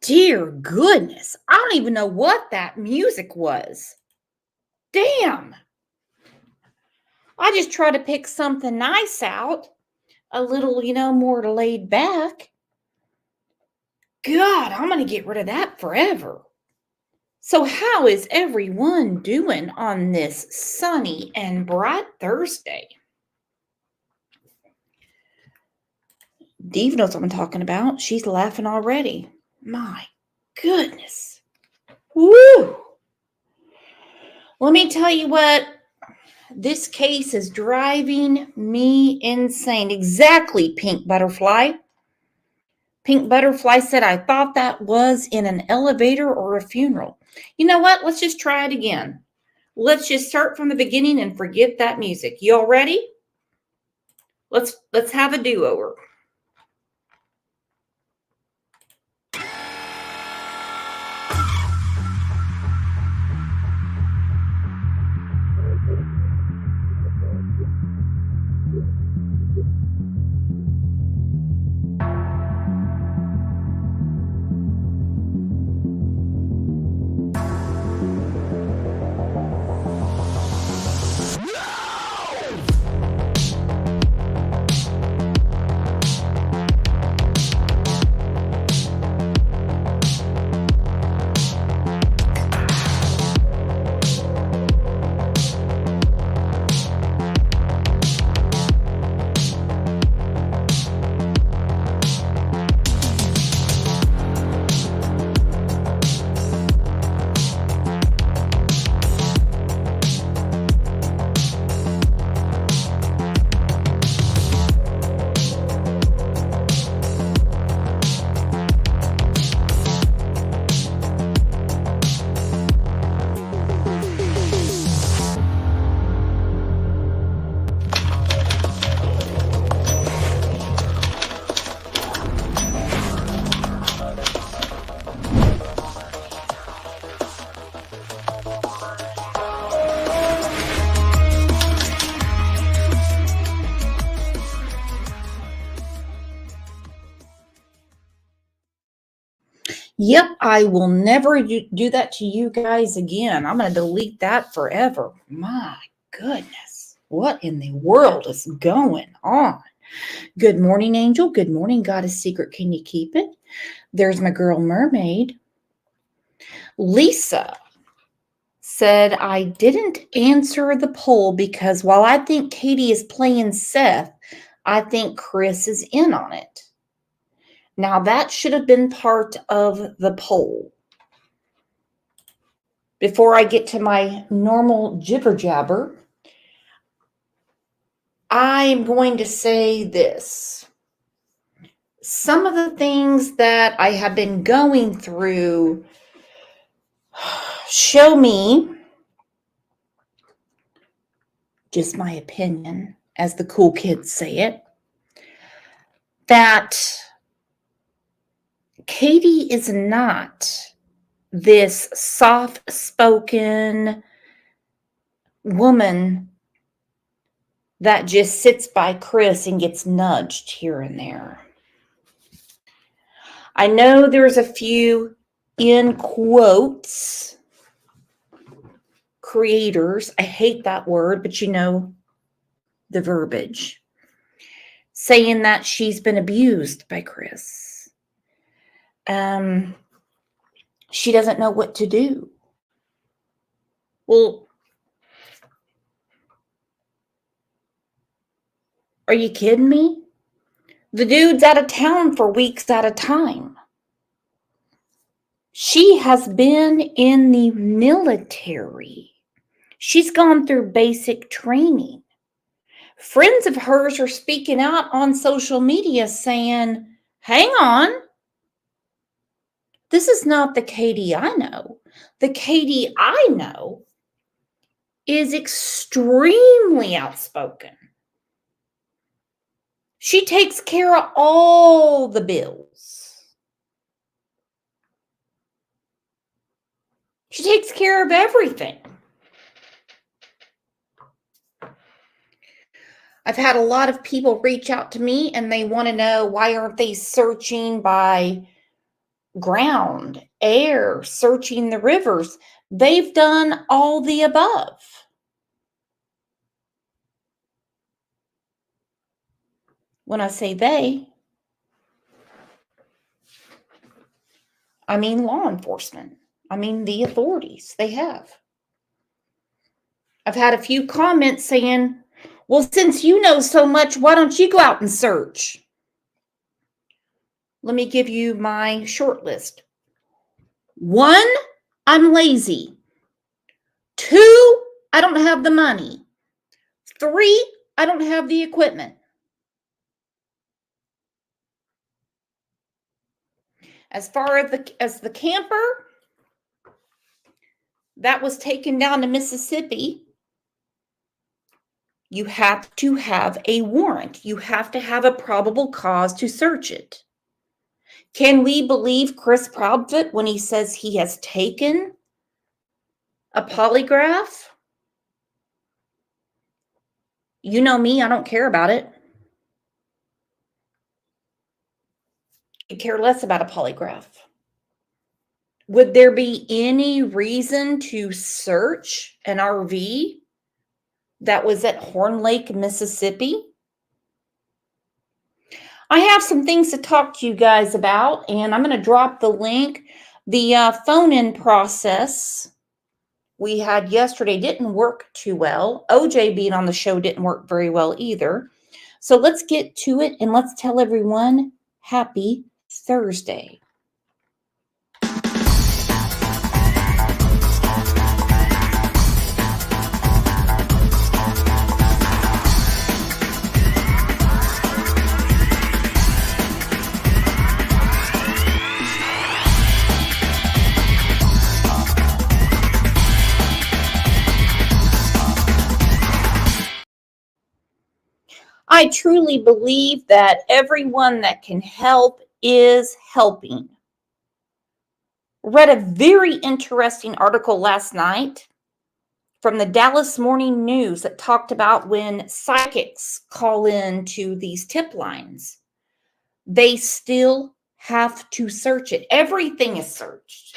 Dear goodness, I don't even know what that music was. Damn. I just try to pick something nice out, a little, more laid back. God, I'm going to get rid of that forever. So, how is everyone doing on this sunny and bright Thursday? Deve knows what I'm talking about. She's laughing already. My goodness. Woo! Let me tell you what, this case is driving me insane. Exactly, Pink Butterfly. Pink Butterfly said, I thought that was in an elevator or a funeral. You know what? Let's just try it again. Let's just start from the beginning and forget that music. You all ready? Let's have a do-over. Yep, I will never do that to you guys again. I'm going to delete that forever. My goodness, what in the world is going on? Good morning, Angel. Good morning, Goddess Secret. Can you keep it? There's my girl Mermaid. Lisa said, I didn't answer the poll because while I think Katie is playing Seth, I think Chris is in on it. Now, that should have been part of the poll. Before I get to my normal jibber jabber, I'm going to say this. Some of the things that I have been going through show me, just my opinion, as the cool kids say it, that Katie is not this soft-spoken woman that just sits by Chris and gets nudged here and there. I know there's a few, in quotes, creators, I hate that word, but you know the verbiage, saying that she's been abused by Chris. She doesn't know what to do. Well, are you kidding me? The dude's out of town for weeks at a time. She has been in the military. She's gone through basic training. Friends of hers are speaking out on social media saying, hang on. This is not the Katie I know. The Katie I know is extremely outspoken. She takes care of all the bills. She takes care of everything. I've had a lot of people reach out to me and they want to know, why aren't they searching by ground, air, searching the rivers. They've done all the above. When I say they, I mean law enforcement. I mean the authorities. They have. I've had a few comments saying, well, since you know so much, why don't you go out and search? Let me give you my short list. 1, I'm lazy. 2, I don't have the money. 3, I don't have the equipment. As far as the camper that was taken down to Mississippi, you have to have a warrant. You have to have a probable cause to search it. Can we believe Chris Proudfoot when he says he has taken a polygraph? You know me, I don't care about it. I care less about a polygraph. Would there be any reason to search an RV that was at Horn Lake, Mississippi? I have some things to talk to you guys about, and I'm going to drop the link. The phone-in process we had yesterday didn't work too well. OJ being on the show didn't work very well either. So let's get to it, and let's tell everyone happy Thursday. I truly believe that everyone that can help is helping. Read a very interesting article last night from the Dallas Morning News that talked about when psychics call in to these tip lines, they still have to search it. Everything is searched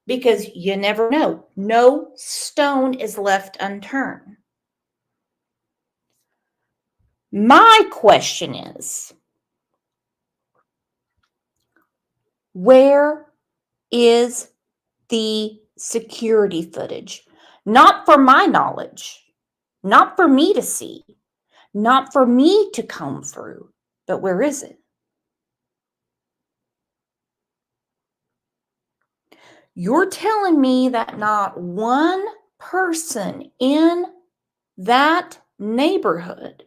because you never know. No stone is left unturned. My question is, where is the security footage? Not for my knowledge, not for me to see, not for me to comb through, but where is it? You're telling me that not one person in that neighborhood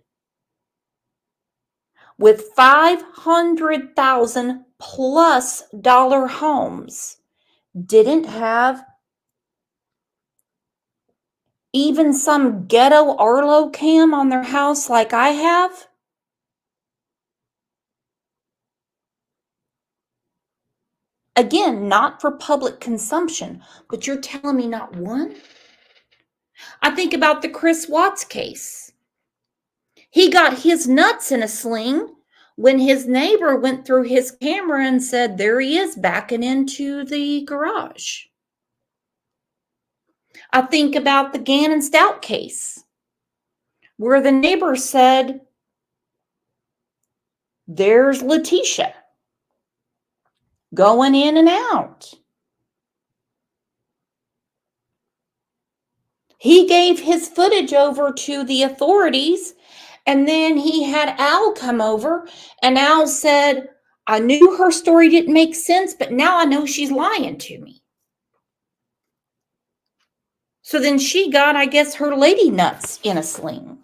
with $500,000 plus homes didn't have even some ghetto Arlo cam on their house like I have? Again, not for public consumption, but you're telling me not one? I think about the Chris Watts case. He got his nuts in a sling when his neighbor went through his camera and said, there he is backing into the garage. I think about the Gannon Stout case, where the neighbor said, there's Letitia going in and out. He gave his footage over to the authorities, and then he had Al come over, and Al said, I knew her story didn't make sense, but now I know she's lying to me. So then she got, I guess, her lady nuts in a sling.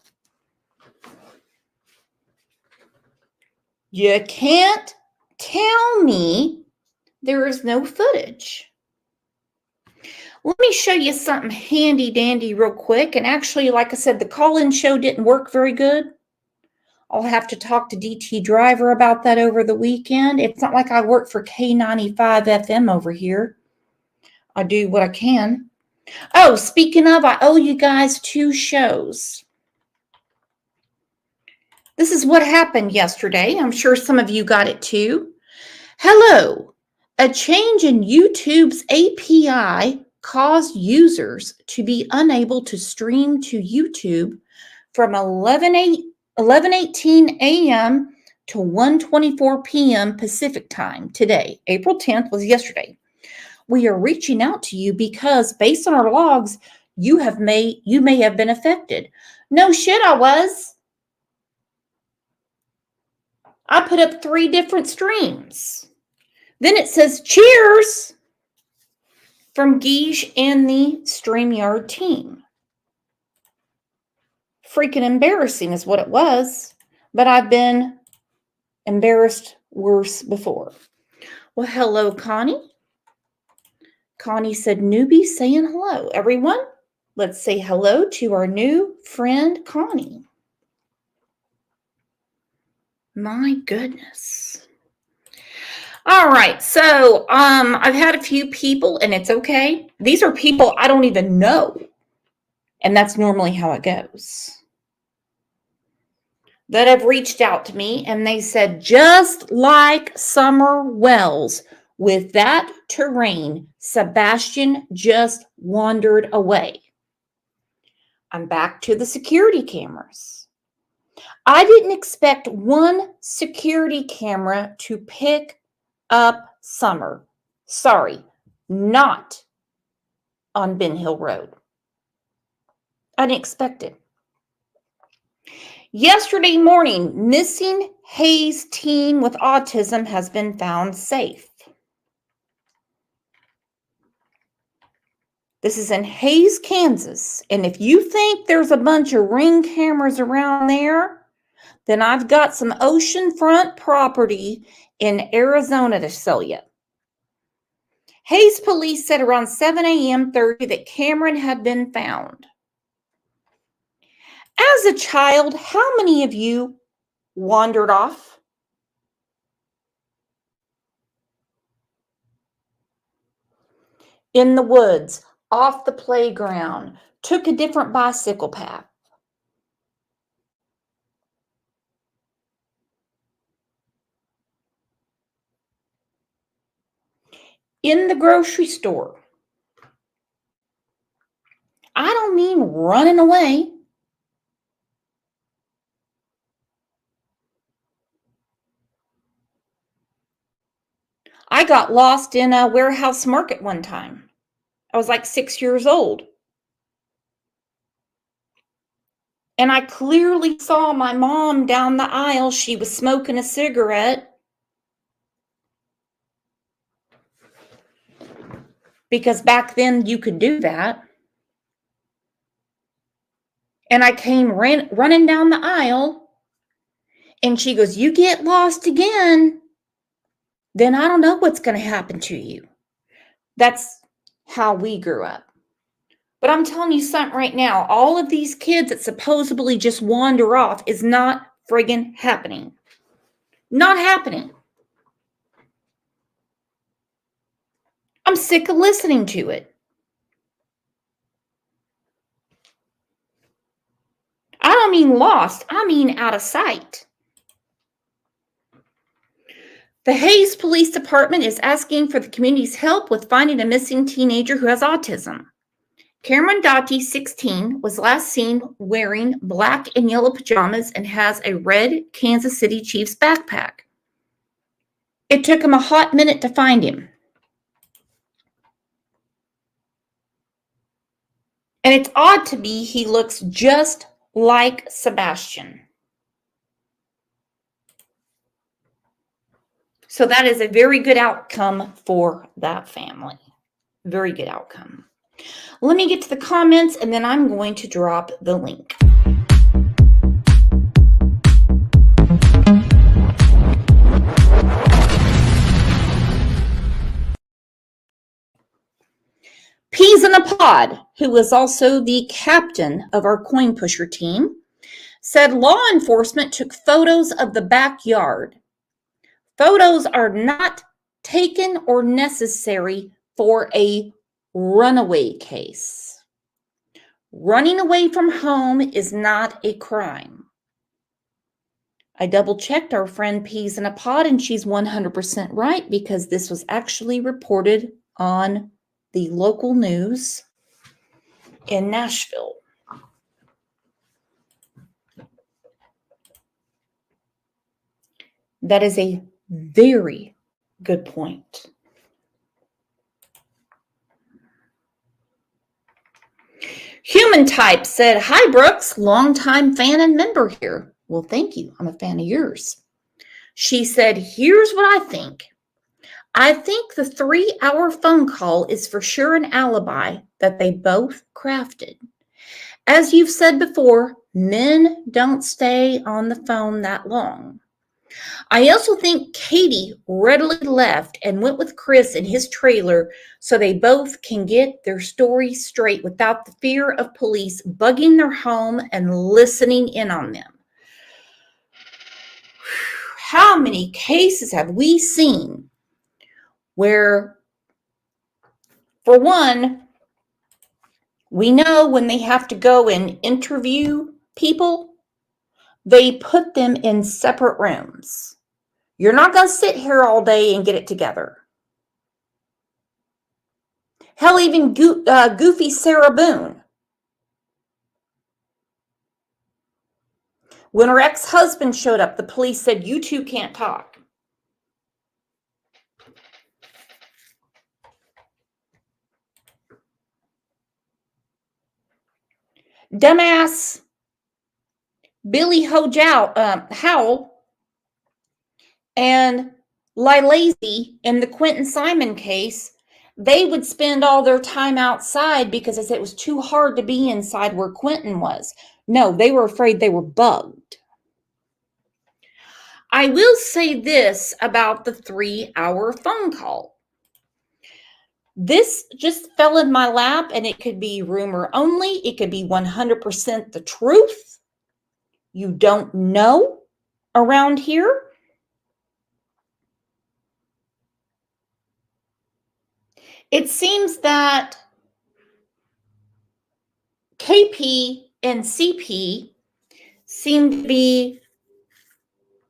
You can't tell me there is no footage. Let me show you something handy dandy real quick. And actually, like I said, the call-in show didn't work very good. I'll have to talk to DT Driver about that over the weekend. It's not like I work for K95 FM over here. I do what I can. Oh, speaking of, I owe you guys 2 shows. This is what happened yesterday. I'm sure some of you got it too. Hello, A change in YouTube's API caused users to be unable to stream to YouTube from 11:18 a.m. to 1:24 p.m. Pacific time today. April 10th was yesterday. We are reaching out to you because based on our logs, you may have been affected. No shit, I was. I put up 3 different streams. Then it says cheers from Guige and the StreamYard team. Freaking embarrassing is what it was, but I've been embarrassed worse before. Well, hello, Connie. Connie said, newbie saying hello. Everyone, let's say hello to our new friend, Connie. My goodness. All right, so I've had a few people, and it's okay. These are people I don't even know, and that's normally how it goes, that have reached out to me, and they said, just like Summer Wells, with that terrain, Sebastian just wandered away. I'm back to the security cameras. I didn't expect one security camera to pick up Summer. Sorry, not on Ben Hill Road. I didn't expect it. Yesterday morning, missing Hayes teen with autism has been found safe. This is in Hayes, Kansas. And if you think there's a bunch of Ring cameras around there, then I've got some oceanfront property in Arizona to sell you. Hayes police said around 7 a.m. Thursday that Cameron had been found. As a child, how many of you wandered off? In the woods, off the playground, took a different bicycle path. In the grocery store. I don't mean running away. I got lost in a warehouse market one time. I was like 6 years old. And I clearly saw my mom down the aisle. She was smoking a cigarette. Because back then you could do that. And I came running down the aisle. And she goes, you get lost again, then I don't know what's going to happen to you. That's how we grew up. But I'm telling you something right now. All of these kids that supposedly just wander off is not friggin' happening. Not happening. I'm sick of listening to it. I don't mean lost. I mean out of sight. The Hayes Police Department is asking for the community's help with finding a missing teenager who has autism. Cameron Doughty, 16, was last seen wearing black and yellow pajamas and has a red Kansas City Chiefs backpack. It took him a hot minute to find him. And it's odd to me, he looks just like Sebastian. So that is a very good outcome for that family. Very good outcome. Let me get to the comments and then I'm going to drop the link. Peas in a Pod, who is also the captain of our coin pusher team, said law enforcement took photos of the backyard. Photos are not taken or necessary for a runaway case. Running away from home is not a crime. I double checked our friend Peas in a Pod, and she's 100% right because this was actually reported on the local news in Nashville. That is a very good point. Human Type said, "Hi, Brooks, longtime fan and member here." Well, thank you. I'm a fan of yours. She said, "Here's what I think. I think the 3-hour phone call is for sure an alibi that they both crafted. As you've said before, men don't stay on the phone that long. I also think Katie readily left and went with Chris in his trailer so they both can get their story straight without the fear of police bugging their home and listening in on them." How many cases have we seen where, for one, we know when they have to go and interview people, they put them in separate rooms. You're not going to sit here all day and get it together. Hell, even goofy Sarah Boone. When her ex-husband showed up, the police said, "You two can't talk." Dumbass Billy Howell and Lilazy in the Quentin Simon case, they would spend all their time outside because they said it was too hard to be inside where Quentin was. No, they were afraid they were bugged. I will say this about the 3-hour phone call. This just fell in my lap, and it could be rumor only. It could be 100% the truth. You don't know around here. It seems that KP and CP seem to be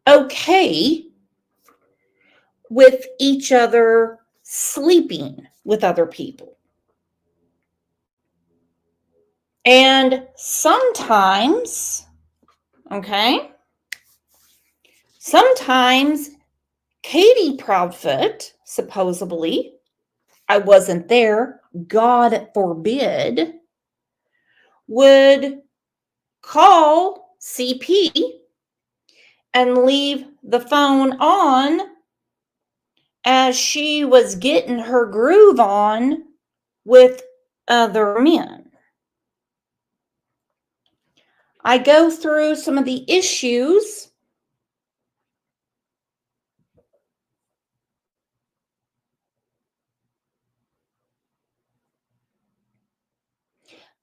okay with each other sleeping with other people. And sometimes, sometimes Katie Proudfoot, supposedly, I wasn't there, God forbid, would call CP and leave the phone on as she was getting her groove on with other men. I go through some of the issues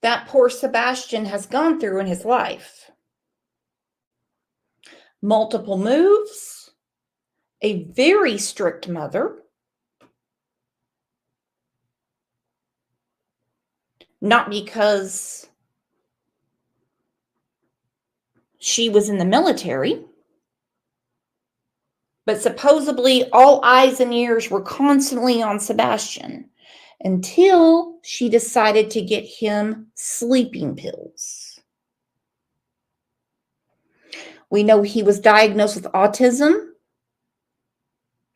that poor Sebastian has gone through in his life. Multiple moves, a very strict mother, not because she was in the military, but supposedly all eyes and ears were constantly on Sebastian until she decided to get him sleeping pills. We know he was diagnosed with autism,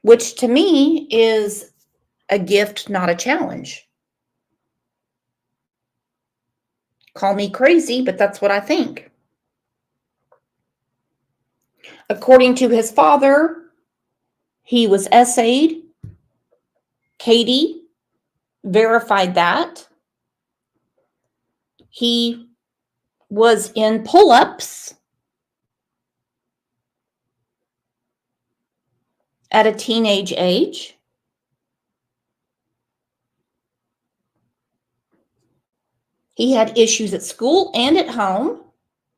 which to me is a gift, not a challenge. Call me crazy, but that's what I think. According to his father, he was essayed. Katie verified that. He was in pull-ups at a teenage age. He had issues at school and at home.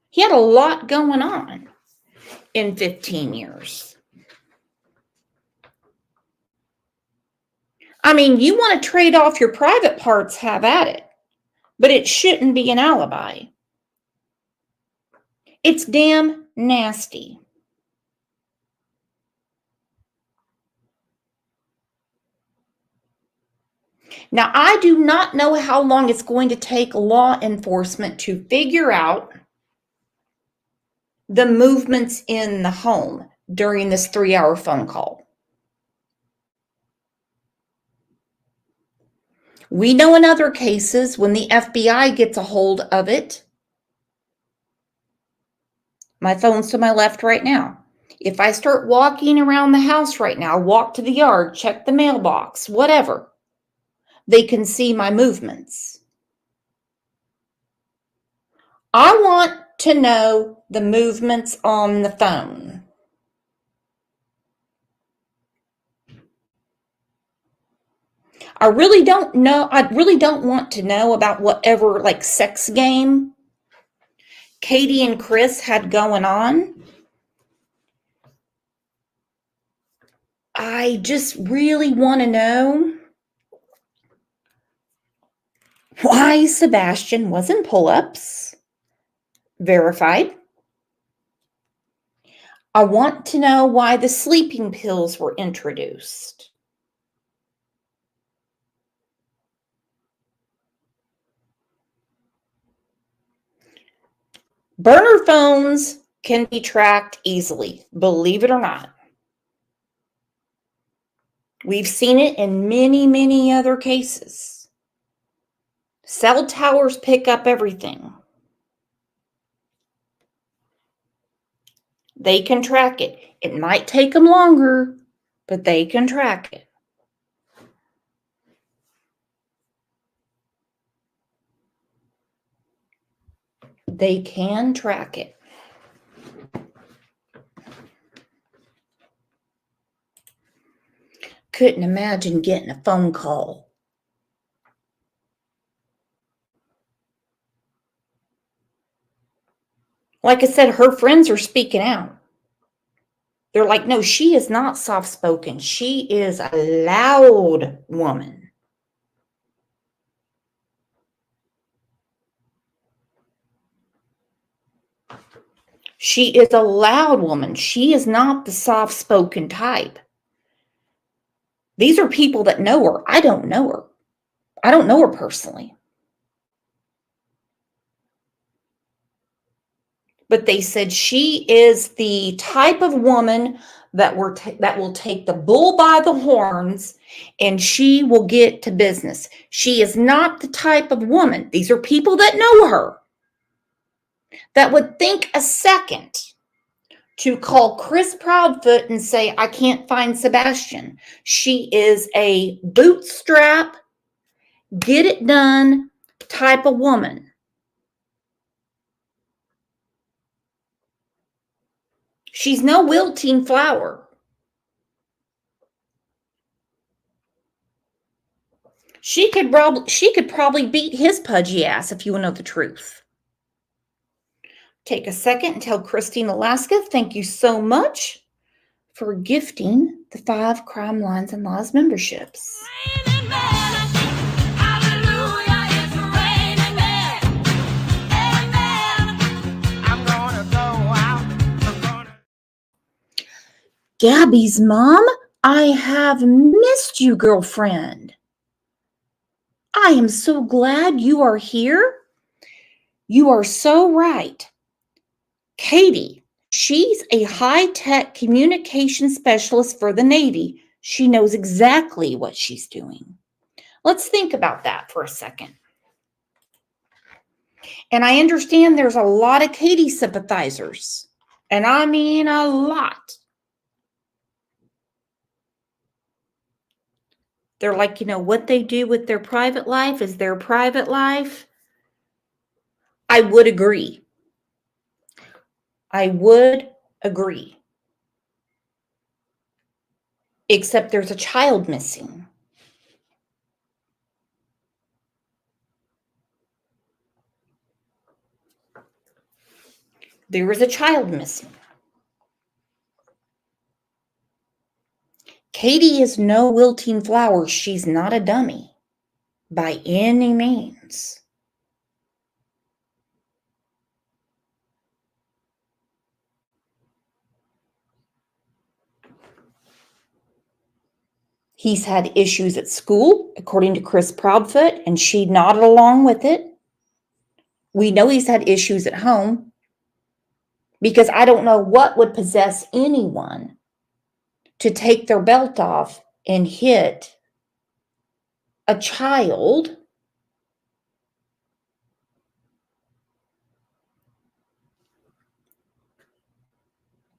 He had a lot going on in 15 years. I mean, you want to trade off your private parts, have at it. But it shouldn't be an alibi. It's damn nasty. Now, I do not know how long it's going to take law enforcement to figure out the movements in the home during this 3-hour phone call. We know in other cases when the FBI gets a hold of it, my phone's to my left right now. If I start walking around the house right now, walk to the yard, check the mailbox, whatever, they can see my movements. I want to know the movements on the phone. I really don't know. I really don't want to know about whatever like sex game Katie and Chris had going on. I just really want to know why Sebastian was in pull-ups. Verified. I want to know why the sleeping pills were introduced. Burner phones can be tracked easily, believe it or not. We've seen it in many, many other cases. Cell towers pick up everything. They can track it. It might take them longer, but they can track it. They can track it. Couldn't imagine getting a phone call. Like I said, her friends are speaking out. They're like, no, she is not soft-spoken. She is a loud woman. She is a loud woman. She is not the soft-spoken type. These are people that know her. I don't know her. I don't know her personally. But they said she is the type of woman that will take the bull by the horns and she will get to business. She is not the type of woman. These are people that know her that would think a second to call Chris Proudfoot and say, I can't find Sebastian. She is a bootstrap, get it done type of woman. She's no wilting flower. She could probably beat his pudgy ass if you want to know the truth. Take a second and tell Christine Alaska, thank you so much for gifting the 5 Crime Lines and Laws memberships. Gabby's mom, I have missed you, girlfriend. I am so glad you are here. You are so right. Katie, she's a high-tech communication specialist for the Navy. She knows exactly what she's doing. Let's think about that for a second. And I understand there's a lot of Katie sympathizers. And I mean a lot. They're like, what they do with their private life is their private life. I would agree. I would agree. Except there's a child missing. There is a child missing. Katie is no wilting flower. She's not a dummy by any means. He's had issues at school, according to Chris Proudfoot, and she nodded along with it. We know he's had issues at home because I don't know what would possess anyone to take their belt off and hit a child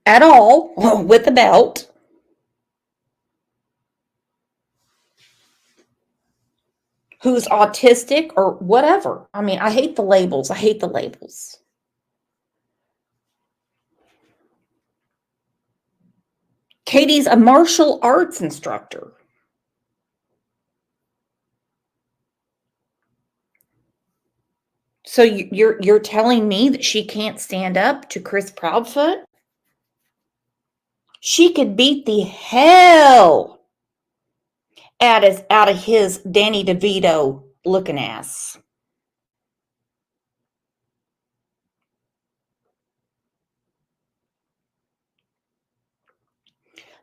at all with a belt. Who's autistic or whatever. I mean, I hate the labels. I hate the labels. Katie's a martial arts instructor. So you're telling me that she can't stand up to Chris Proudfoot? She could beat the hell out of his Danny DeVito looking ass.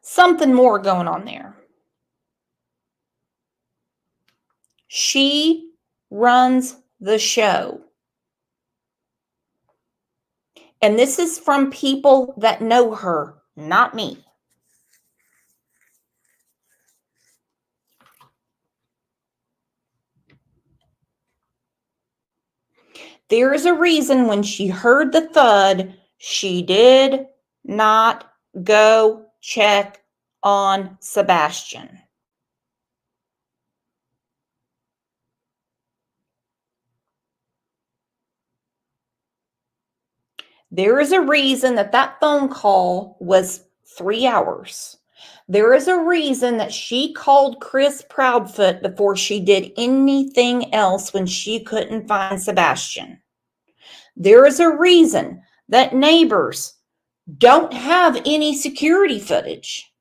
Something more going on there. She runs the show. And this is from people that know her, not me. There is a reason when she heard the thud, she did not go check on Sebastian. There is a reason that phone call was 3 hours. There is a reason that she called Chris Proudfoot before she did anything else when she couldn't find Sebastian. There is a reason that neighbors don't have any security footage.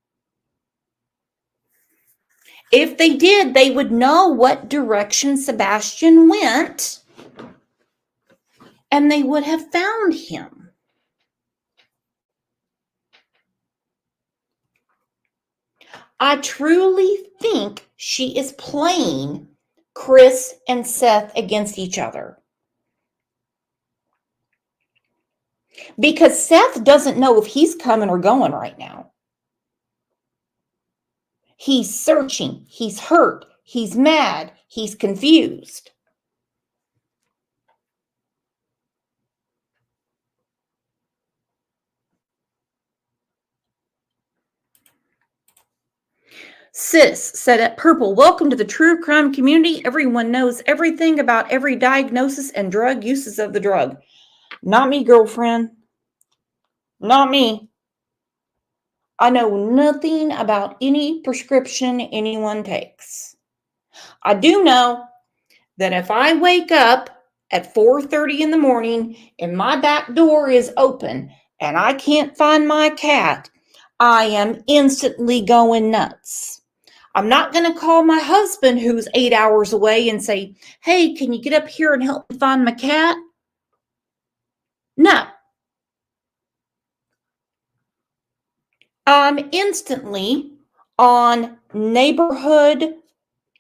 If they did, they would know what direction Sebastian went, and they would have found him. I truly think she is playing Chris and Seth against each other. Because Seth doesn't know if he's coming or going right now. He's searching. He's hurt. He's mad. He's confused. Sis said at Purple, welcome to the true crime community. Everyone knows everything about every diagnosis and drug uses of the drug. Not me, girlfriend. Not me. I know nothing about any prescription anyone takes. I do know that if I wake up at 4:30 in the morning and my back door is open and I can't find my cat, I am instantly going nuts. I'm not going to call my husband who's 8 hours away and say, hey, can you get up here and help me find my cat? No. I'm instantly on neighborhood,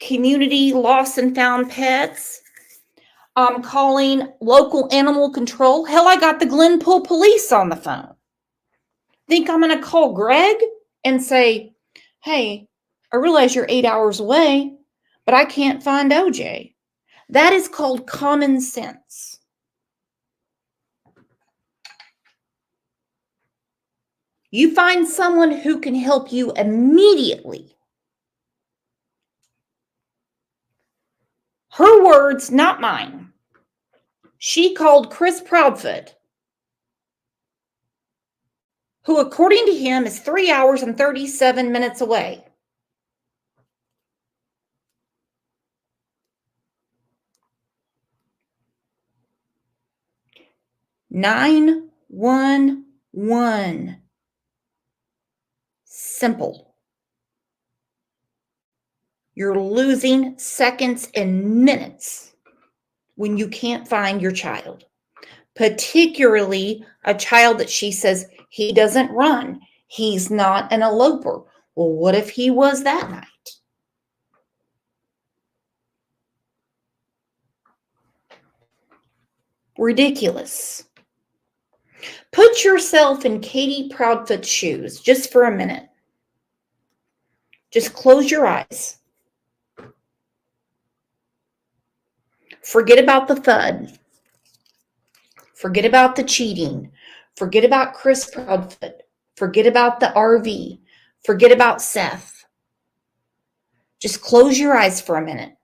community lost and found pets. I'm calling local animal control. Hell, I got the Glenpool police on the phone. Think I'm going to call Greg and say, hey, I realize you're 8 hours away, but I can't find OJ. That is called common sense. You find someone who can help you immediately. Her words, not mine. She called Chris Proudfoot, who according to him is 3 hours and 37 minutes away. Nine 911. Simple. You're losing seconds and minutes when you can't find your child, particularly a child that she says he doesn't run. He's not an eloper. Well, what if he was that night? Ridiculous. Put yourself in Katie Proudfoot's shoes just for a minute. Just close your eyes. Forget about the thud. Forget about the cheating. Forget about Chris Proudfoot. Forget about the RV. Forget about Seth. Just close your eyes for a minute.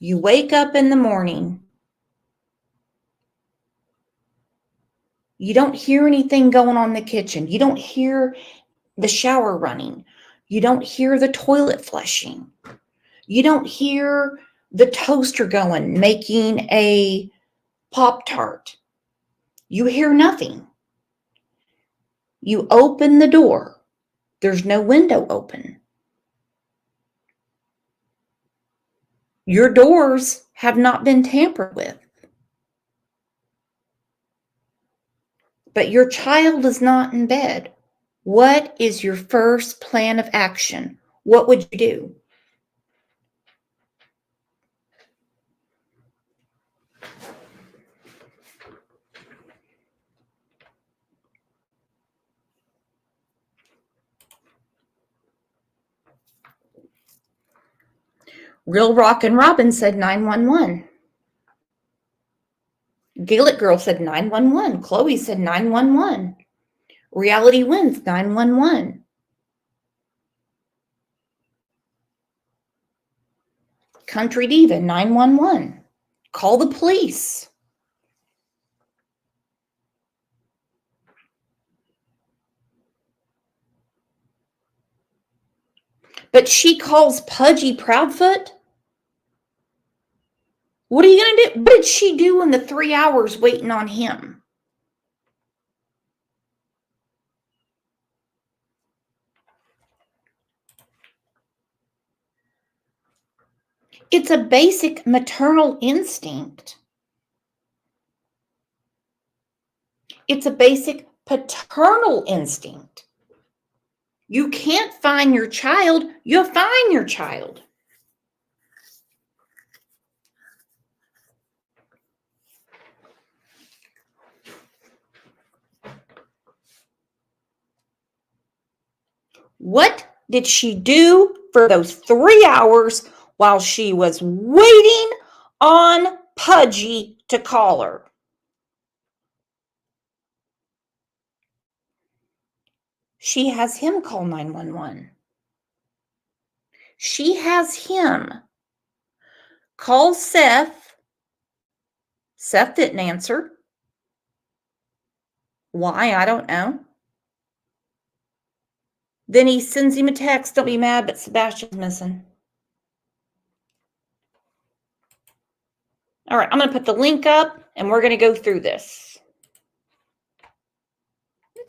You wake up in the morning. You don't hear anything going on in the kitchen. You don't hear the shower running. You don't hear the toilet flushing. You don't hear the toaster going, making a Pop-Tart. You hear nothing. You open the door. There's no window open. Your doors have not been tampered with. But your child is not in bed. What is your first plan of action? What would you do? Real Rockin' Robin said 911. Gaelic Girl said 911. Chloe said 911. Reality Wins 911. Country Diva 911. Call the police. But she calls Pudgy Proudfoot? What are you going to do? What did she do in the 3 hours waiting on him? It's a basic maternal instinct. It's a basic paternal instinct. You can't find your child, you'll find your child. What did she do for those 3 hours while she was waiting on Pudgy to call her? She has him call 911. She has him call Seth. Seth didn't answer. Why? I don't know. Then he sends him a text, don't be mad, but Sebastian's missing. All right, I'm going to put the link up and we're going to go through this.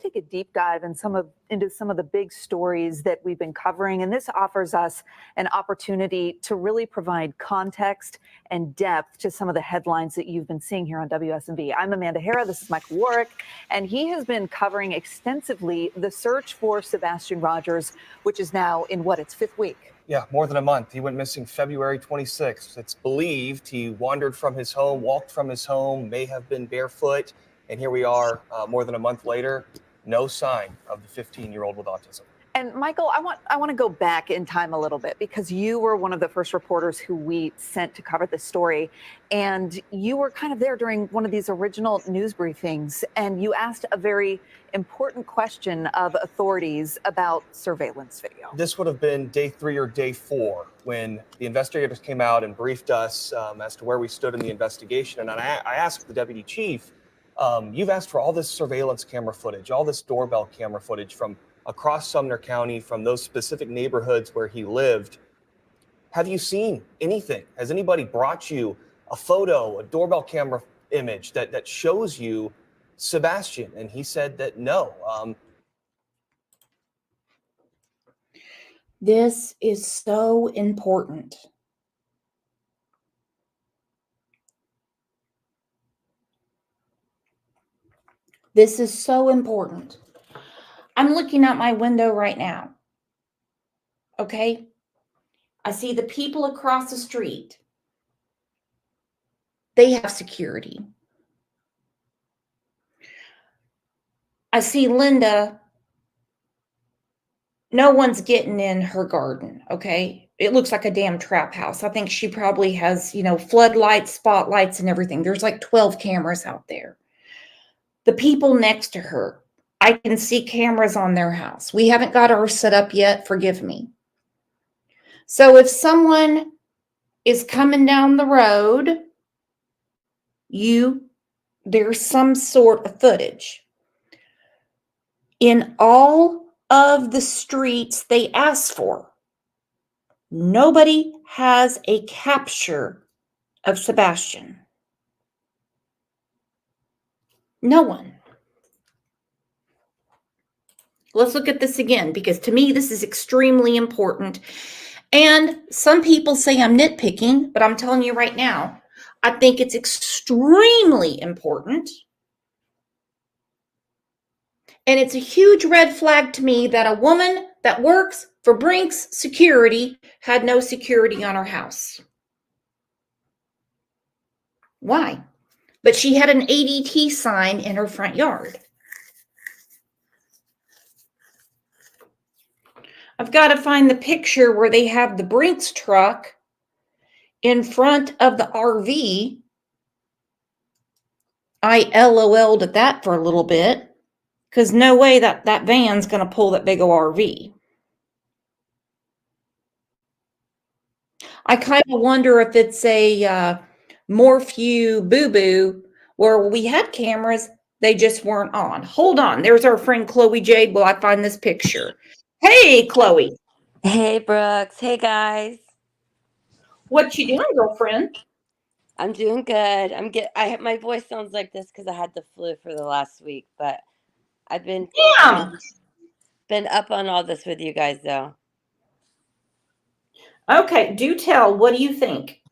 Take a deep dive into some of the big stories that we've been covering, and this offers us an opportunity to really provide context and depth to some of the headlines that you've been seeing here on WSMV. I'm Amanda Hara, this is Michael Warwick, and he has been covering extensively the search for Sebastian Rogers, which is now in its fifth week. Yeah, more than a month. He went missing February 26th. It's believed he wandered from his home, walked from his home, may have been barefoot, and here we are more than a month later. No sign of the 15-year-old with autism. And Michael, I want to go back in time a little bit because you were one of the first reporters who we sent to cover this story. And you were kind of there during one of these original news briefings. And you asked a very important question of authorities about surveillance video. This would have been day 3 or day 4 when the investigators came out and briefed us as to where we stood in the investigation. And I asked the deputy chief, you've asked for all this surveillance camera footage, all this doorbell camera footage from across Sumner County, from those specific neighborhoods where he lived. Have you seen anything? Has anybody brought you a photo, a doorbell camera image that shows you Sebastian? And he said that no. This is so important. This is so important. I'm looking out my window right now. Okay? I see the people across the street. They have security. I see Linda. No one's getting in her garden, okay? It looks like a damn trap house. I think she probably has, floodlights, spotlights, and everything. There's like 12 cameras out there. The people next to her, I can see cameras on their house. We haven't got ours set up yet, forgive me. So if someone is coming down the road, there's some sort of footage. In all of the streets they asked for, nobody has a capture of Sebastian. No one. Let's look at this again, because to me, this is extremely important. And some people say I'm nitpicking, but I'm telling you right now, I think it's extremely important. And it's a huge red flag to me that a woman that works for Brink's Security had no security on her house. Why? But she had an ADT sign in her front yard. I've got to find the picture where they have the Brinks truck in front of the RV. I LOL'd at that for a little bit, because no way that van's going to pull that big old RV. I kind of wonder if it's a Morphew boo-boo where we had cameras, they just weren't on. Hold on, there's our friend Chloe Jade. Will I find this picture? Hey, Chloe. Hey, Brooks. Hey, guys. What you doing, girlfriend? I'm doing good. My voice sounds like this because I had the flu for the last week, but I've been up on all this with you guys, though. Okay, do tell. What do you think?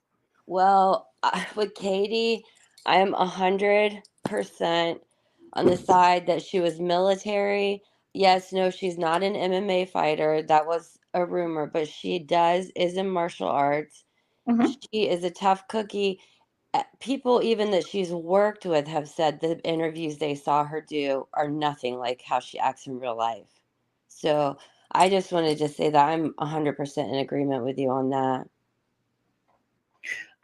Well, with Katie, I am 100% on the side that she was military. Yes, no, she's not an MMA fighter. That was a rumor, but she is in martial arts. Mhm. She is a tough cookie. People even that she's worked with have said the interviews they saw her do are nothing like how she acts in real life. So I just wanted to say that I'm 100% in agreement with you on that.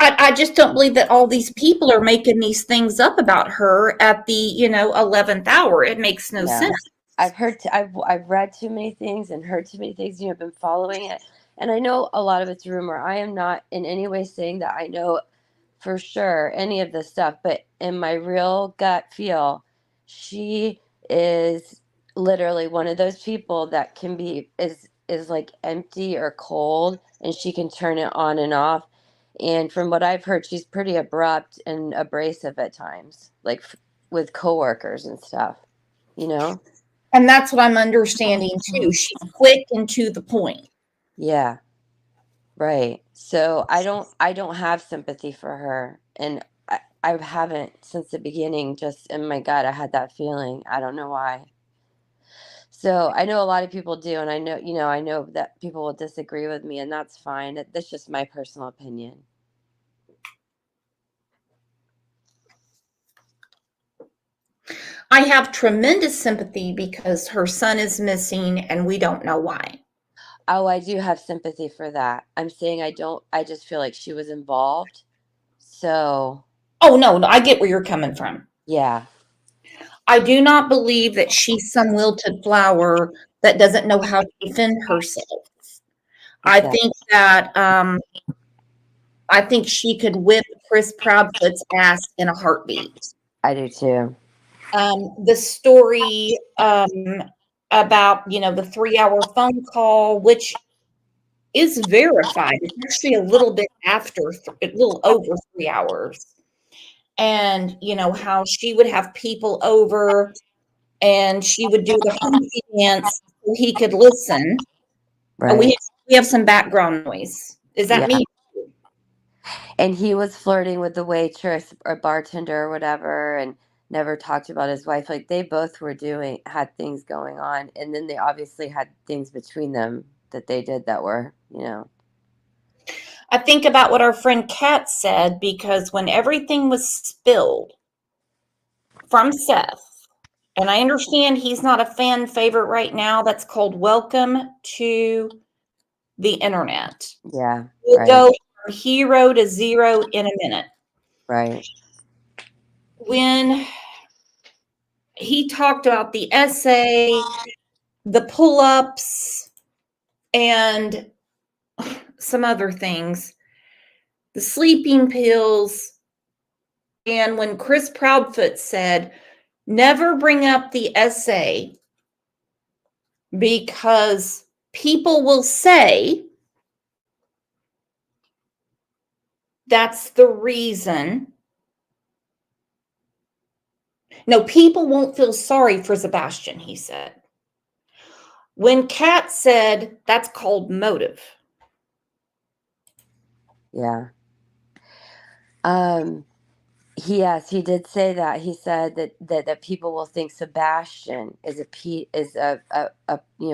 I just don't believe that all these people are making these things up about her at the 11th hour. It makes no sense. I've read too many things and heard too many things. I've been following it, and I know a lot of it's rumor. I am not in any way saying that I know for sure any of this stuff, but in my real gut feel, she is literally one of those people that can be is like empty or cold, and she can turn it on and off. And from what I've heard, she's pretty abrupt and abrasive at times, like with coworkers and stuff, you know? And that's what I'm understanding too. She's quick and to the point. Yeah, right. So I don't have sympathy for her, and I haven't since the beginning. Just in my gut, I had that feeling. I don't know why. So I know a lot of people do, and I know that people will disagree with me, and that's fine. That's just my personal opinion. I have tremendous sympathy because her son is missing and we don't know why. Oh, I do have sympathy for that. I'm saying I don't. I just feel like she was involved. So Oh, no, I get where you're coming from. yeah, I do not believe that she's some wilted flower that doesn't know how to defend herself. I exactly. think that I think she could whip Chris Proudfoot's ass in a heartbeat. I do too. The story about the 3-hour phone call, which is verified. It's actually a little bit a little over 3 hours. And how she would have people over and she would do the hunky dance so he could listen. Oh, Right. we have some background noise. Is that Yeah. me? And he was flirting with the waitress or bartender or whatever, and never talked about his wife. Like they both had things going on, and then they obviously had things between them that they did that were, I think about what our friend Kat said, because when everything was spilled from Seth And I understand he's not a fan favorite right now. That's called Welcome to the Internet. Yeah. We'll Right. go from hero to zero in a minute. Right. When he talked about the essay, the pull-ups, and some other things, the sleeping pills, and when Chris Proudfoot said, never bring up the essay because people will say that's the reason. No, people won't feel sorry for Sebastian, he said. When Kat said that's called motive. Yeah. Yes, he did say that. He said that people will think Sebastian is a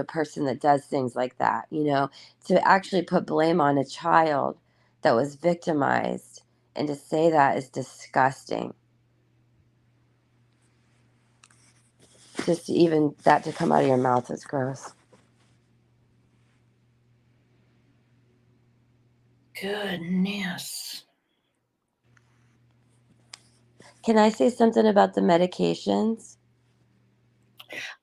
person that does things like that. To actually put blame on a child that was victimized and to say that is disgusting. Just even that to come out of your mouth is gross. Goodness. Can I say something about the medications?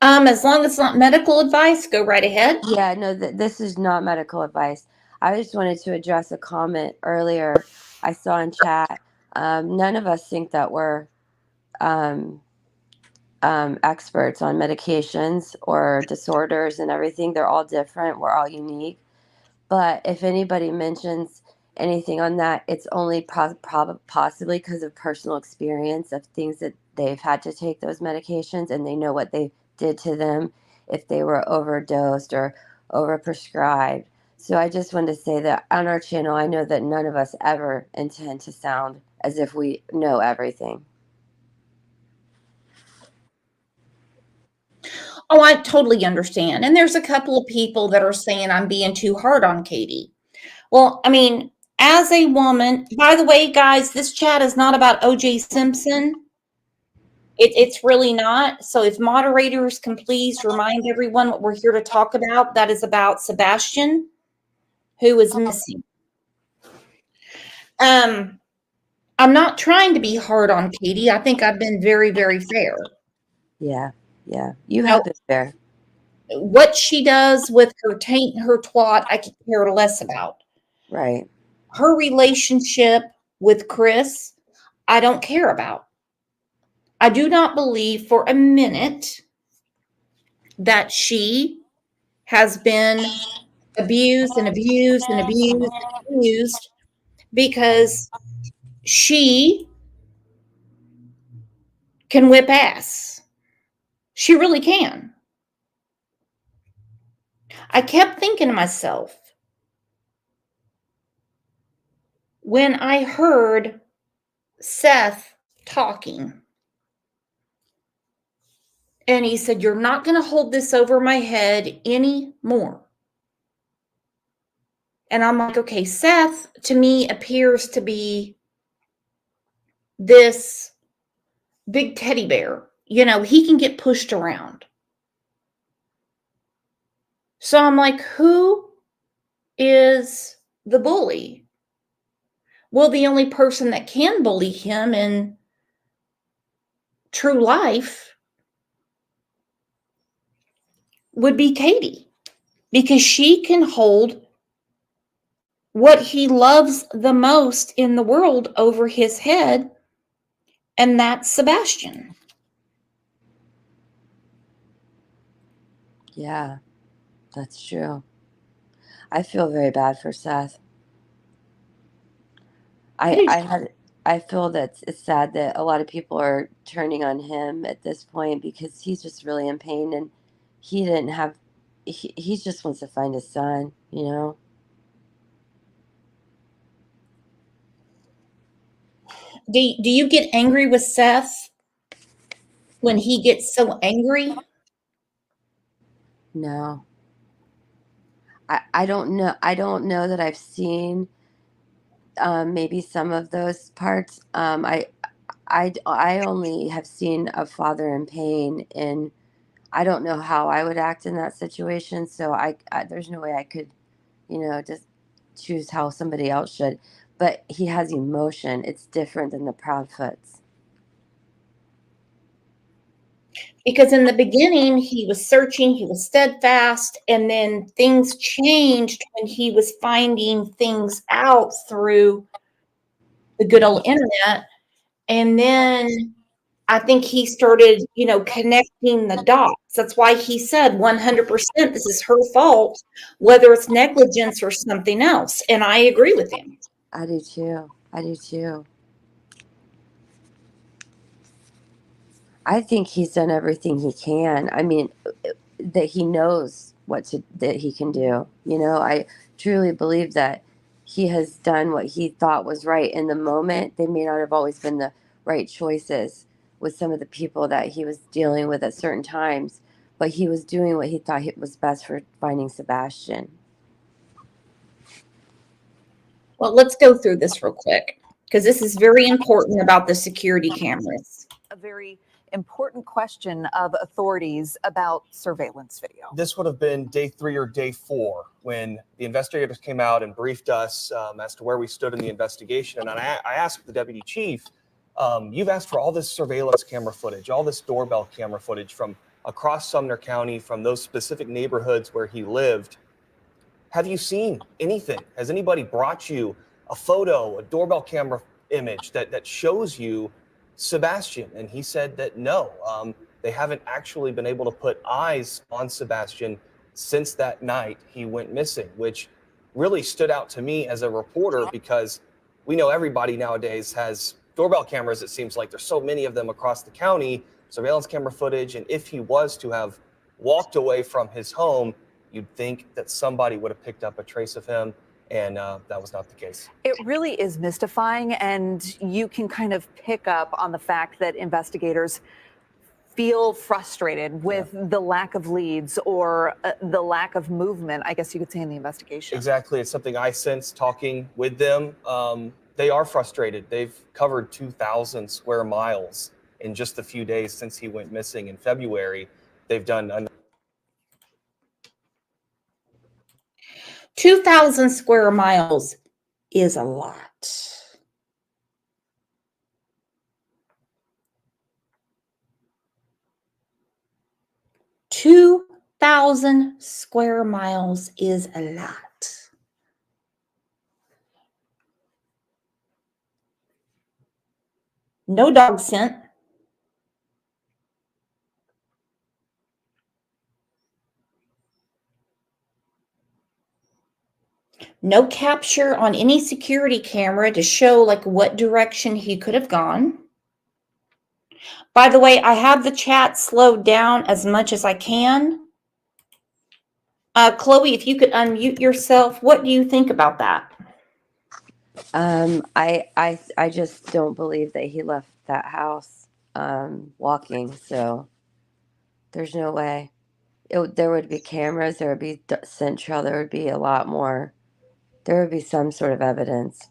As long as it's not medical advice, go right ahead. Yeah, no, this is not medical advice. I just wanted to address a comment earlier I saw in chat. None of us think that we're um, experts on medications or disorders and everything. They're all different. We're all unique. But if anybody mentions anything on that, it's only possibly because of personal experience of things that they've had to take those medications and they know what they did to them if they were overdosed or overprescribed. So I just wanted to say that on our channel, I know that none of us ever intend to sound as if we know everything. Oh, I totally understand. And there's a couple of people that are saying I'm being too hard on Katie. Well, I mean, as a woman, by the way, guys, this chat is not about OJ Simpson. It's really not. So if moderators can please remind everyone what we're here to talk about, that is about Sebastian, who is missing. I'm not trying to be hard on Katie. I think I've been very, very fair. Yeah, you have been fair. What she does with her taint and her twat, I could care less about. Right. Her relationship with Chris, I don't care about. I do not believe for a minute that she has been abused and abused and abused and abused because she can whip ass. She really can. I kept thinking to myself, when I heard Seth talking, and he said, you're not going to hold this over my head anymore. And I'm like, okay, Seth to me appears to be this big teddy bear. He can get pushed around. So I'm like, who is the bully? Well, the only person that can bully him in true life would be Katie, because she can hold what he loves the most in the world over his head, and that's Sebastian. Yeah, that's true. I feel very bad for Seth. I feel that it's sad that a lot of people are turning on him at this point because he's just really in pain and he didn't have he just wants to find his son. Do you get angry with Seth when he gets so angry? No. I don't know. I don't know that I've seen maybe some of those parts. I only have seen a father in pain, and I don't know how I would act in that situation. So there's no way I could, just choose how somebody else should. But he has emotion. It's different than the Proudfoots. Because in the beginning, he was searching, he was steadfast, and then things changed when he was finding things out through the good old internet. And then I think he started, connecting the dots. That's why he said 100% this is her fault, whether it's negligence or something else. And I agree with him. I do too. I do too. I think he's done everything he can. I mean, that he knows that he can do. I truly believe that he has done what he thought was right in the moment. They may not have always been the right choices with some of the people that he was dealing with at certain times, but he was doing what he thought was best for finding Sebastian. Well, let's go through this real quick because this is very important about the security cameras. A very important question of authorities about surveillance video. This would have been day 3 or day 4 when the investigators came out and briefed us as to where we stood in the investigation. And I asked the deputy chief, you've asked for all this surveillance camera footage, all this doorbell camera footage from across Sumner County, from those specific neighborhoods where he lived. Have you seen anything? Has anybody brought you a photo, a doorbell camera image that shows you Sebastian? And he said that no, they haven't actually been able to put eyes on Sebastian since that night he went missing, which really stood out to me as a reporter because we know everybody nowadays has doorbell cameras. It seems like there's so many of them across the county, surveillance camera footage. And if he was to have walked away from his home, you'd think that somebody would have picked up a trace of him, and that was not the case. It really is mystifying, and you can kind of pick up on the fact that investigators feel frustrated with the lack of leads or the lack of movement, I guess you could say, in the investigation. Exactly. It's something I sense talking with them. They are frustrated. They've covered 2,000 square miles in just a few days since he went missing in February. They've done 2,000 square miles is a lot. $2,000 square miles is a lot. No dog scent. No capture on any security camera to show like what direction he could have gone. By the way, I have the chat slowed down as much as I can. Chloe, if you could unmute yourself, what do you think about that? I just don't believe that he left that house walking. So there's no way. There would be cameras. There would be scent trail. There would be a lot more. There would be some sort of evidence.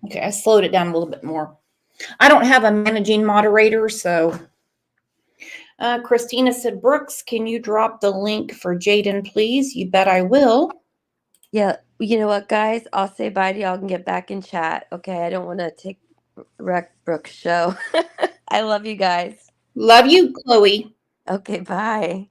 Okay, I slowed it down a little bit more. I don't have a managing moderator, so Christina said, Brooks, can you drop the link for Jaden, please? You bet I will. Yeah, you know what, guys? I'll say bye to y'all and get back in chat. Okay, I don't want to take wreck Brooks' show. I love you guys. Love you, Chloe. Okay, bye.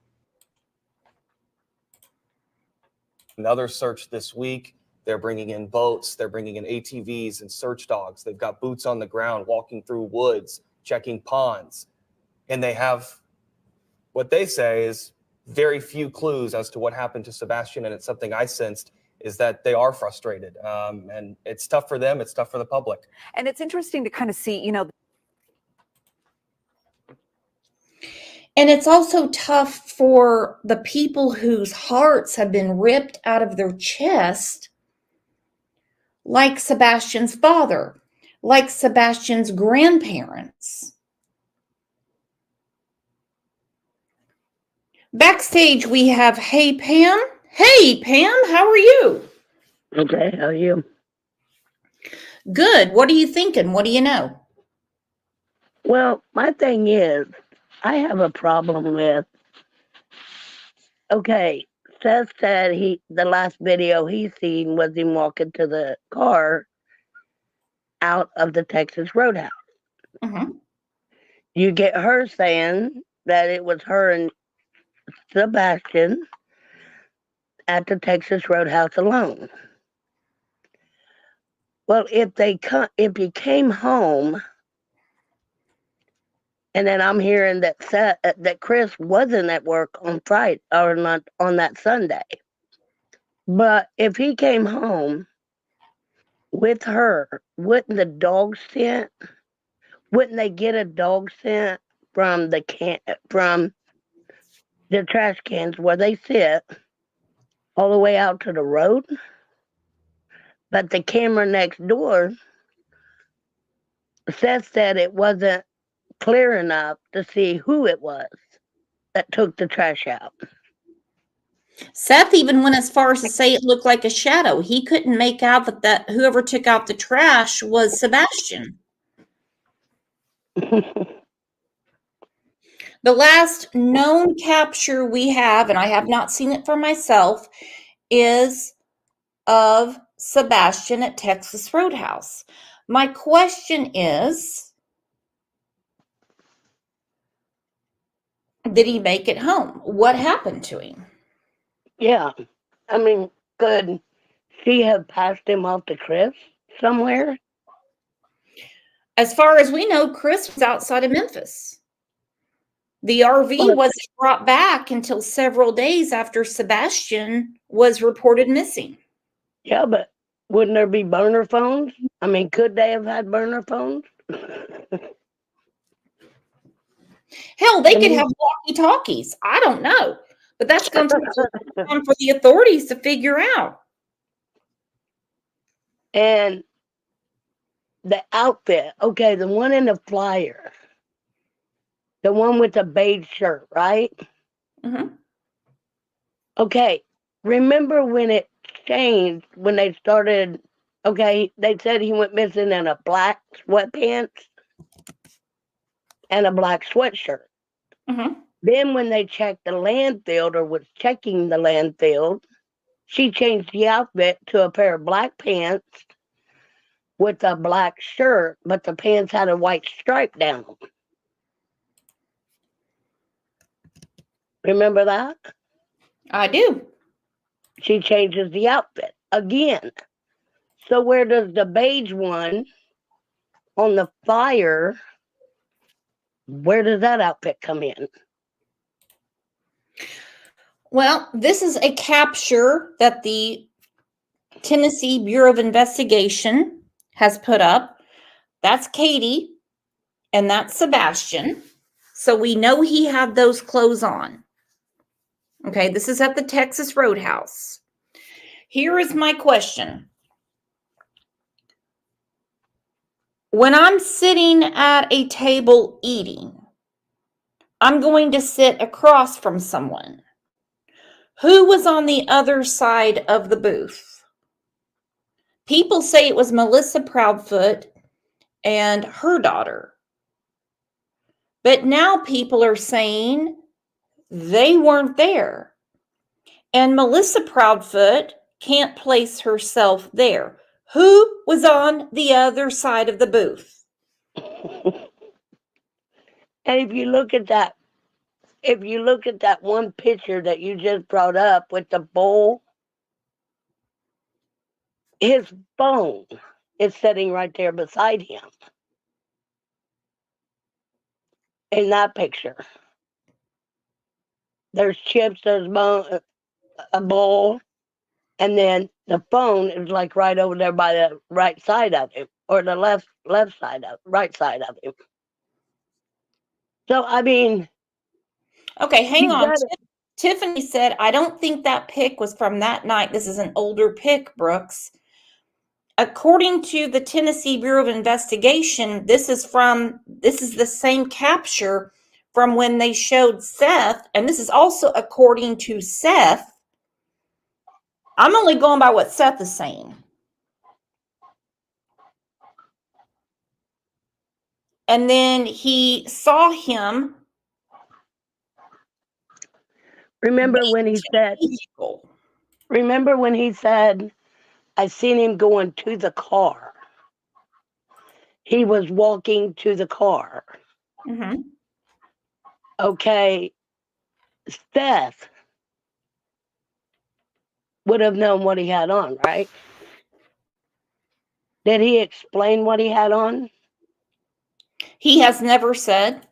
another search this week. They're bringing in boats, they're bringing in ATVs and search dogs. They've got boots on the ground, walking through woods, checking ponds. And they have what they say is very few clues as to what happened to Sebastian. And it's something I sensed is that they are frustrated. And it's tough for them. It's tough for the public. And it's interesting to kind of see, And it's also tough for the people whose hearts have been ripped out of their chest, like Sebastian's father. like Sebastian's grandparents. Backstage, we have Hey Pam. Hey Pam, how are you? Okay, how are you? Good. What are you thinking? What do you know? Well, my thing is, I have a problem with. Okay, Seth said the last video he seen was him walking to the car out of the Texas Roadhouse. Mm-hmm. You get her saying that it was her and Sebastian at the Texas Roadhouse alone. Well, if you came home, and then I'm hearing that Chris wasn't at work on Friday or not on that Sunday. But if he came home with her, wouldn't they get a dog scent from from the trash cans where they sit all the way out to the road? But the camera next door, Seth said it wasn't clear enough to see who it was that took the trash out. Seth even went as far as to say it looked like a shadow. He couldn't make out that whoever took out the trash was Sebastian. The last known capture we have, and I have not seen it for myself, is of Sebastian at Texas Roadhouse. My question is, did he make it home? What happened to him? Yeah, I mean, could she have passed him off to Chris somewhere? As far as we know, Chris was outside of Memphis. The RV wasn't brought back until several days after Sebastian was reported missing. Yeah, but wouldn't there be burner phones? I mean, could they have had burner phones? Hell, they could have walkie-talkies. I don't know. But that's going to take time for the authorities to figure out. And the outfit, okay, the one in the flyer, the one with the beige shirt, right? Mm-hmm. Okay, remember when it changed, when they started, okay, they said he went missing in a black sweatpants and a black sweatshirt. Mm-hmm. Then when they checked the landfill or was checking the landfill, she changed the outfit to a pair of black pants with a black shirt, but the pants had a white stripe down them. Remember that? I do. She changes the outfit again. So where does the beige one on the fire, where does that outfit come in? Well, this is a capture that the Tennessee Bureau of Investigation has put up. That's Katie, and that's Sebastian. So we know he had those clothes on. Okay, this is at the Texas Roadhouse. Here is my question. When I'm sitting at a table eating, I'm going to sit across from someone. Who was on the other side of the booth? People say it was Melissa Proudfoot and her daughter. But now people are saying they weren't there. And Melissa Proudfoot can't place herself there. Who was on the other side of the booth? And if you look at that one picture that you just brought up with the bowl, his phone is sitting right there beside him in that picture. There's chips, there's a bowl, and then the phone is like right over there by the right side of him, or the right side of him. So I mean, Okay, hang you on. gotta, Tiffany said, I don't think that pic was from that night. This is an older pic, Brooks. according to the Tennessee Bureau of Investigation, this is the same capture from when they showed Seth, and this is also according to Seth. I'm only going by what Seth is saying. And then he saw him. Remember when he said, I seen him going to the car. He was walking to the car. Mm-hmm. Okay. Seth would have known what he had on, right? Did he explain what he had on? He has never said.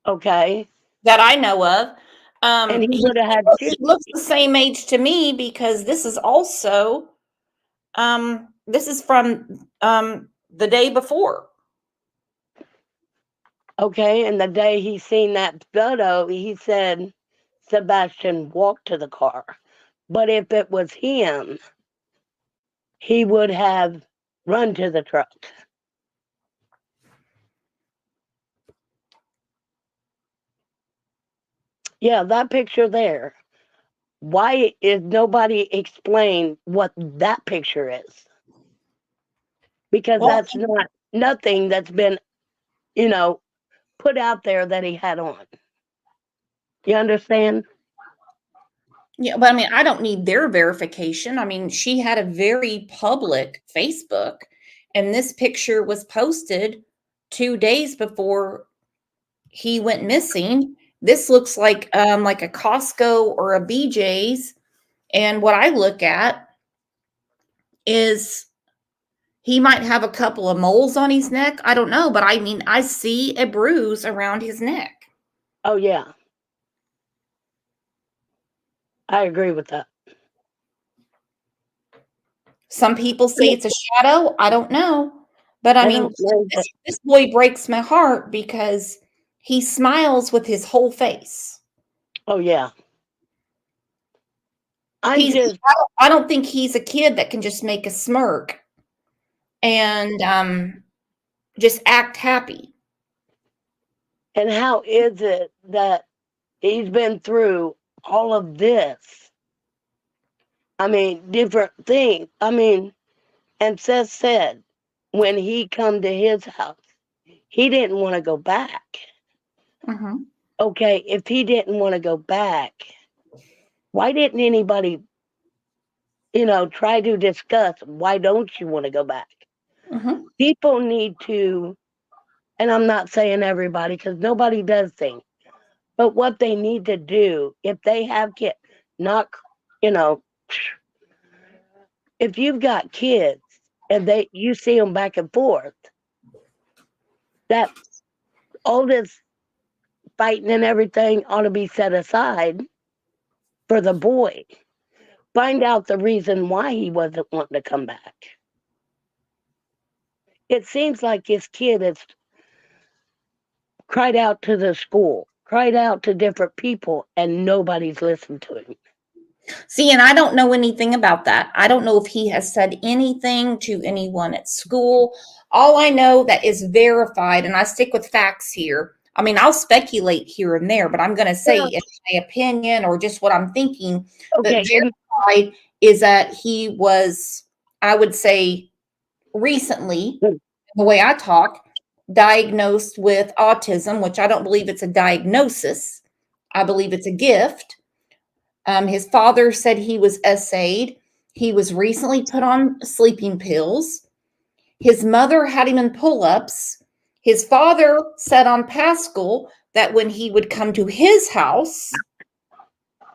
Okay. That I know of. And he would have had He looks the same age to me because this is also this is from the day before. Okay, and the day he seen that photo, he said Sebastian walked to the car. But if it was him, he would have run to the truck. Yeah, that picture there. Why is nobody explain what that picture is? Because Well, that's not nothing that's been, put out there that he had on. You understand? yeah, but I mean, I don't need their verification. I mean, she had a very public Facebook, and this picture was posted 2 days before he went missing. This looks like a Costco or a BJ's, and what I look at is he might have a couple of moles on his neck. I don't know, but I mean, I see a bruise around his neck. Oh yeah. I agree with that. Some people say it's a shadow. I don't know. But I mean, don't know. this boy breaks my heart because he smiles with his whole face. Oh yeah. I don't think he's a kid that can just make a smirk and just act happy. And how is it that he's been through all of this? I mean, different things. I mean, and Seth said when he come to his house, he didn't want to go back. Mm-hmm. Okay, if he didn't want to go back, why didn't anybody, try to discuss why don't you want to go back? Mm-hmm. People need to, and I'm not saying everybody because nobody does things, but what they need to do if they have kids, not, if you've got kids and you see them back and forth, that all this fighting and everything ought to be set aside for the boy. Find out the reason why he wasn't wanting to come back. It seems like his kid has cried out to the school, cried out to different people, and nobody's listened to him. See, and I don't know anything about that. I don't know if he has said anything to anyone at school. All I know that is verified, and I stick with facts here. I mean, I'll speculate here and there, but I'm going to say it's my opinion or just what I'm thinking. Okay. But verified is that he was, I would say, recently, the way I talk, diagnosed with autism, which I don't believe it's a diagnosis. I believe it's a gift. His father said he was SA'd. He was recently put on sleeping pills. His mother had him in pull-ups. His father said on Pascal that when he would come to his house,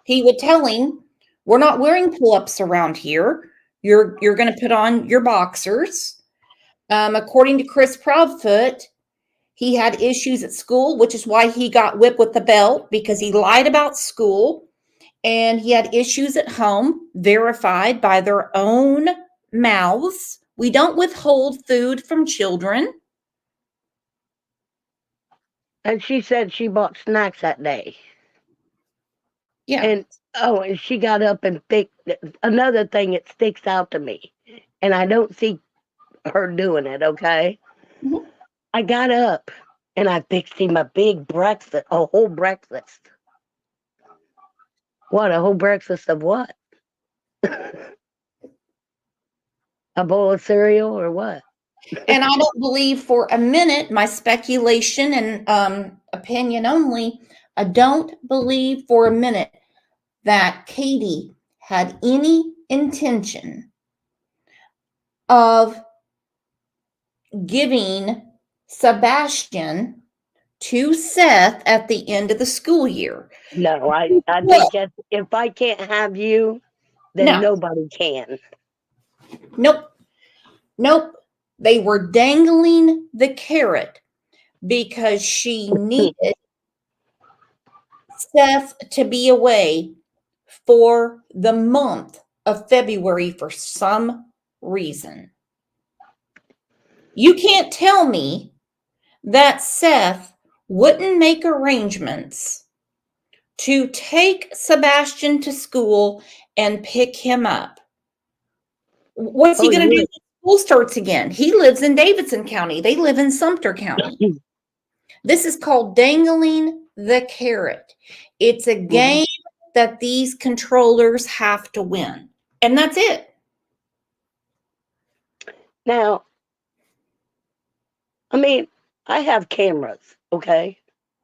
he would tell him, "We're not wearing pull-ups around here. You're going to put on your boxers." According to Chris Proudfoot, he had issues at school, which is why he got whipped with the belt because he lied about school. And he had issues at home, verified by their own mouths. We don't withhold food from children. And she said she bought snacks that day. Yeah. And she got up and picked. Another thing that sticks out to me and I don't see her doing it, okay? Mhm. I got up and I fixed him a big breakfast, a whole breakfast. What, a whole breakfast of what? A bowl of cereal or what? And I don't believe for a minute, my speculation and opinion only, I don't believe for a minute that Katie had any intention of giving Sebastian to Seth at the end of the school year. No, I Well, think that if I can't have you, then no, nobody can. nope, nope. They were dangling the carrot because she needed Seth to be away for the month of February for some reason. You can't tell me that Seth wouldn't make arrangements to take Sebastian to school and pick him up. What's he Oh, going to do you when school starts again? He lives in Davidson County. They live in Sumter County. would. This is called dangling the carrot. It's a game that these controllers have to win. And that's it. Now, I mean, I have cameras, okay?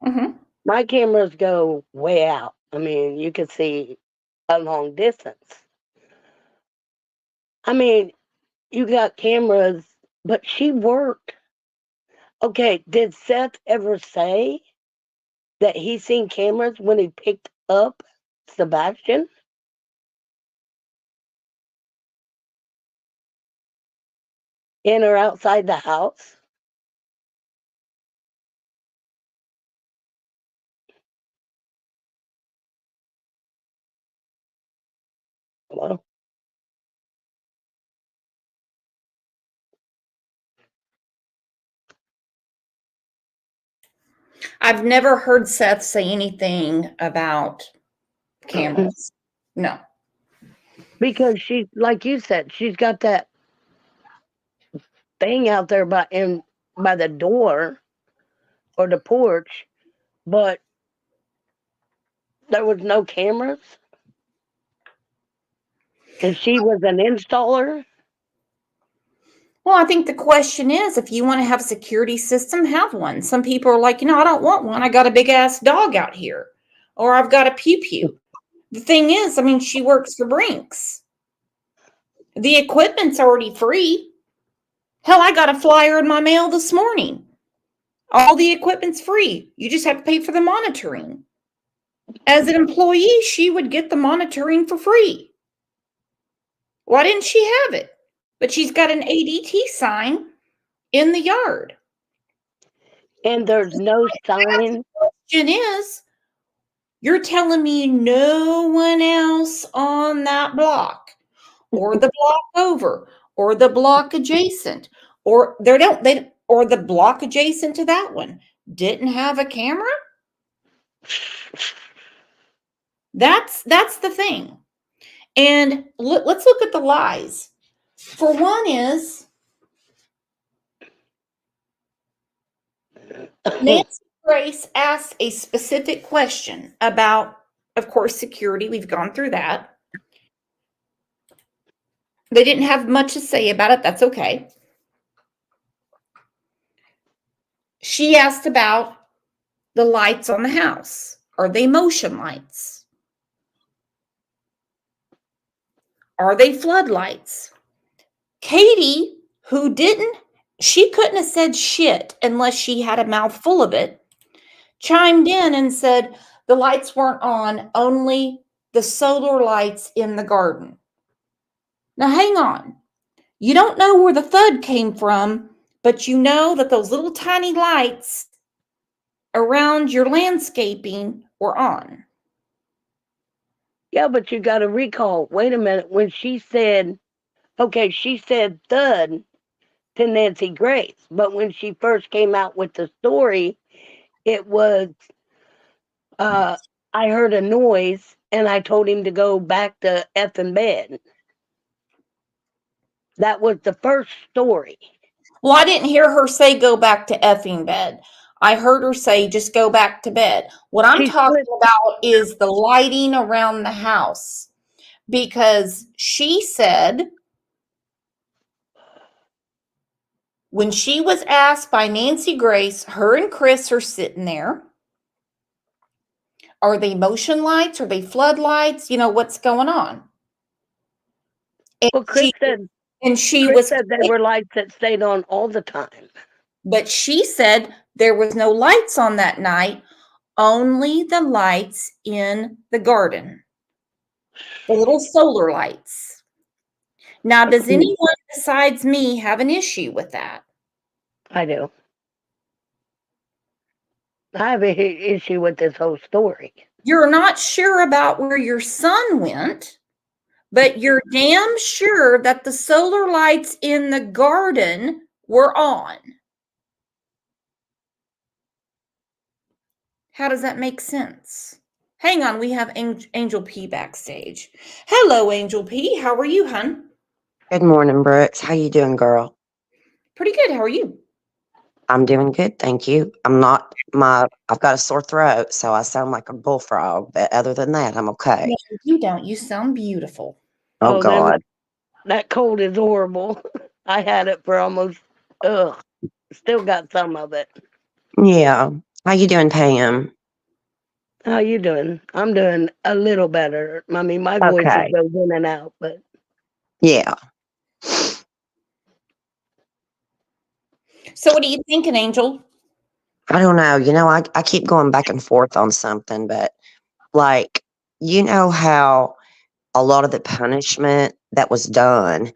Mm-hmm. My cameras go way out. I mean, you can see a long distance. I mean, you got cameras, but she worked. Okay, did Seth ever say that he seen cameras when he picked up Sebastian? In or outside the house? Well, I've never heard Seth say anything about cameras. No. because she, like you said, she's got that thing out there by the door or the porch, but there was no cameras, and she was an installer. Well, I think the question is if you want to have a security system, have one. Some people are like, I don't want one. I got a big ass dog out here, or I've got a pew pew. The thing is, she works for Brinks. The equipment's already free. Hell, I got a flyer in my mail this morning. All the equipment's free. You just have to pay for the monitoring. As an employee, she would get the monitoring for free. Why didn't she have it? But she's got an ADT sign in the yard. And there's no sign. Question is, you're telling me no one else on that block or the block over or the block adjacent or or the block adjacent to that one didn't have a camera? That's the thing. And let's look at the lies. For one is Nancy Grace asked a specific question about, of course, security. We've gone through that. They didn't have much to say about it. That's okay. She asked about the lights on the house. Are they motion lights? Are they floodlights? Katie, she couldn't have said shit unless she had a mouthful of it, chimed in and said the lights weren't on, only the solar lights in the garden. Now, hang on. You don't know where the thud came from, but you know that those little tiny lights around your landscaping were on. Yeah, but you got to recall. Wait a minute. When she said, okay, she said thud to Nancy Grace, but when she first came out with the story, it was, I heard a noise and I told him to go back to effing bed. That was the first story. Well, I didn't hear her say go back to effing bed. I heard her say just go back to bed. What I'm She talking split. about is the lighting around the house, because she said when she was asked by Nancy Grace, her and Chris are sitting there. Are they motion lights? Are they floodlights? You know, what's going on? And Well, she Chris was, said they were lights that stayed on all the time. but she said there was no lights on that night, only the lights in the garden, the little solar lights. Now, does anyone besides me have an issue with that? I do. I have an issue with this whole story. You're not sure about where your son went, but you're damn sure that the solar lights in the garden were on. How does that make sense? Hang on, we have Angel P backstage. Hello, Angel P. How are you, hun? Good morning, Brooks. How you doing, girl? Pretty good. How are you? I'm doing good, thank you. I've got a sore throat, so I sound like a bullfrog, but other than that, I'm okay. No, you don't. You sound beautiful. Oh God. That cold is horrible. I had it for almost, still got some of it. Yeah. How you doing, Pam? How you doing? I'm doing a little better. I mean, my voice Okay. goes in and out, but Yeah. So what are you thinking, Angel? I don't know. I keep going back and forth on something, but like, how a lot of the punishment that was done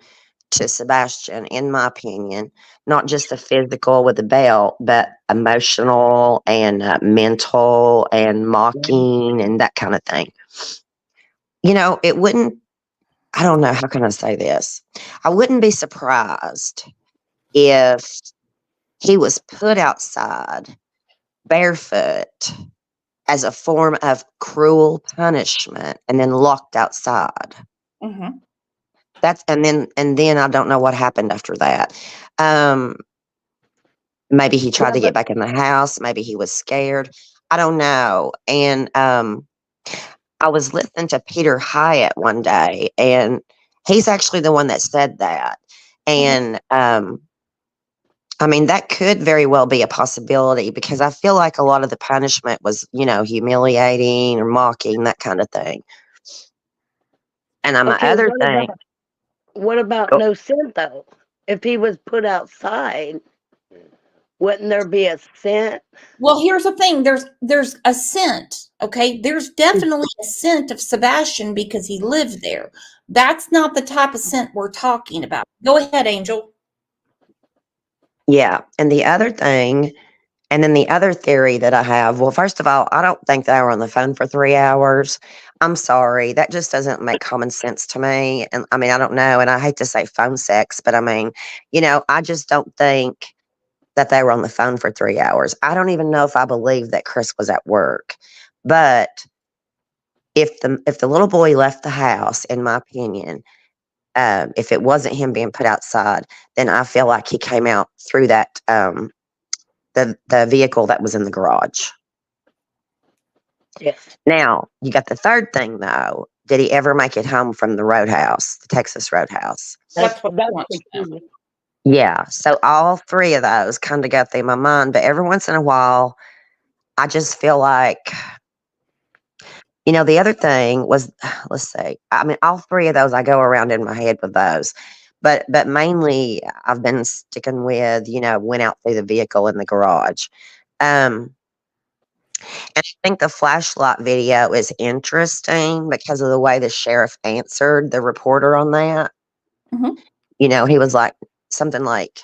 to Sebastian, in my opinion, not just the physical with the belt, but emotional and mental and mocking and that kind of thing. It wouldn't, I don't know, how can I say this? I wouldn't be surprised if he was put outside barefoot as a form of cruel punishment and then locked outside. Mm-hmm. And then I don't know what happened after that. Um, Maybe he tried yeah, to but get back in the house. Maybe he was scared. I don't know. And I was listening to Peter Hyatt one day, and he's actually the one that said that. And I mean, that could very well be a possibility because I feel like a lot of the punishment was, humiliating or mocking, that kind of thing. And my okay, other thing, what about oh, no scent though? If he was put outside, wouldn't there be a scent? Well, here's the thing. There's a scent, okay? There's definitely a scent of Sebastian because he lived there. That's not the type of scent we're talking about. Go ahead, Angel. yeah. And then the other theory that I have, well, first of all, I don't think they were on the phone for 3 hours. I'm sorry. That just doesn't make common sense to me. And I mean, I don't know. And I hate to say phone sex, but I mean, I just don't think that they were on the phone for 3 hours. I don't even know if I believe that Chris was at work. But if the little boy left the house, in my opinion, if it wasn't him being put outside, then I feel like he came out through that the vehicle that was in the garage. Yes. Now, you got the third thing though. Did he ever make it home from the roadhouse, the Texas roadhouse? That's what I That's want the to know. key. Yeah. So all three of those kind of go through my mind. But every once in a while, I just feel like, the other thing was, let's see, I mean, all three of those, I go around in my head with those. But mainly I've been sticking with, went out through the vehicle in the garage. Um, And I think the flashlight video is interesting because of the way the sheriff answered the reporter on that. Mhm. He was like something like,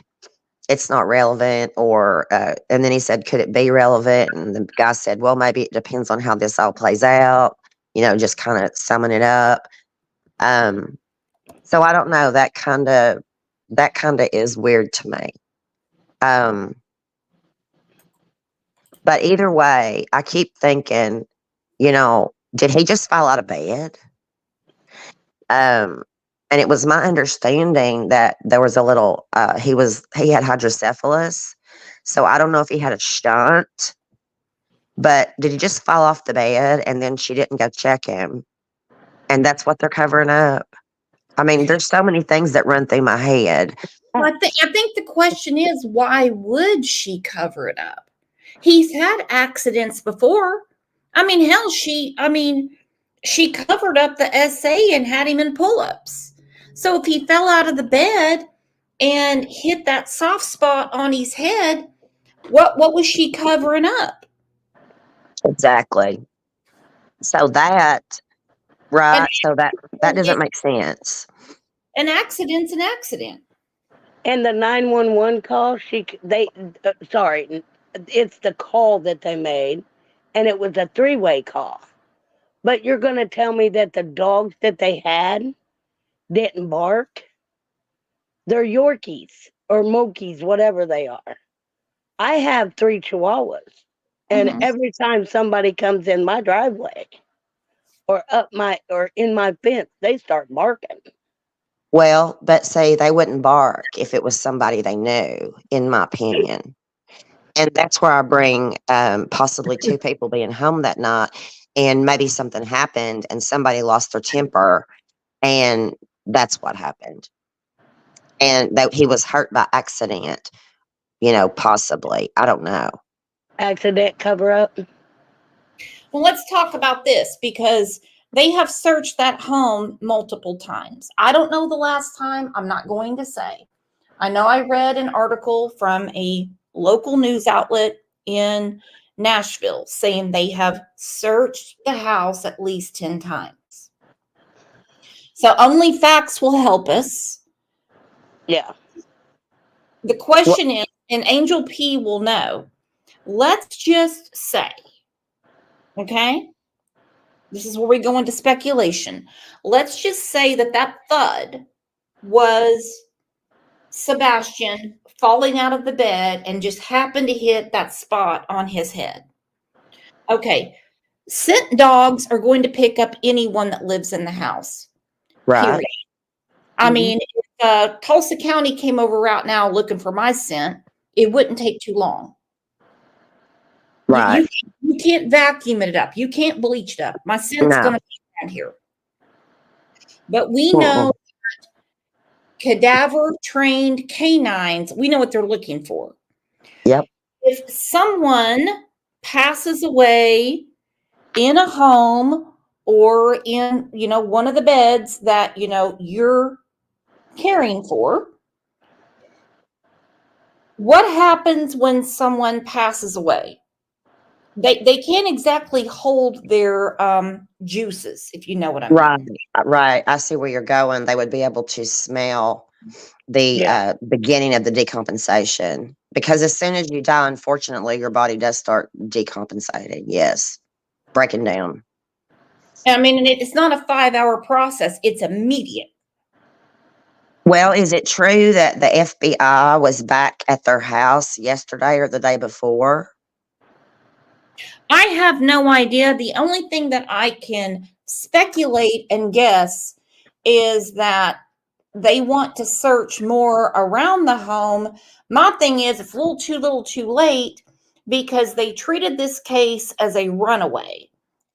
it's not relevant, and then he said, could it be relevant? And the guy said, well, maybe it depends on how this all plays out, just kind of summing it up. So I don't know. That kind of is weird to me. Um, but either way, I keep thinking, did he just fall out of bed? Um, And it was my understanding that there was a little, he had hydrocephalus. So I don't know if he had a shunt, but did he just fall off the bed and then she didn't go check him? And that's what they're covering up. I mean, there's so many things that run through my head. Well, I think the question is, why would she cover it up? He's had accidents before. I mean, hell, she covered up the SA and had him in pull-ups. So if he fell out of the bed and hit that soft spot on his head, what was she covering up? Exactly. So that, An, right? So that doesn't make sense. an accident's an accident. And the 911 call, sorry, it's the call that they made, and it was a three-way call. But you're going to tell me that the dogs that they had didn't bark? They're Yorkies or Mokies, whatever they are. I have 3 Chihuahuas, and Mhm. every time somebody comes in my driveway or in my fence, they start barking. Well, but say they wouldn't bark if it was somebody they knew, in my opinion. And that's where I bring possibly two people being home that night, and maybe something happened and somebody lost their temper, and that's what happened. And that he was hurt by accident, possibly. I don't know. Accident cover up. Well, let's talk about this because they have searched that home multiple times. I don't know the last time. I'm not going to say. I know I read an article from a local news outlet in Nashville saying they have searched the house at least 10 times. So only facts will help us. Yeah. The question is, and Angel P will know, let's just say, okay? This is where we go into speculation. Let's just say that thud was Sebastian falling out of the bed and just happened to hit that spot on his head. Okay. Scent dogs are going to pick up anyone that lives in the house. Right. Period. I mean, if Tulsa County came over right now looking for my scent, it wouldn't take too long. Right. You can't vacuum it up. You can't bleach it up. My scent's No. going to be around here. But we know cadaver trained canines, we know what they're looking for. Yep. If someone passes away in a home or in, one of the beds that, you're caring for, what happens when someone passes away? They can't exactly hold their juices, if you know what I mean. Right. Right. I see where you're going. They would be able to smell the beginning of the decompensation, because as soon as you die, unfortunately, your body does start decompensating. Yes. Breaking down. I mean, and it's not a 5-hour process. It's immediate. Well, is it true that the FBI was back at their house yesterday or the day before? I have no idea. The only thing that I can speculate and guess is that they want to search more around the home. My thing is, it's a little too late because they treated this case as a runaway.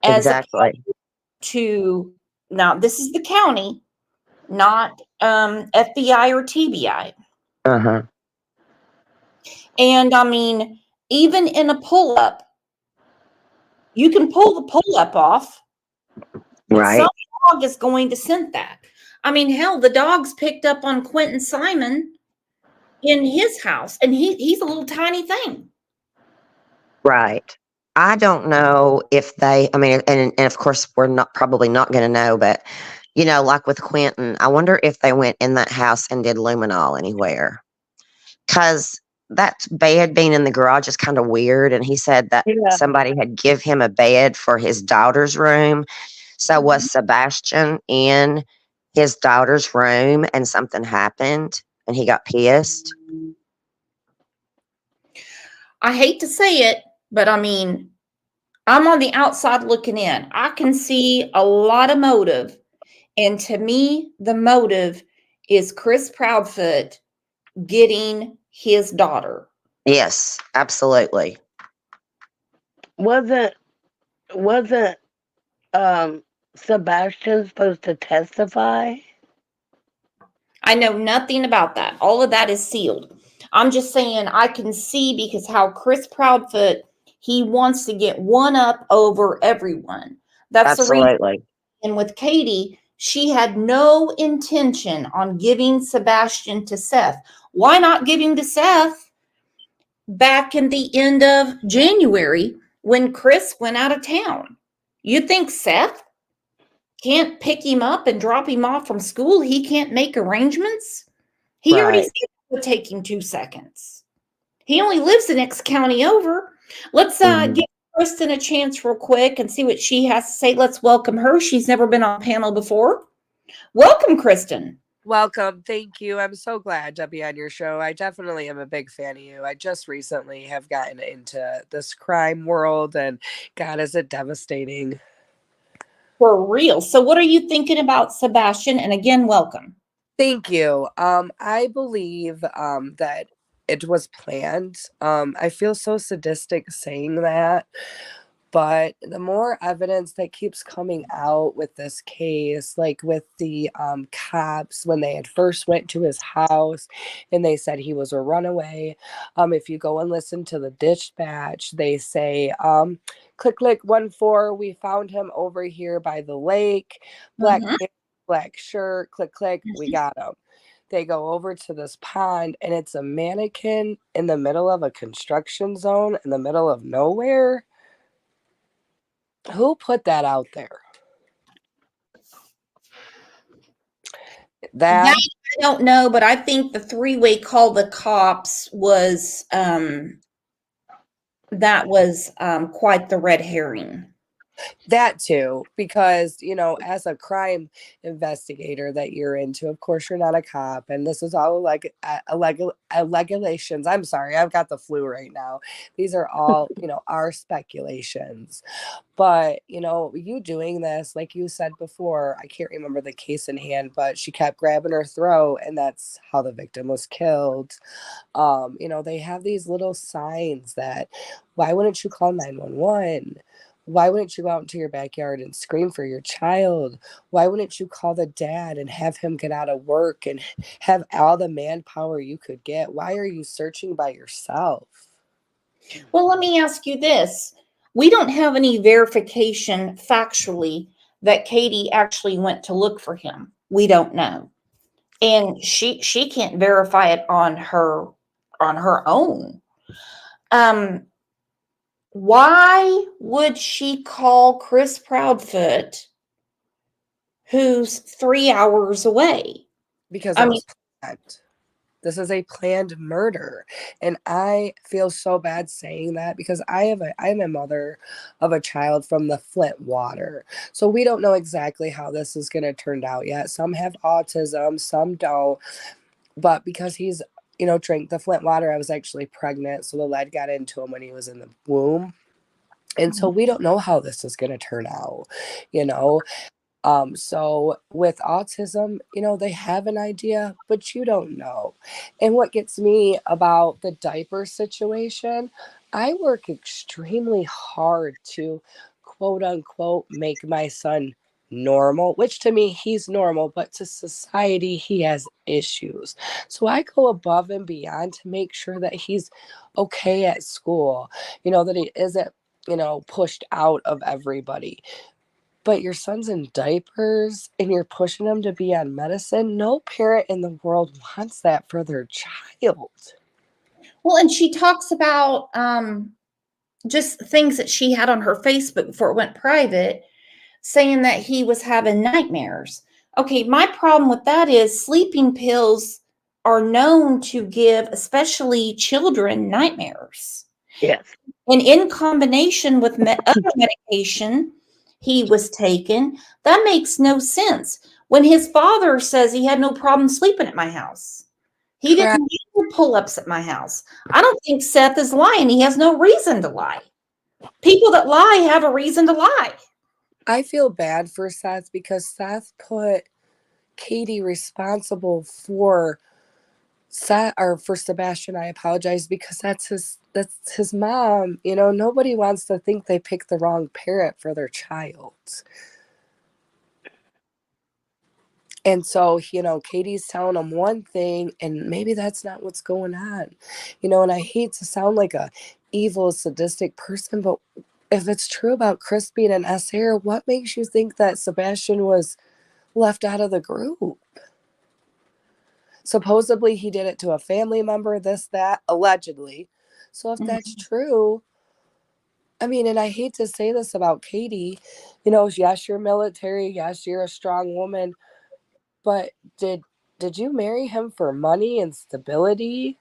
Exactly. Now, this is the county, not FBI or TBI. Uh-huh. And I mean, even in a pull up, you can pull the pull up off. Right. Some dog is going to scent that. I mean, hell, the dog's picked up on Quentin Simon in his house, and he's a little tiny thing. Right. I don't know if I mean, and of course, we're probably not going to know, but, like with Quentin, I wonder if they went in that house and did luminol anywhere. Because that bed being in the garage is kind of weird. And he said that somebody had give him a bed for his daughter's room. So was Sebastian in his daughter's room and something happened and he got pissed? I hate to say it, but I mean, I'm on the outside looking in. I can see a lot of motive And to me, the motive is Chris Proudfoot getting his daughter. Yes, absolutely. Wasn't wasn't Sebastian supposed to testify? I know nothing about that. All of that is sealed. I'm just saying I can see because how Chris Proudfoot, he wants to get one up over everyone. That's the reason. Absolutely. And with Katie, she had no intention on giving Sebastian to Seth. Why not give him to Seth back in the end of January when Chris went out of town? You think Seth can't pick him up and drop him off from school? He can't make arrangements? He already Right. said it would take him 2 seconds. He only lives the next county over. Let's Mhm. give Kristen a chance real quick and see what she has to say. Let's welcome her. She's never been on a panel before. Welcome, Kristen. Welcome. Thank you. I'm so glad to be on your show. I definitely am a big fan of you. I just recently have gotten into this crime world, and God, is it devastating. For real. So what are you thinking about Sebastian? And again, welcome. Thank you. I believe that it was planned. I feel so sadistic saying that, but the more evidence that keeps coming out with this case, like with the cops when they had first went to his house and they said he was a runaway. If you go and listen to the dispatch, they say, click click 1-4, we found him over here by the lake, black Mhm. hair, black shirt, click click, we got him. They go over to this pond and it's a mannequin in the middle of a construction zone in the middle of nowhere. Who put that out there? That That I don't know, but I think the three-way call the cops was that was quite the red herring. that too, because as a crime investigator that you're into, of course you're not a cop, and this is all like regulations. I'm sorry, I've got the flu right now. These are all our speculations. But, you doing this, like you said before, I can't remember the case in hand, but she kept grabbing her throat, and that's how the victim was killed. They have these little signs that, why wouldn't you call 911? Why wouldn't you go out into your backyard and scream for your child? Why wouldn't you call the dad and have him get out of work and have all the manpower you could get? Why are you searching by yourself? Well, let me ask you this. We don't have any verification factually that Katie actually went to look for him. We don't know. And she can't verify it on her own. Why would she call Chris Proudfoot, who's 3 hours away? Because I it mean, was planned. This is a planned murder. And I feel so bad saying that because I'm a mother of a child from the Flint water. So we don't know exactly how this is going to turn out yet. Some have autism, some don't. But because he's, drank the Flint water, I was actually pregnant. So the lead got into him when he was in the womb. And so we don't know how this is going to turn out, you know. So with autism, they have an idea, but you don't know. And what gets me about the diaper situation, I work extremely hard to quote unquote make my son normal, which to me he's normal, but to society he has issues. So I go above and beyond to make sure that he's okay at school, that he isn't, pushed out of everybody. But your son's in diapers and you're pushing him to be on medicine. No parent in the world wants that for their child. well, and she talks about just things that she had on her Facebook before it went private, saying that he was having nightmares. Okay, my problem with that is sleeping pills are known to give, especially children, nightmares. Yes. And in combination with other medication he was taking, that makes no sense. When his father says he had no problem sleeping at my house, he Correct. didn't do pull ups at my house. I don't think Seth is lying. He has no reason to lie. People that lie have a reason to lie. I feel bad for Seth because Seth put Katie responsible for for Sebastian. I apologize, because that's his mom. You know, nobody wants to think they picked the wrong parent for their child. And so, you know, Katie's telling him one thing, and maybe that's not what's going on. You know, and I hate to sound like a evil, sadistic person, but if it's true about Chris being an S-hair, what makes you think that Sebastian was left out of the group? Supposedly he did it to a family member, this, that, allegedly. So if that's true, I mean, and I hate to say this about Katie, you know, yes, you're military, yes, you're a strong woman, but did you marry him for money and stability?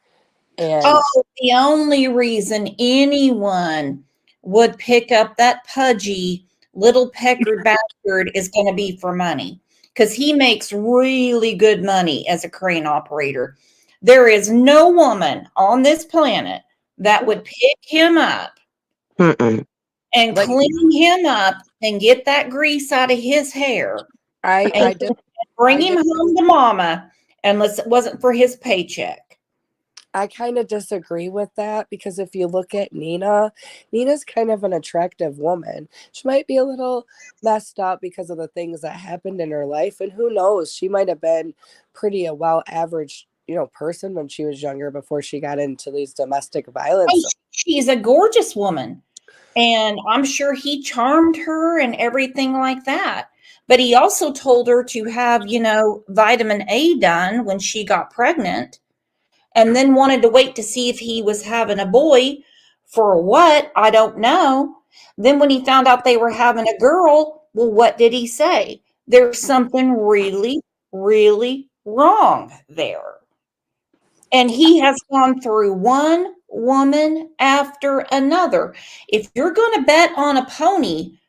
And Oh, the only reason anyone would pick up that pudgy little peckered bastard is going to be for money, because he makes really good money as a crane operator. There is no woman on this planet that would pick him up Mm-mm. and but clean him up and get that grease out of his hair I and I did bring I him did home to mama unless it wasn't for his paycheck. I kind of disagree with that, because if you look at Nina's kind of an attractive woman. She might be a little messed up because of the things that happened in her life, and who knows, she might have been pretty a well average, you know, person when she was younger before she got into these domestic Oh, violence. she's a gorgeous woman. And I'm sure he charmed her and everything like that. But he also told her to have, vitamin A done when she got pregnant, and then wanted to wait to see if he was having a boy. For what? I don't know. Then when he found out they were having a girl, well, what did he say? There's something really, really wrong there. And he has gone through one woman after another. If you're going to bet on a pony,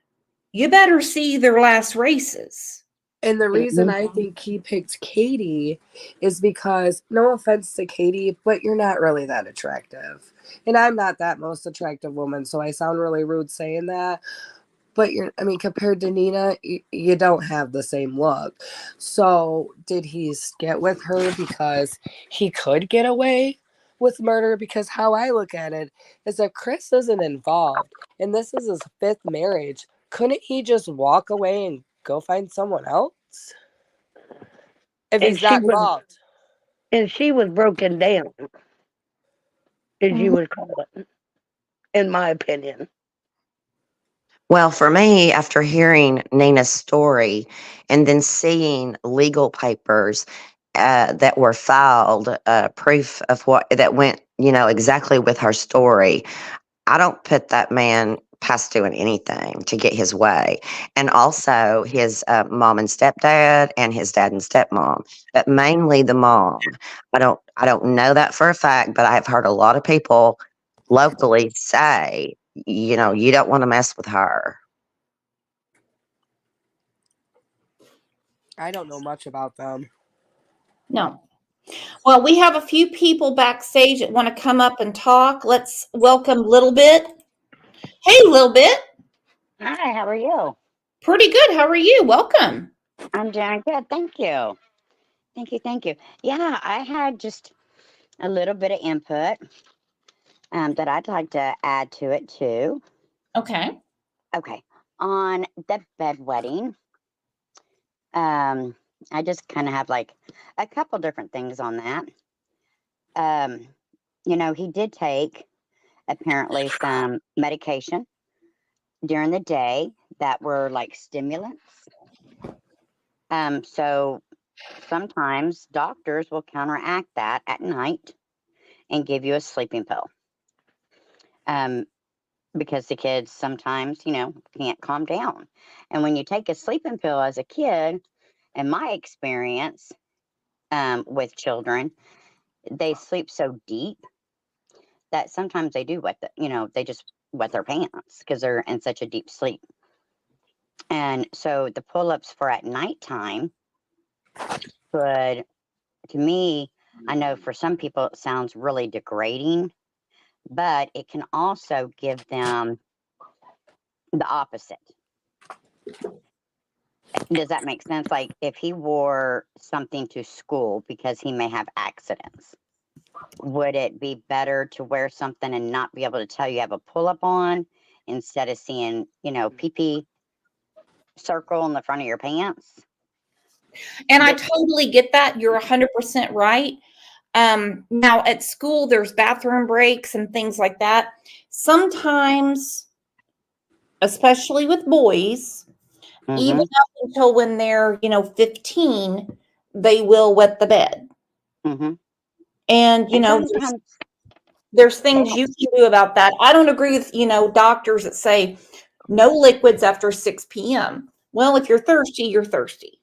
you better see their last races. And the reason Mhm. I think he picked Katie is because, no offense to Katie, but you're not really that attractive. And I'm not that most attractive woman, so I sound really rude saying that. But I mean, compared to Nina, you don't have the same look. So did he get with her because he could get away with murder? Because how I look at it is, if Chris isn't involved and this is his fifth marriage, couldn't he just walk away and go find someone else if And he's she not was involved? and she was broken down, as you Mhm. would call it, in my opinion. Well, for me, after hearing Nina's story and then seeing legal papers that were filed, proof of what that went, exactly with her story, I don't put that man past doing anything to get his way. And also his mom and stepdad and his dad and stepmom, but mainly the mom. I don't know that for a fact, but I have heard a lot of people locally say, you don't want to mess with her. I don't know much about them. No. Well, we have a few people backstage that want to come up and talk. Let's welcome Little Bit. Hey, Little Bit. Hi, how are you? Pretty good. How are you? Welcome. I'm doing good. Thank you. Thank you. Thank you. Yeah, I had just a little bit of input that I'd like to add to it too. Okay. Okay. On the bedwetting, um, I just kind of have like a couple different things on that. Um, he did take apparently some medication during the day that were like stimulants. So sometimes doctors will counteract that at night and give you a sleeping pill. Um, because the kids sometimes, can't calm down. And when you take a sleeping pill as a kid, in my experience with children, they sleep so deep that sometimes they do they just wet their pants because they're in such a deep sleep. And so the pull ups for at nighttime could, to me, I know for some people it sounds really degrading, but it can also give them the opposite. Does that make sense? Like if he wore something to school because he may have accidents, would it be better to wear something and not be able to tell you have a pull-up on instead of seeing, pee circle in the front of your pants? And I totally get that. You're 100% right. Now at school, there's bathroom breaks and things like that. Sometimes, especially with boys, even Mm-hmm. up until when they're, 15, they will wet the bed. Mm-hmm. And, And sometimes there's they things don't. you can do about that. I don't agree with, doctors that say no liquids after 6 p.m. Well, if you're thirsty, you're thirsty.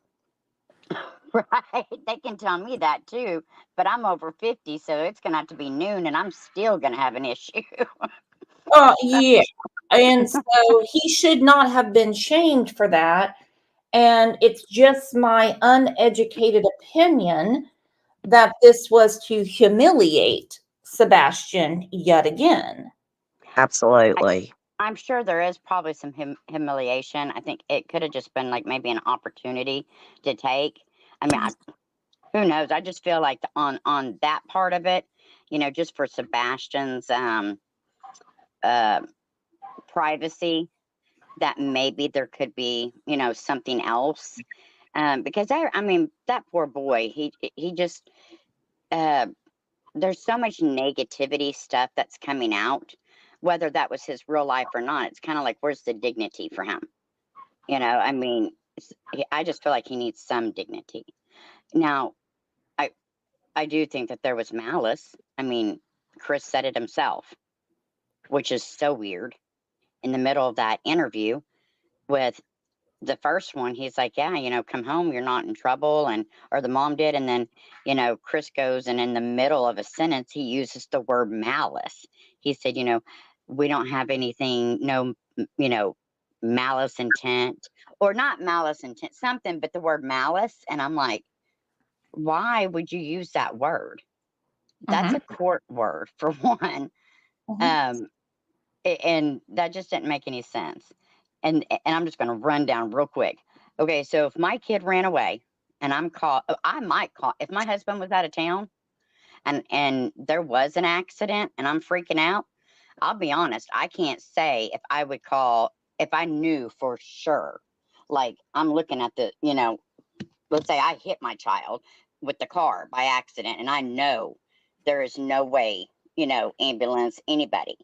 Right. They can tell me that too, but I'm over 50, so it's going to have to be noon and I'm still going to have an issue. Yeah. And so he should not have been shamed for that. And it's just my uneducated opinion that this was to humiliate Sebastian yet again. Absolutely. I'm sure there is probably some humiliation. I think it could have just been like maybe an opportunity to take. I mean, who knows? I just feel like on that part of it, just for Sebastian's uh, privacy, that maybe there could be, something else. Because I mean, that poor boy, he just there's so much negativity stuff that's coming out, whether that was his real life or not. It's kind of like, where's the dignity for him? I mean, I just feel like he needs some dignity. Now, I do think that there was malice. I mean, Chris said it himself, which is so weird. In the middle of that interview with the first one, he's like, yeah, come home, you're not in trouble, or the mom did. And then, Chris goes and in the middle of a sentence, he uses the word malice. He said, we don't have anything, no, malice intent, or not malice intent, something, but the word malice. And I'm like, why would you use that word? That's Mhm, a court word for one. mhm. Um, and that just didn't make any sense. And I'm just going to run down real quick. Okay, so if my kid ran away and I'm caught, I might call if my husband was out of town and there was an accident and I'm freaking out. I'll be honest, I can't say if I would call if I knew for sure. Like I'm looking at let's say I hit my child with the car by accident and I know there is no way, ambulance, anybody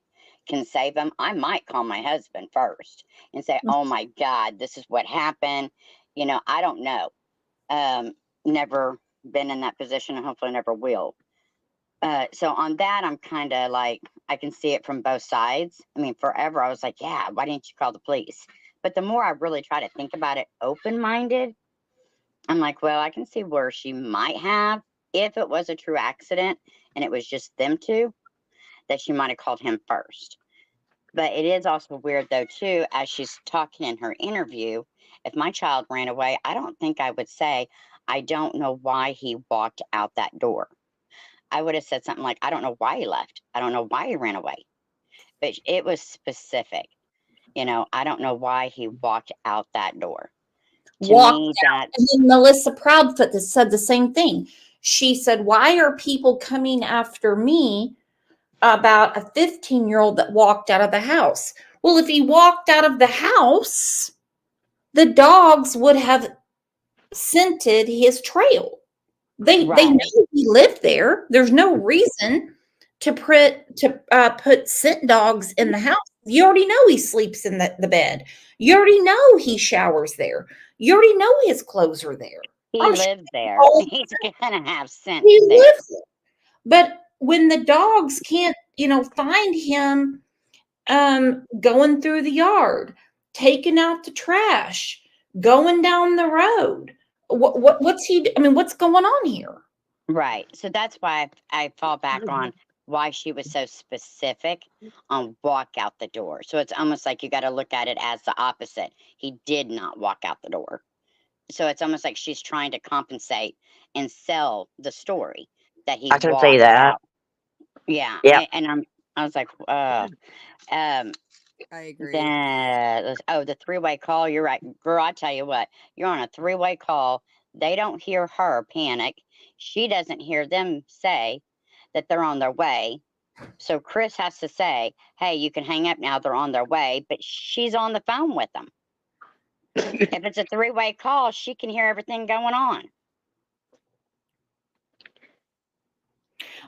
can save him. I might call my husband first and say, oh my God, this is what happened. I don't know. Never been in that position and hopefully never will. So on that, I'm kind of like, I can see it from both sides. I mean, forever I was like, yeah, why didn't you call the police? But the more I really try to think about it open minded, I'm like, well, I can see where she might have, if it was a true accident and it was just them two, that she might have called him first. But it is also weird, though, too, as she's talking in her interview. If my child ran away, I don't think I would say, I don't know why he walked out that door. I would have said something like, I don't know why he left. I don't know why he ran away. But it was specific. I don't know why he walked out that door. To Walked me, out. And then Melissa Proudfoot said the same thing. She said, why are people coming after me about a 15-year-old that walked out of the house? Well, if he walked out of the house, the dogs would have scented his trail. They right. know he lived there. There's no reason to put scent dogs in the house. You already know he sleeps in the bed. You already know he showers there. You already know his clothes are there. He I'm sure lives there. all He's going to have scent he there. lives there. But when the dogs can't, find him going through the yard, taking out the trash, going down the road. What's he? I mean, what's going on here? Right. So that's why I fall back on why she was so specific on walk out the door. So it's almost like you got to look at it as the opposite. He did not walk out the door. So it's almost like she's trying to compensate and sell the story that he I can see walked that. out. Yeah. Yep. And I was like, um, I agree. The three-way call. You're right, girl. I tell you what, you're on a three-way call. They don't hear her panic. She doesn't hear them say that they're on their way. So Chris has to say, "Hey, you can hang up now. They're on their way." But she's on the phone with them. If it's a three-way call, she can hear everything going on.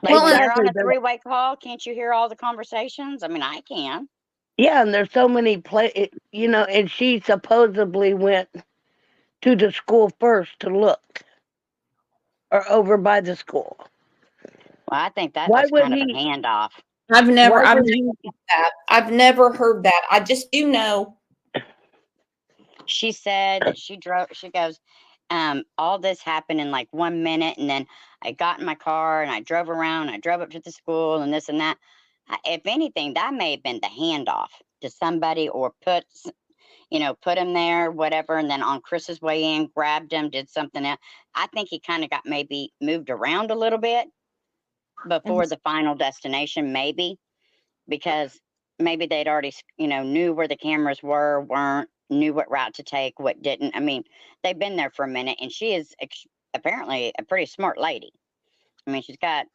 Like Well, when and you're on Exactly. a three-way call, can't you hear all the conversations? I mean, I can. Yeah, and there's so many and she supposedly went to the school first to look, or over by the school. Well, I think that Why was would kind of a he? handoff. I've never, Why I've would never he? heard that. I've never heard that. I just do know. She said that she drove, she goes, all this happened in like 1 minute. And then I got in my car and I drove around. I drove up to the school and this and that. If anything, that may have been the handoff to somebody, or put him there, whatever. And then on Chris's way in, grabbed him, did something else. I think he kind of got maybe moved around a little bit before the final destination, maybe, because maybe they'd already, knew where the cameras weren't, knew what route to take, what didn't. I mean, they've been there for a minute, and she is apparently a pretty smart lady. I mean, she's got,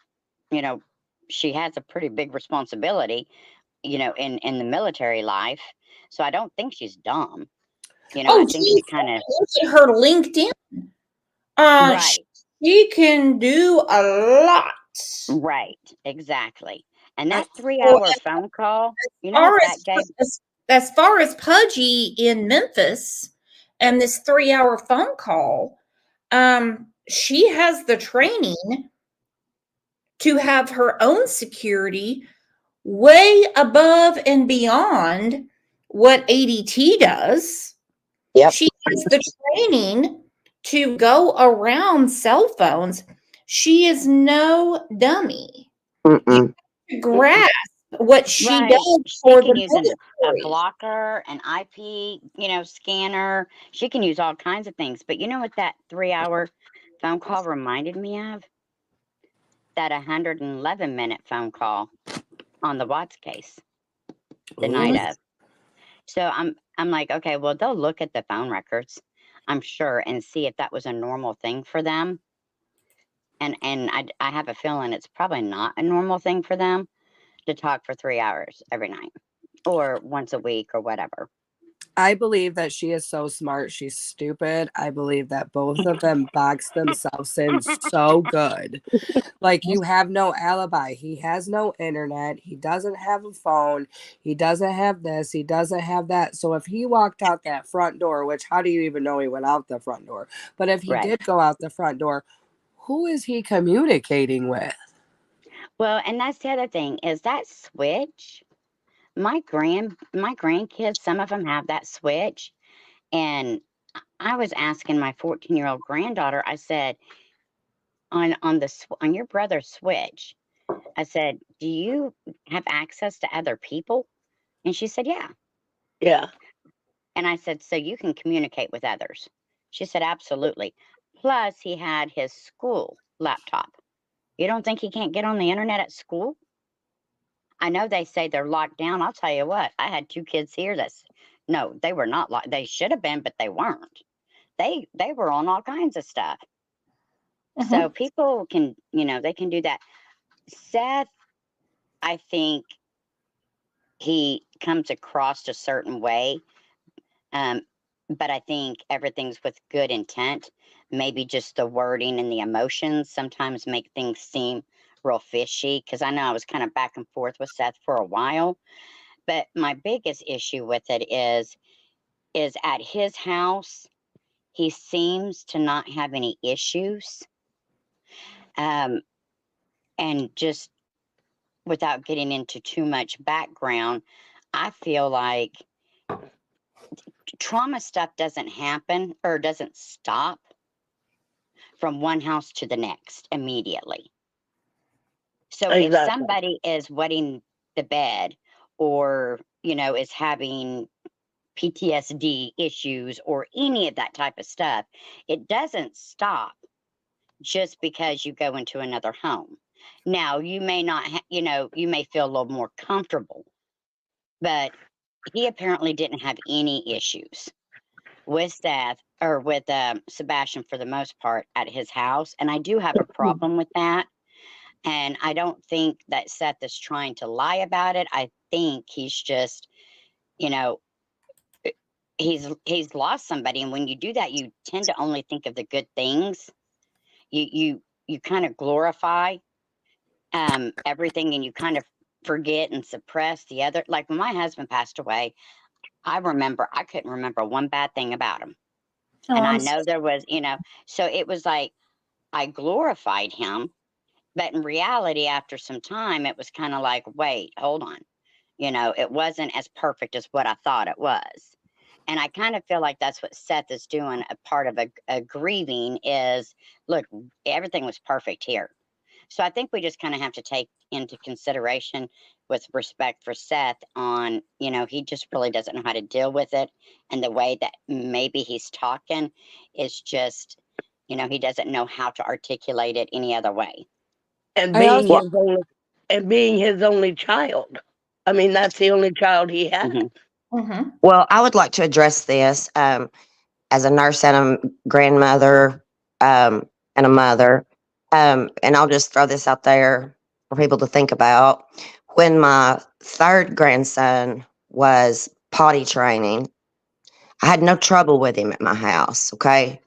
you know, she has a pretty big responsibility, in the military life. So I don't think she's dumb. I Oh, think she geez, kind of, look at her LinkedIn. She, right, she can do a lot. right, exactly. And I, that three Well, hour phone call, you know far what as that gave? as far as Pudgy in Memphis and this 3 hour phone call, she has the training to have her own security way above and beyond what ADT does. Yep. She has the training to go around cell phones. She is no dummy. You Mm-mm. have to grasp what she Right. does She for can the use a military. blocker, an IP, scanner. She can use all kinds of things. But you know what that 3 hour phone call reminded me of? That 111-minute phone call on the Watts case the night ooh, of. So I'm like, okay, well, they'll look at the phone records, I'm sure, and see if that was a normal thing for them. And I have a feeling it's probably not a normal thing for them to talk for 3 hours every night or once a week or whatever. I believe that she is so smart. She's stupid. I believe that both of them box themselves in so good. Like, you have no alibi. He has no internet. He doesn't have a phone. He doesn't have this. He doesn't have that. So if he walked out that front door, which how do you even know he went out the front door? But if he Right. did go out the front door, who is he communicating with? Well, and that's the other thing is that switch. My grandkids, some of them have that switch, and I was asking my 14-year-old granddaughter. I said, on your brother's switch, I said, "Do you have access to other people?" And she said, "Yeah." Yeah. And I said, "So you can communicate with others?" She said, "Absolutely." Plus, he had his school laptop. You don't think he can't get on the internet at school? I know they say they're locked down. I'll tell you what, I had two kids here no, they were not locked. They should have been, but they weren't. They were on all kinds of stuff. So Mhm. people can, they can do that. Seth, I think he comes across a certain way. Um, but I think everything's with good intent. Maybe just the wording and the emotions sometimes make things seem real fishy. Because I know I was kind of back and forth with Seth for a while. But my biggest issue with it is at his house, he seems to not have any issues. Um, and just without getting into too much background, I feel like trauma stuff doesn't happen or doesn't stop from one house to the next immediately. So if Exactly. somebody is wetting the bed or, is having PTSD issues or any of that type of stuff, it doesn't stop just because you go into another home. Now, you may not, you may feel a little more comfortable, but he apparently didn't have any issues with Seth or with Sebastian for the most part at his house. And I do have a problem with that. And I don't think that Seth is trying to lie about it. I think he's just, you know, he's lost somebody. And when you do that, you tend to only think of the good things. You kind of glorify everything, and you kind of forget and suppress the other. Like when my husband passed away, I couldn't remember one bad thing about him. Oh, And I I'm know there was, so it was like I glorified him, but in reality, after some time, it was kind of like, wait, hold on. It wasn't as perfect as what I thought it was. And I kind of feel like that's what Seth is doing. A part of a grieving is, look, everything was perfect here. So I think we just kind of have to take into consideration with respect for Seth on, he just really doesn't know how to deal with it. And the way that maybe he's talking is just, he doesn't know how to articulate it any other way. And I being also, his only child. I mean, that's the only child he had. Mm-hmm. Well, I would like to address this as a nurse and a grandmother and a mother. And I'll just throw this out there for people to think about. When my third grandson was potty training, I had no trouble with him at my house. Okay.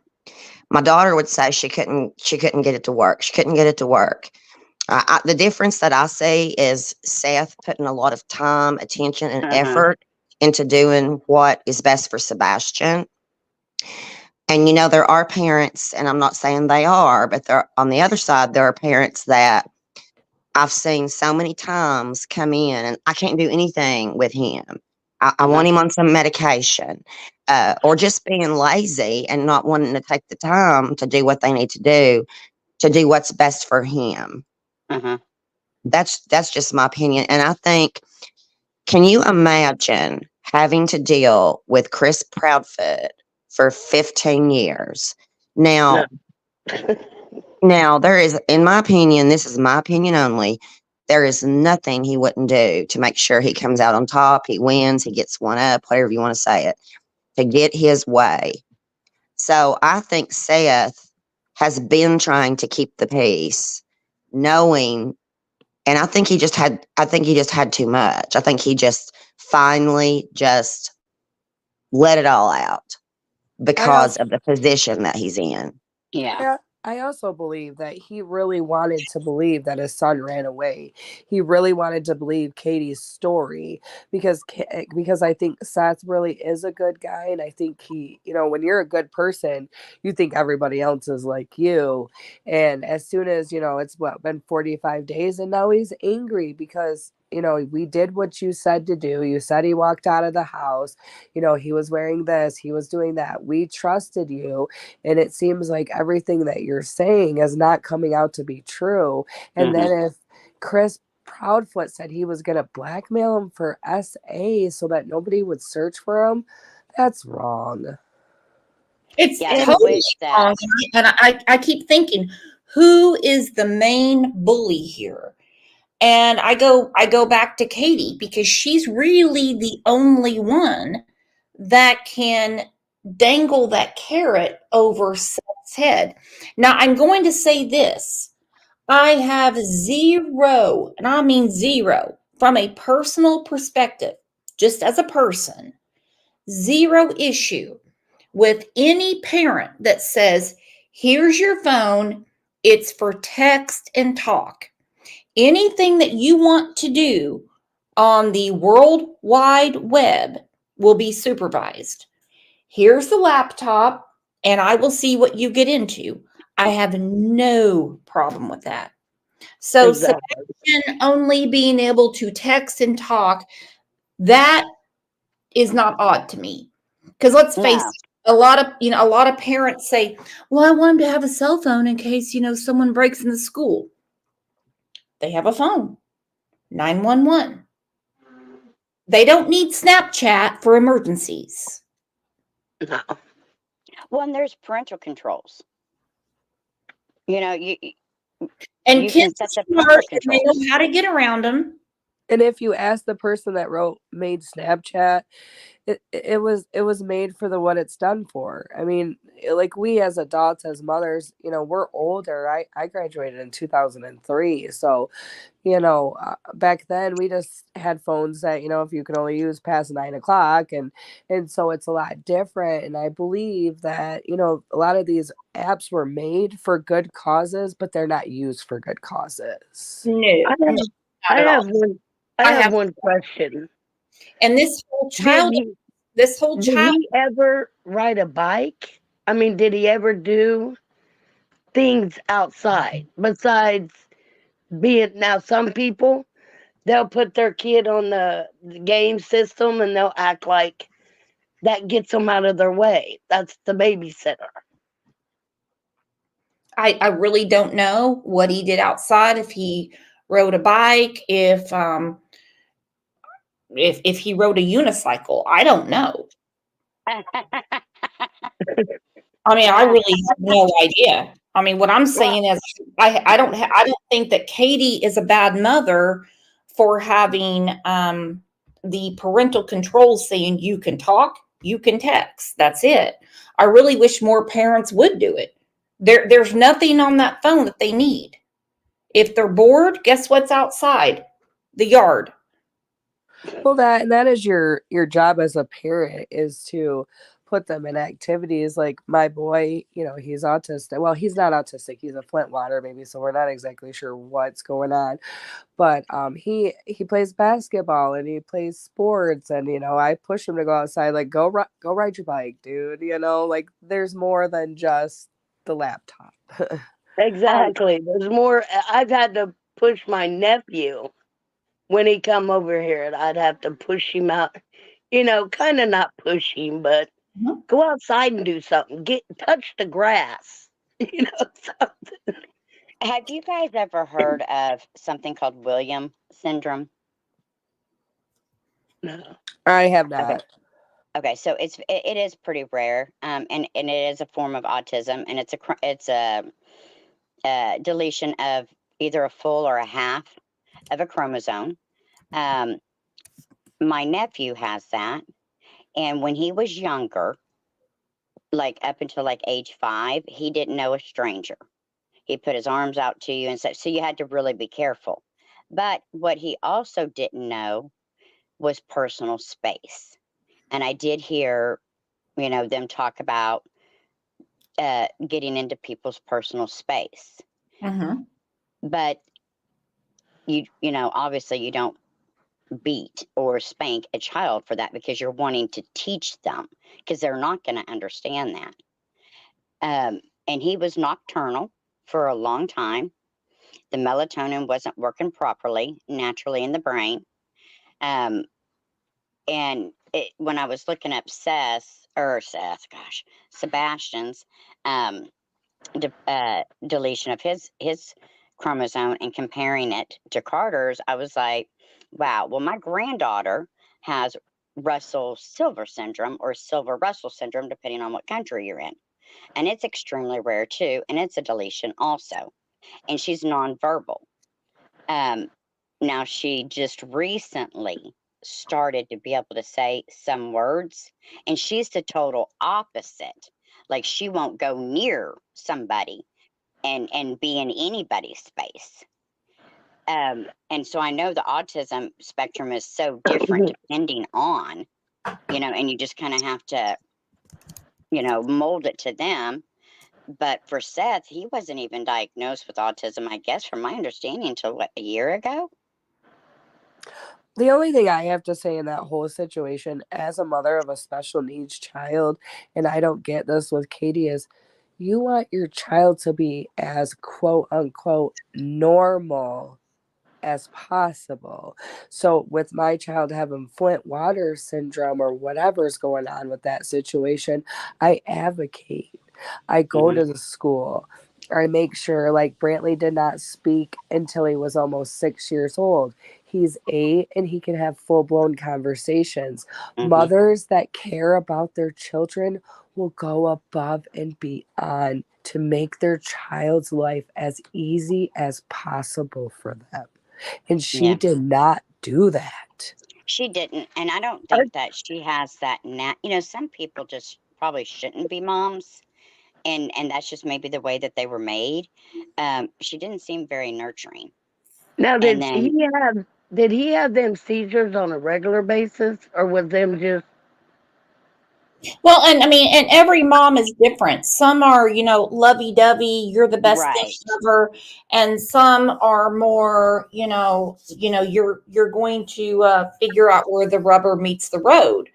My daughter would say she couldn't get it to work. She couldn't get it to work. The difference that I see is Seth putting a lot of time, attention, and Uh-huh. effort into doing what is best for Sebastian. And there are parents, and I'm not saying they are, but there on the other side, there are parents that I've seen so many times come in, and I can't do anything with him. I Uh-huh. want him on some medication, or just being lazy and not wanting to take the time to do what they need to do what's best for him. Uh-huh. That's just my opinion, and I think. Can you imagine having to deal with Chris Proudfoot for 15 years? No. Now there is, in my opinion, this is my opinion only, there is nothing he wouldn't do to make sure he comes out on top, he wins, he gets one up, whatever you want to say it, to get his way. So I think Seth has been trying to keep the peace, knowing, and I think he just had too much. I think he just finally just let it all out I because also of the position that he's in. Yeah. I also believe that he really wanted to believe that his son ran away. He really wanted to believe Katie's story because I think Seth really is a good guy, and I think when you're a good person, you think everybody else is like you. And as soon as it's been 45 days, and now he's angry because we did what you said to do. You said he walked out of the house. He was wearing this, he was doing that. We trusted you, and it seems like everything that you're saying is not coming out to be true. And Mm-hmm. then if Chris Proudfoot said he was going to blackmail him for SA so that nobody would search for him, that's wrong. It's Yeah, and totally with wrong. that, And I keep thinking, who is the main bully here? And I go back to Katie because she's really the only one that can dangle that carrot over Seth's head. Now I'm going to say this. I have zero, and I mean zero, from a personal perspective, just as a person, zero issue with any parent that says, here's your phone, it's for text and talk. Anything that you want to do on the World Wide Web will be supervised. Here's the laptop, and I will see what you get into. I have no problem with that. So, Exactly. Sebastian only being able to text and talk, that is not odd to me. Because let's face no. it, a lot of parents say, well, I want him to have a cell phone in case, someone breaks into school. They have a phone, 911. They don't need Snapchat for emergencies. No. Well, and there's parental controls. You And you can kids set the are parental smart and they know controls. how to get around them. And if you ask the person that made Snapchat, it was made for the what it's done for. I mean, like we as adults, as mothers, we're older. I graduated in 2003, so back then we just had phones that if you could only use past 9 o'clock, and so it's a lot different. And I believe that a lot of these apps were made for good causes, but they're not used for good causes. No, I no, have, not I at all. have one. I I have have, one question. and this whole Did child, he this whole did child, he ever ride a bike? I mean, did he ever do things outside besides being? Now, some people they'll put their kid on the game system and they'll act like that gets them out of their way. That's the babysitter. I really don't know what he did outside. If he rode a bike, if he rode a unicycle, I don't know. I mean, I really have no idea. I mean, what I'm Well, saying is, I don't think that Katie is a bad mother for having the parental controls saying you can talk, you can text. That's it. I really wish more parents would do it. There's nothing on that phone that they need. If they're bored, guess what's outside? The yard. Well, that is your job as a parent, is to put them in activities. Like my boy, he's autistic. Well, he's not autistic. He's a Flint water baby, so we're not exactly sure what's going on. But he plays basketball and he plays sports, and I push him to go outside. Like go ride your bike, dude. Like there's more than just the laptop. exactly. There's more. I've had to push my nephew when he come over here, and I'd have to push him out. Kind of not push him, but Mhm. go outside and do something. Touch the grass. Something. Have you guys ever heard of something called William syndrome? No. I have Okay. not. Okay, so it is pretty rare, and it is a form of autism, and it's a deletion of either a full or a half of a chromosome. Um, my nephew has that, and when he was younger, like up until like age 5, he didn't know a stranger. He put his arms out to you and stuff, so you had to really be careful. But what he also didn't know was personal space, and I did hear them talk about getting into people's personal space. Mhm. But obviously you don't beat or spank a child for that, because you're wanting to teach them, because they're not going to understand that. And he was nocturnal for a long time. The melatonin wasn't working properly naturally in the brain. Um, and when I was looking up Sebastian's um, deletion of his chromosome and comparing it to Carter's, I was like, wow. Well, my granddaughter has Russell Silver syndrome, or Silver Russell syndrome, depending on what country you're in, and it's extremely rare too, and it's a deletion also, and she's nonverbal. Um, Now she just recently started to be able to say some words, and she's the total opposite. Like she won't go near somebody and be in anybody's space. And so I know the autism spectrum is so different depending on, and you just kind of have to, mold it to them. But for Seth, he wasn't even diagnosed with autism, I guess, from my understanding, until what, a year ago? The only thing I have to say in that whole situation, as a mother of a special needs child, and I don't get this with Katie, is you want your child to be as quote unquote normal as possible. So with my child having Flint water syndrome or whatever's going on with that situation, I advocate. I go to the school. I make sure, like Brantley did not speak until he was almost 6 years old. He's 8 and he can have full blown conversations. Mm-hmm. Mothers that care about their children will go above and beyond to make their child's life as easy as possible for them. And she Yeah. did not do that. She didn't, and I don't think that she has that some people just probably shouldn't be moms, and that's just maybe the way that they were made. She didn't seem very nurturing. Now, And then did he have them seizures on a regular basis, or was them just? Well, and I mean, and every mom is different. Some are, lovey-dovey, you're the best thing right, ever, and some are more, you're going to figure out where the rubber meets the road.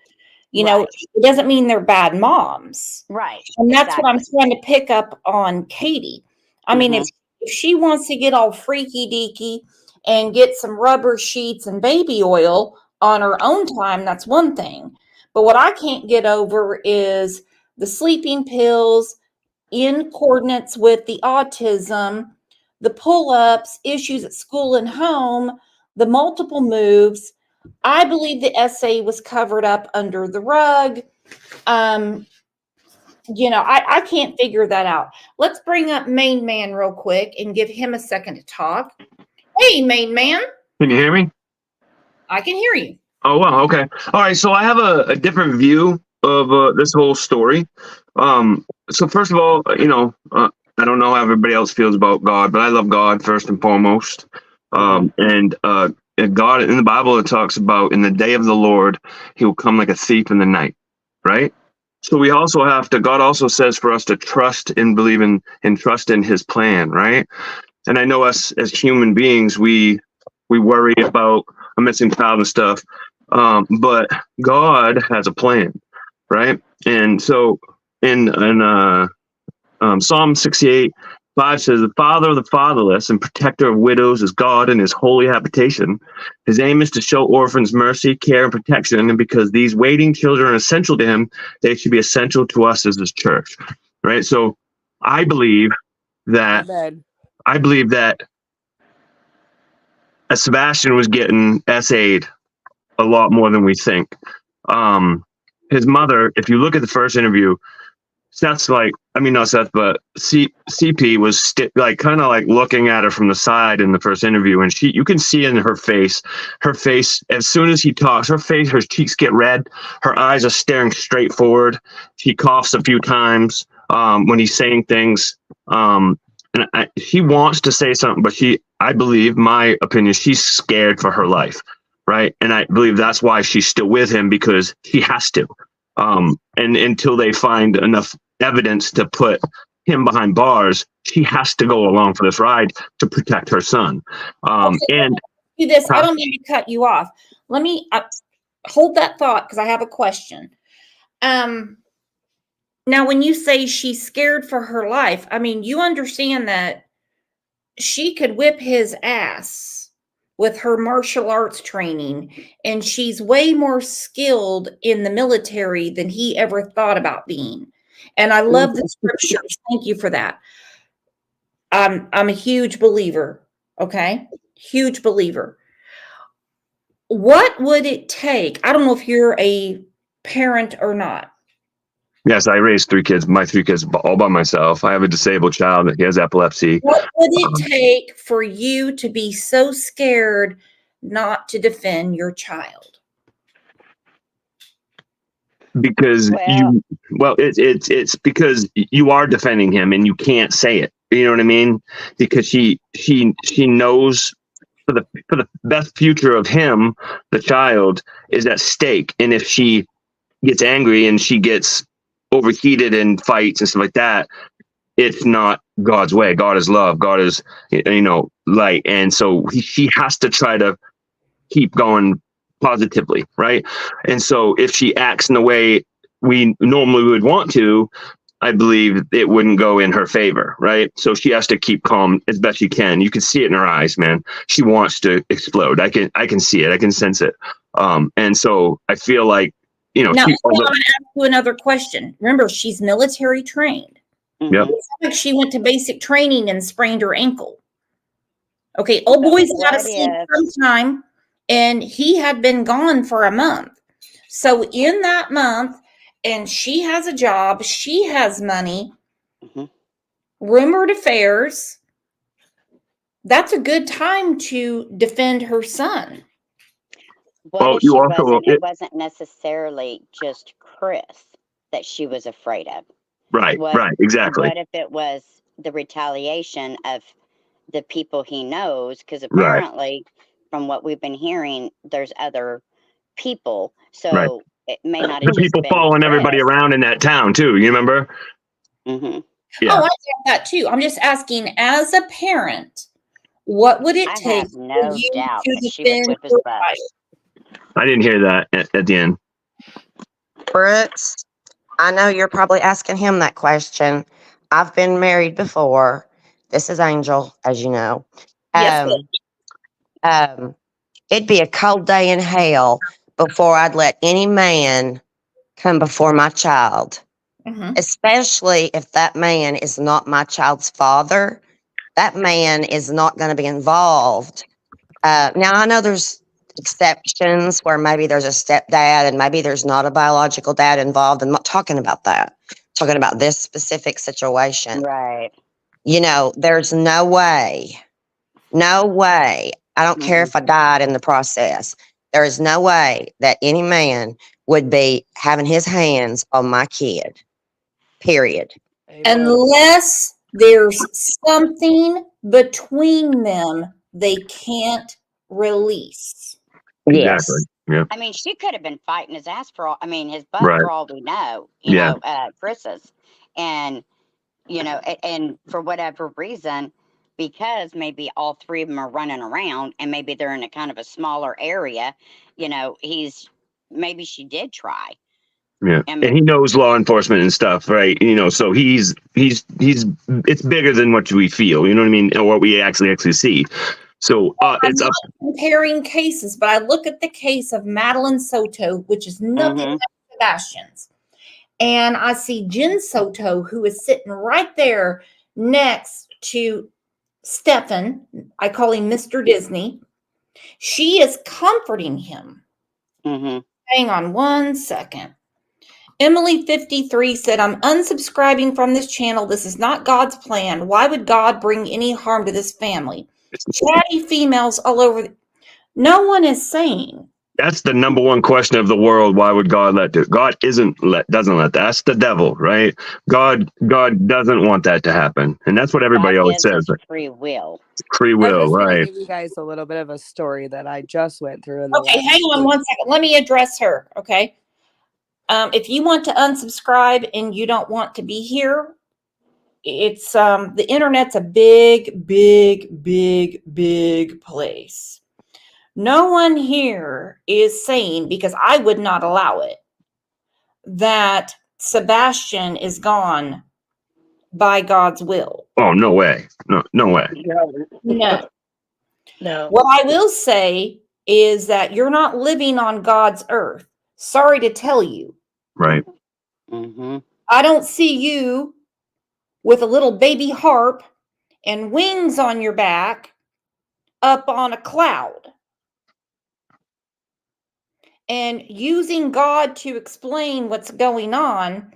right, It doesn't mean they're bad moms. right, And that's what I'm exactly. trying to pick up on Katie. I mean, Hmm. if she wants to get all freaky deaky and get some rubber sheets and baby oil on her own time, that's one thing. But what I can't get over is the sleeping pills in coordinates with the autism, the pull ups, issues at school and home, the multiple moves. I believe the essay was covered up under the rug. Um, I can't figure that out. Let's bring up Main Man real quick and give him a second to talk. Hey, Main Man, Can you hear me? I can hear you. Oh, wow. Okay. All right. So I have a different view of this whole story. So first of all, I don't know how everybody else feels about God, but I love God first and foremost. And God in the Bible, it talks about in the day of the Lord, he will come like a thief in the night. Right. So we also have to, God also says for us to trust and believe in and trust in his plan. Right. And I know us as human beings, we worry about a missing child and stuff, but God has a plan, right? And so in Psalm 68:5 says, "The Father of the fatherless and protector of widows is God in His holy habitation. His aim is to show orphans mercy, care, and protection. And because these waiting children are essential to Him, they should be essential to us as His church." Right. So I believe that. Amen. I believe that Sebastian was getting SA'd a lot more than we think. His mother, if you look at the first interview, Seth's not Seth, but CP was kind of like looking at her from the side in the first interview, and you can see in her face, as soon as he talks, her cheeks get red, her eyes are staring straight forward. She coughs a few times when he's saying things. She wants to say something, but I believe, my opinion, she's scared for her life, right? And I believe that's why she's still with him, because she has to. And until they find enough evidence to put him behind bars, she has to go along for this ride to protect her son. And do this. I don't mean to cut you off. Let me hold that thought because I have a question. Now, when you say she's scared for her life, I mean, you understand that she could whip his ass with her martial arts training, and she's way more skilled in the military than he ever thought about being. And I love the scriptures. Thank you for that. I'm a huge believer. Okay. Huge believer. What would it take? I don't know if you're a parent or not. yes, I raised my 3 kids all by myself. I have a disabled child that has epilepsy. What would it take for you to be so scared not to defend your child? Because it's because you are defending him and you can't say it. You know what I mean? Because she knows for the best future of him, the child, is at stake. And if she gets angry and she gets overheated and fights and stuff like that, it's not God's way. God is love. God is, light. And so she has to try to keep going positively, right? And so if she acts in the way we normally would want to, I believe it wouldn't go in her favor, right? So she has to keep calm as best she can. You can see it in her eyes, man. She wants to explode. I can see it. I can sense it. And so I feel like, now, I'm going to ask you another question. Remember, she's military trained. Yep. It's like she went to basic training and sprained her ankle. Okay, old boy's got to sleep sometime, and he had been gone for a month. So in that month, and she has a job, she has money, rumored affairs. That's a good time to defend her son. What Well, if you she also wasn't? It wasn't necessarily just Chris that she was afraid of. right, What right, exactly, What if it was the retaliation of the people he knows? Because right, apparently, from what we've been hearing, there's other people. right. So it may not have The just people been following everybody Chris. around in that town too. You remember? Hmm. Yeah. Oh, I get that too. I'm just asking, as a parent, what would it I take have for no you doubt to that she would defend whip his your butt. child? I didn't hear that at the end. Brooks, I know you're probably asking him that question. I've been married before. This is Angel, as you know. Yes, but Um, um, it'd be a cold day in hell before I'd let any man come before my child, mhm. especially if that man is not my child's father. That man is not going to be involved. Now, I know there's exceptions where maybe there's a stepdad and maybe there's not a biological dad involved. I'm not talking about that. I'm talking about this specific situation. Right. You know, there's no way, no way. I don't care Mm-mm. if I died in the process. There is no way that any man would be having his hands on my kid, period. Amen. Unless there's something between them they can't release. Exactly. Yes. Yeah. I mean, she could have been fighting his ass for all. I mean, his butt Right. for all we know. Yeah. Chris's, and and for whatever reason, because maybe all three of them are running around, and maybe they're in a kind of a smaller area. He's maybe she did try. Yeah. And And he knows law enforcement and stuff, right? So he's it's bigger than what we feel. You know what I mean? Or what we actually see. So I'm it's not up. comparing cases, but I look at the case of Madeline Soto, which is nothing hmm like Sebastian's. And I see Jen Soto, who is sitting right there next to Stefan. I call him Mr. Disney. She is comforting him. hmm Hang on one second. Emily53 said, I'm unsubscribing from this channel. This is not God's plan. Why would God bring any harm to this family? Chatty females all over. No one is saying. That's the number one question of the world. Why would God let it? God doesn't let that. That's the devil, right? God doesn't want that to happen, and that's what everybody God always gives says. us free will. Free I will, just want to right? give you guys a little bit of a story that I just went through in the Okay, hang last on week. one second. Let me address her. Okay. If you want to unsubscribe and you don't want to be here, it's the internet's a big, big, big, big place. No one here is saying, because I would not allow it, that Sebastian is gone by God's will. Oh, no way, no way. No. No. No. What I will say is that you're not living on God's earth. Sorry to tell you. Right? hmm I don't see you with a little baby harp and wings on your back up on a cloud and using God to explain what's going on.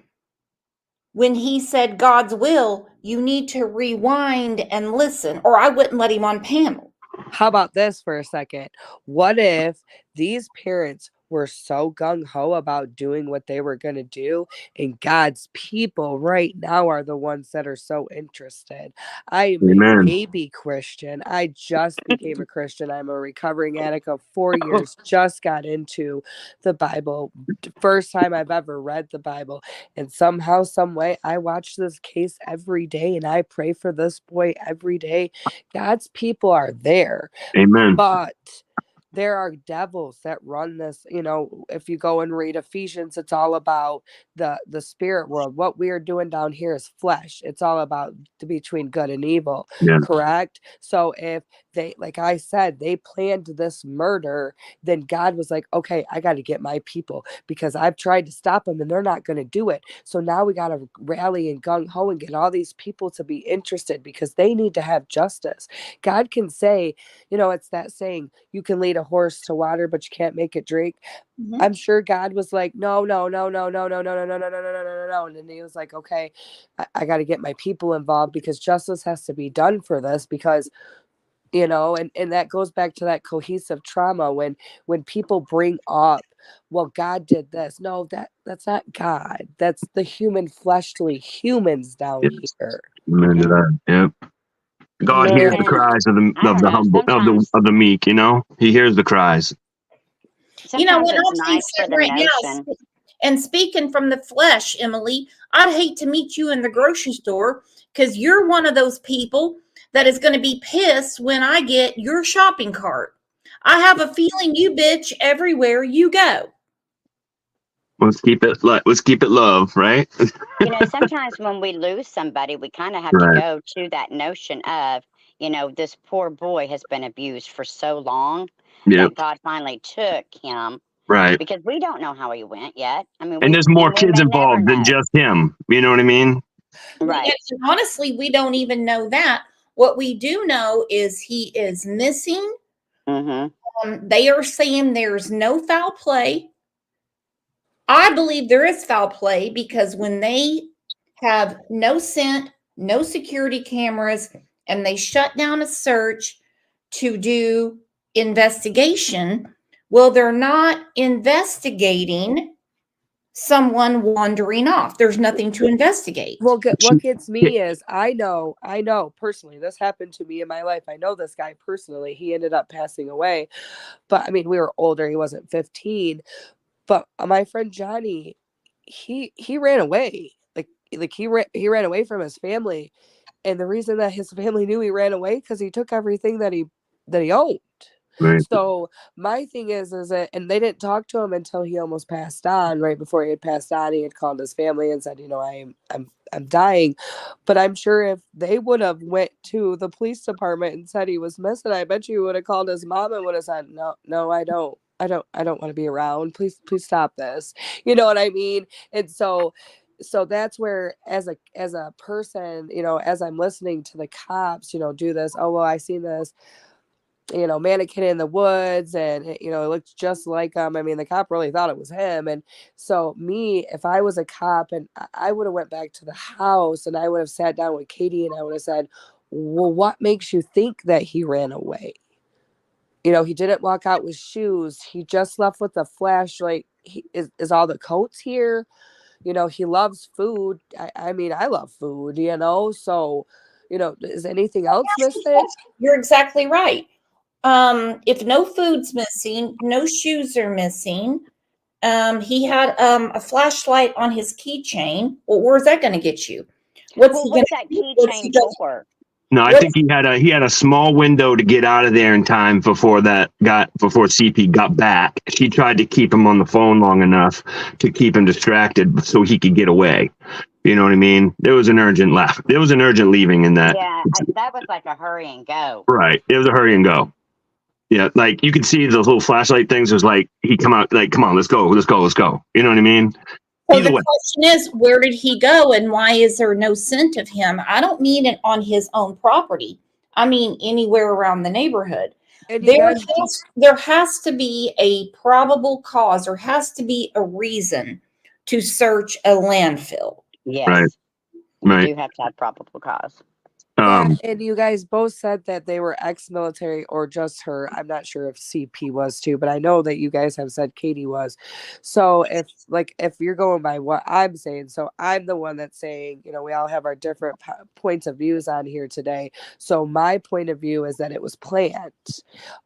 When he said God's will, you need to rewind and listen, or I wouldn't let him on panel. How about this for a second? What if these parents were so gung ho about doing what they were going to do, and God's people right now are the ones that are so interested? I am a Amen. baby Christian. I just became a Christian. I'm a recovering addict of 4 years, just got into the Bible. First time I've ever read the Bible. And somehow, some way, I watch this case every day and I pray for this boy every day. God's people are there, Amen. but there are devils that run this. If you go and read Ephesians, it's all about the spirit world. What we are doing down here is flesh. It's all about between good and evil. Yeah. Correct? So if they, like I said, they planned this murder, then God was like, okay, I got to get my people, because I've tried to stop them and they're not going to do it. So now we got to rally and gung ho and get all these people to be interested, because they need to have justice. God can say, it's that saying, you can lead a horse to water, but you can't make it drink. Mhm. I'm sure God was like, no, no, no, no, no, no, no, no, no, no, no, no, no, no, no. And then he was like, okay, I got to get my people involved, because justice has to be done for this, because and that goes back to that cohesive trauma when people bring up, well, God did this. No, that's not God. That's the human fleshly humans down Yes. here. Amen to that. Yep. God hears the Man, And cries I of don't the know. humble Sometimes, of the meek. He hears the cries. You know sometimes what? it's I'll tell you nice for something the right notion. now. And speaking from the flesh, Emily, I'd hate to meet you in the grocery store because you're one of those people that is going to be pissed when I get your shopping cart. I have a feeling you bitch everywhere you go. Let's keep it love, right? Sometimes when we lose somebody, we kind of have to Right. go to that notion of, this poor boy has been abused for so long Yep. that God finally took him Right. because we don't know how he went yet. I mean, And there's more we kids may never involved than know. just him. You know what I mean? Right. And honestly, we don't even know that. What we do know is he is missing. They are saying there's no foul play. I believe there is foul play because when they have no scent, no security cameras, and they shut down a search to do investigation, well, they're not investigating someone wandering off. There's nothing to investigate. Well, what gets me is I know personally, this happened to me in my life. I know this guy personally. He ended up passing away, but I mean, we were older. He wasn't 15. But my friend Johnny, he ran away. Like he ran away from his family, and the reason that his family knew he ran away because he took everything that he owned. Right. So my thing is that, and they didn't talk to him until he almost passed on. Right before he had passed on, he had called his family and said, I'm dying. But I'm sure if they would have went to the police department and said he was missing, I bet you would have called his mom and would have said, no, I don't want to be around. Please stop this. You know what I mean? And so that's where as a person, as I'm listening to the cops, do this, oh well, I seen this mannequin in the woods, and it looked just like him. I mean, the cop really thought it was him. And so me, if I was a cop, and I would have went back to the house and I would have sat down with Katie and I would have said, well, what makes you think that he ran away? He didn't walk out with shoes. He just left with a flashlight. Is all the coats here? He loves food. I mean, I love food, so, is anything else missing? You're exactly right. If no food's missing, no shoes are missing. He had a flashlight on his keychain. Well, where's that going to get you? What's Well, he going what's to that do? What's he keychain going? for? No, I What's think he had a small window to get out of there in time before CP got back. She tried to keep him on the phone long enough to keep him distracted so he could get away. You know what I mean? There was an urgent leaving in that. Yeah, that was like a hurry and go. Right. It was a hurry and go. Yeah, like you could see those little flashlight things. It was like he come out like, come on, let's go. You know what I mean? So Either the way. question is, where did he go, and why is there no scent of him? I don't mean it on his own property. I mean anywhere around the neighborhood. And you There guys, there has to be a probable cause. There has to be a reason to search a landfill. Right. Yes, you Right. do have to have probable cause. yeah, Um, and you guys both said that they were ex-military or just her. I'm not sure if CP was too, but I know that you guys have said Katie was. So if you're going by what I'm saying, so I'm the one that's saying, we all have our different points of views on here today. So my point of view is that it was planned.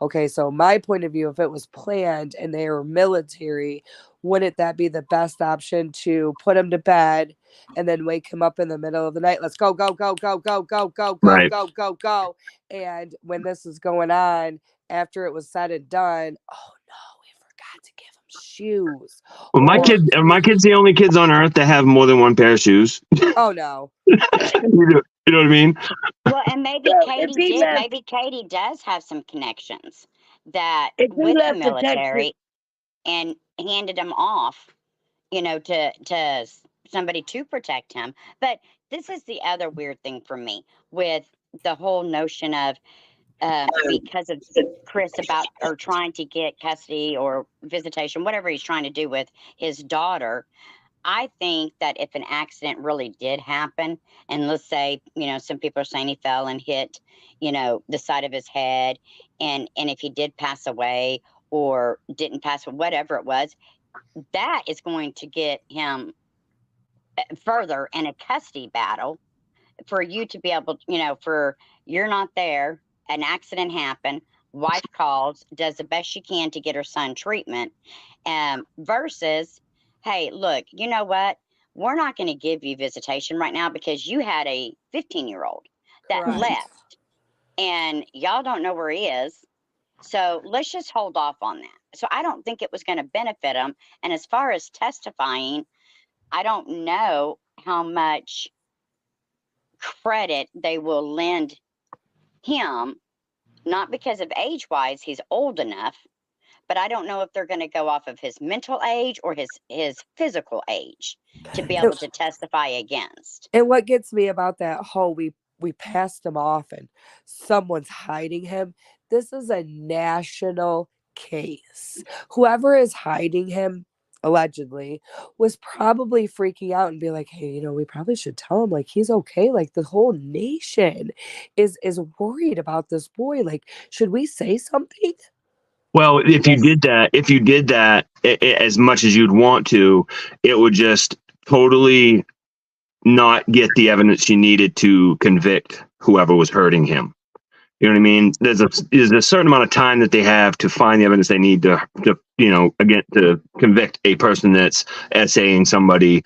Okay, so my point of view, if it was planned and they were military, wouldn't that be the best option to put him to bed and then wake him up in the middle of the night? Let's go, go, go, go, go, go, go, go, right. go, go, go. And when this is going on, after it was said and done, oh no, we forgot to give him shoes. Well, Or are my kids the only kids on earth that have more than one pair of shoes? oh no. You know what I mean? Well, and maybe so Katie did. Maybe Katie does have some connections that if he with the left the Texas, military and handed them off, to somebody to protect him. But this is the other weird thing for me with the whole notion of because of Chris about or trying to get custody or visitation, whatever he's trying to do with his daughter. I think that if an accident really did happen, and let's say, some people are saying he fell and hit, the side of his head, and if he did pass away or didn't pass, whatever it was, that is going to get him further in a custody battle for you to be able, for you're not there, an accident happened, wife calls, does the best she can to get her son treatment, versus, hey, look, you know what? We're not going to give you visitation right now because you had a 15-year-old that Correct. left and y'all don't know where he is. So let's just hold off on that. So I don't think it was going to benefit him. And as far as testifying, I don't know how much credit they will lend him, not because of age wise, he's old enough, but I don't know if they're going to go off of his mental age or his physical age to be able to testify against. And what gets me about that whole we passed him off and someone's hiding him. This is a national case. Whoever is hiding him, allegedly, was probably freaking out and be like, hey, we probably should tell him, like, he's okay. Like, the whole nation is worried about this boy. Like, should we say something? Well, if you did that, as much as you'd want to, it would just totally not get the evidence you needed to convict whoever was hurting him. You know what I mean? There's a certain amount of time that they have to find the evidence they need to again, to convict a person that's essaying somebody,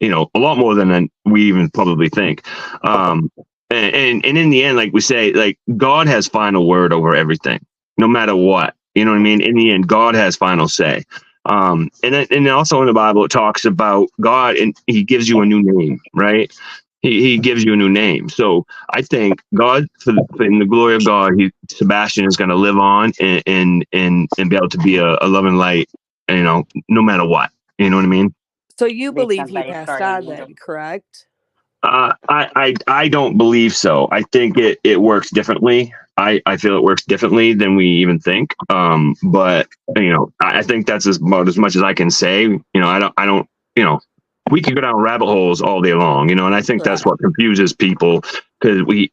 a lot more than we even probably think. And in the end, like we say, like, God has final word over everything, no matter what. You know what I mean? In the end, God has final say. And also in the Bible, it talks about God, and He gives you a new name, right? He gives you a new name. So I think God, in the glory of God, Sebastian is going to live on and be able to be a loving light, no matter what. You know what I mean? So you Be believe he somebody's passed guardian on angel. then, correct? I don't believe so. I think it works differently. I feel it works differently than we even think. But I think that's about as much as I can say. I don't. We could go down rabbit holes all day long. And I think that's what confuses people, because we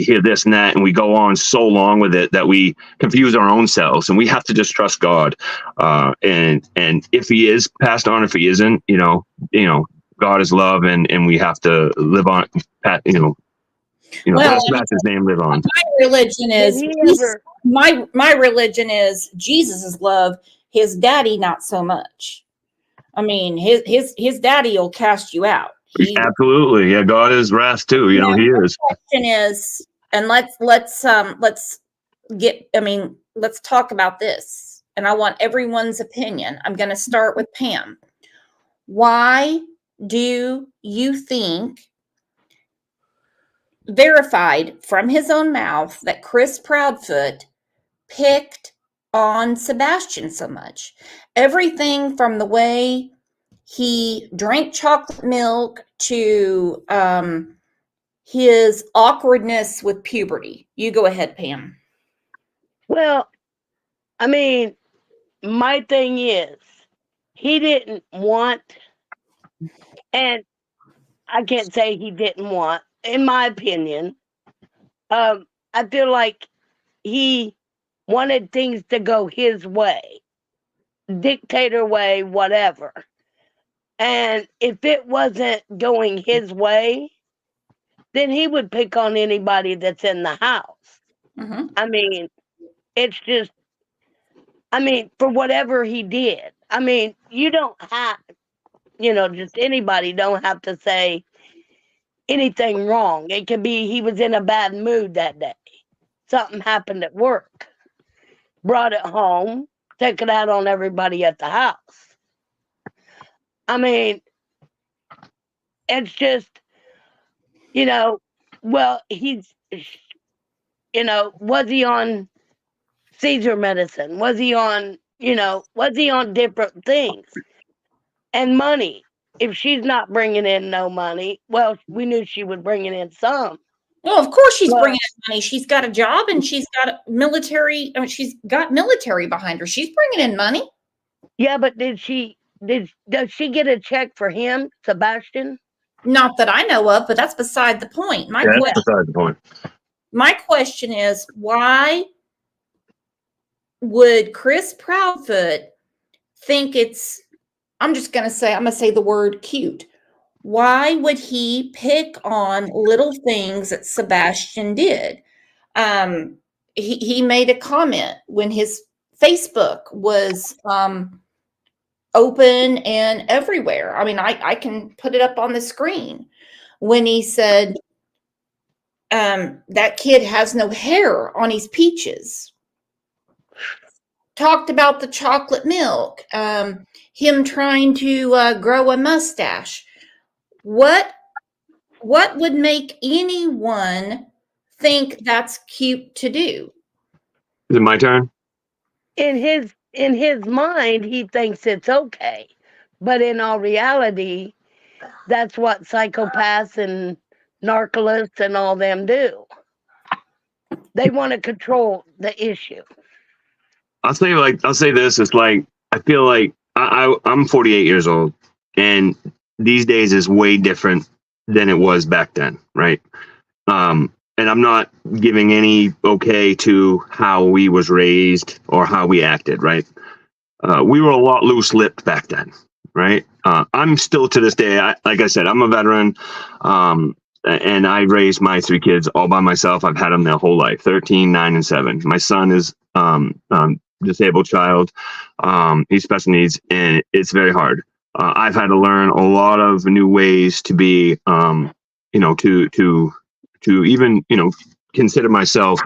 hear this and that, and we go on so long with it that we confuse our own selves, and we have to just trust God. And if He is passed on, if He isn't, God is love, and we have to live on. Well, That's His name. Live on. my religion is Did he Jesus- ever? my religion is Jesus' love. His daddy, not so much. I mean, his daddy will cast you out. Absolutely, yeah. God is wrath too. He is. Question is, and let's talk about this. And I want everyone's opinion. I'm going to start with Pam. Why do you think, verified from his own mouth, that Chris Proudfoot picked on Sebastian so much? Everything from the way he drank chocolate milk to his awkwardness with puberty. You go ahead, Pam. Well, I mean, my thing is, he didn't want, and I can't say he didn't want, in my opinion. I feel like he wanted things to go his way, dictator way, whatever. And if it wasn't going his way, then he would pick on anybody that's in the house. Mm-hmm. I mean, it's just, for whatever he did. You don't have, just anybody don't have to say anything wrong. It could be he was in a bad mood that day. Something happened at work. Brought it home, took it out on everybody at the house. It's just, well, he's, was he on seizure medicine? Was he on different things? And money. If she's not bringing in no money, well, we knew she was bringing in some. Well, of course she's Well- bringing in money. She's got a job and she's got military. She's got military behind her. She's bringing in money. Yeah, but did she Does she get a check for him, Sebastian? Not that I know of, but that's beside the point. Yeah, that's beside the point. My question is, why would Chris Proudfoot think it's, I'm going to say the word cute. Why would he pick on little things that Sebastian did? He made a comment when his Facebook was open and everywhere. I mean, I can put it up on the screen when he said, that kid has no hair on his peaches. Talked about the chocolate milk, him trying to grow a mustache. What would make anyone think that's cute to do? Is it my turn? In his mind, he thinks it's okay, but in all reality, that's what psychopaths and narcoleptics and all them do. They want to control the issue. I'll say this. It's like, I feel like I'm 48 years old, and these days is way different than it was back then, right? And I'm not giving any okay to how we was raised or how we acted, right? We were a lot loose-lipped back then, right? I'm still to this day, like I said, I'm a veteran, and I raised my 3 kids all by myself. I've had them their whole life, 13, 9, and 7. My son is disabled child. He's special needs, and it's very hard. I've had to learn a lot of new ways to be, to even, consider myself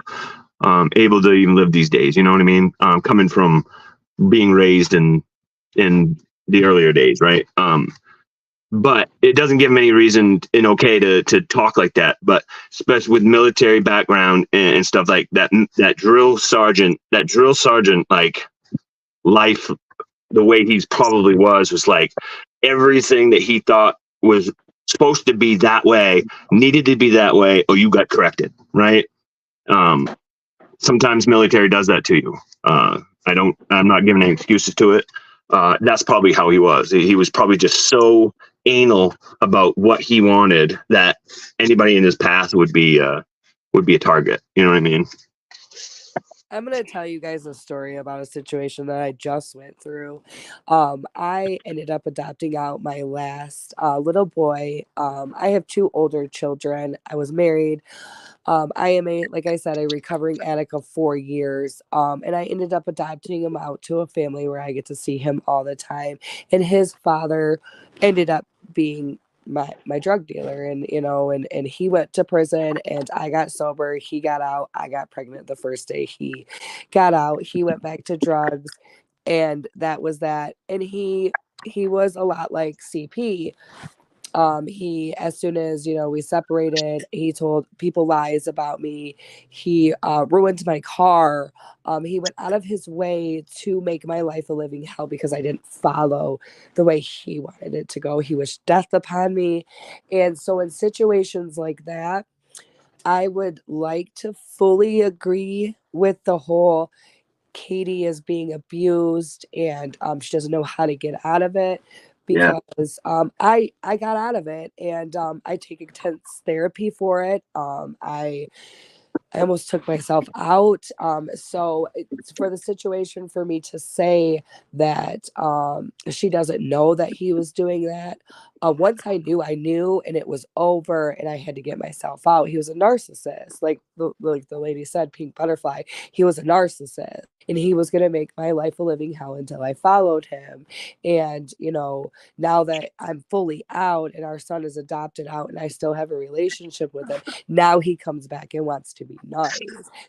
able to even live these days. You know what I mean? Coming from being raised in the earlier days, right? But it doesn't give him any reason to talk like that. But especially with military background and stuff like that, that drill sergeant, like life, the way he's probably was like everything that he thought was supposed to be that way, needed to be that way, or you got corrected, right? Sometimes military does that to you. I'm not giving any excuses to it. That's probably how he was. He was probably just so anal about what he wanted that anybody in his path would be a target. You know what I mean? I'm going to tell you guys a story about a situation that I just went through. I ended up adopting out my last little boy. I have 2 older children. I was married. I am like I said, a recovering addict of 4 years. And I ended up adopting him out to a family where I get to see him all the time. And his father ended up being my drug dealer, and and he went to prison, and I got sober. He got out. I got pregnant the first day he got out. He went back to drugs, and that was that. And he was a lot like CP. He, as soon as we separated, he told people lies about me. He ruined my car. He went out of his way to make my life a living hell because I didn't follow the way he wanted it to go. He wished death upon me. And so in situations like that, I would like to fully agree with the whole Katie is being abused, and she doesn't know how to get out of it, because I got out of it, and I take intense therapy for it. I almost took myself out. So it's for the situation for me to say that she doesn't know that he was doing that. Once I knew, and it was over, and I had to get myself out. He was a narcissist, like the lady said, pink butterfly. He was a narcissist, and he was going to make my life a living hell until I followed him. And now that I'm fully out, and our son is adopted out, and I still have a relationship with him, now he comes back and wants to be nice,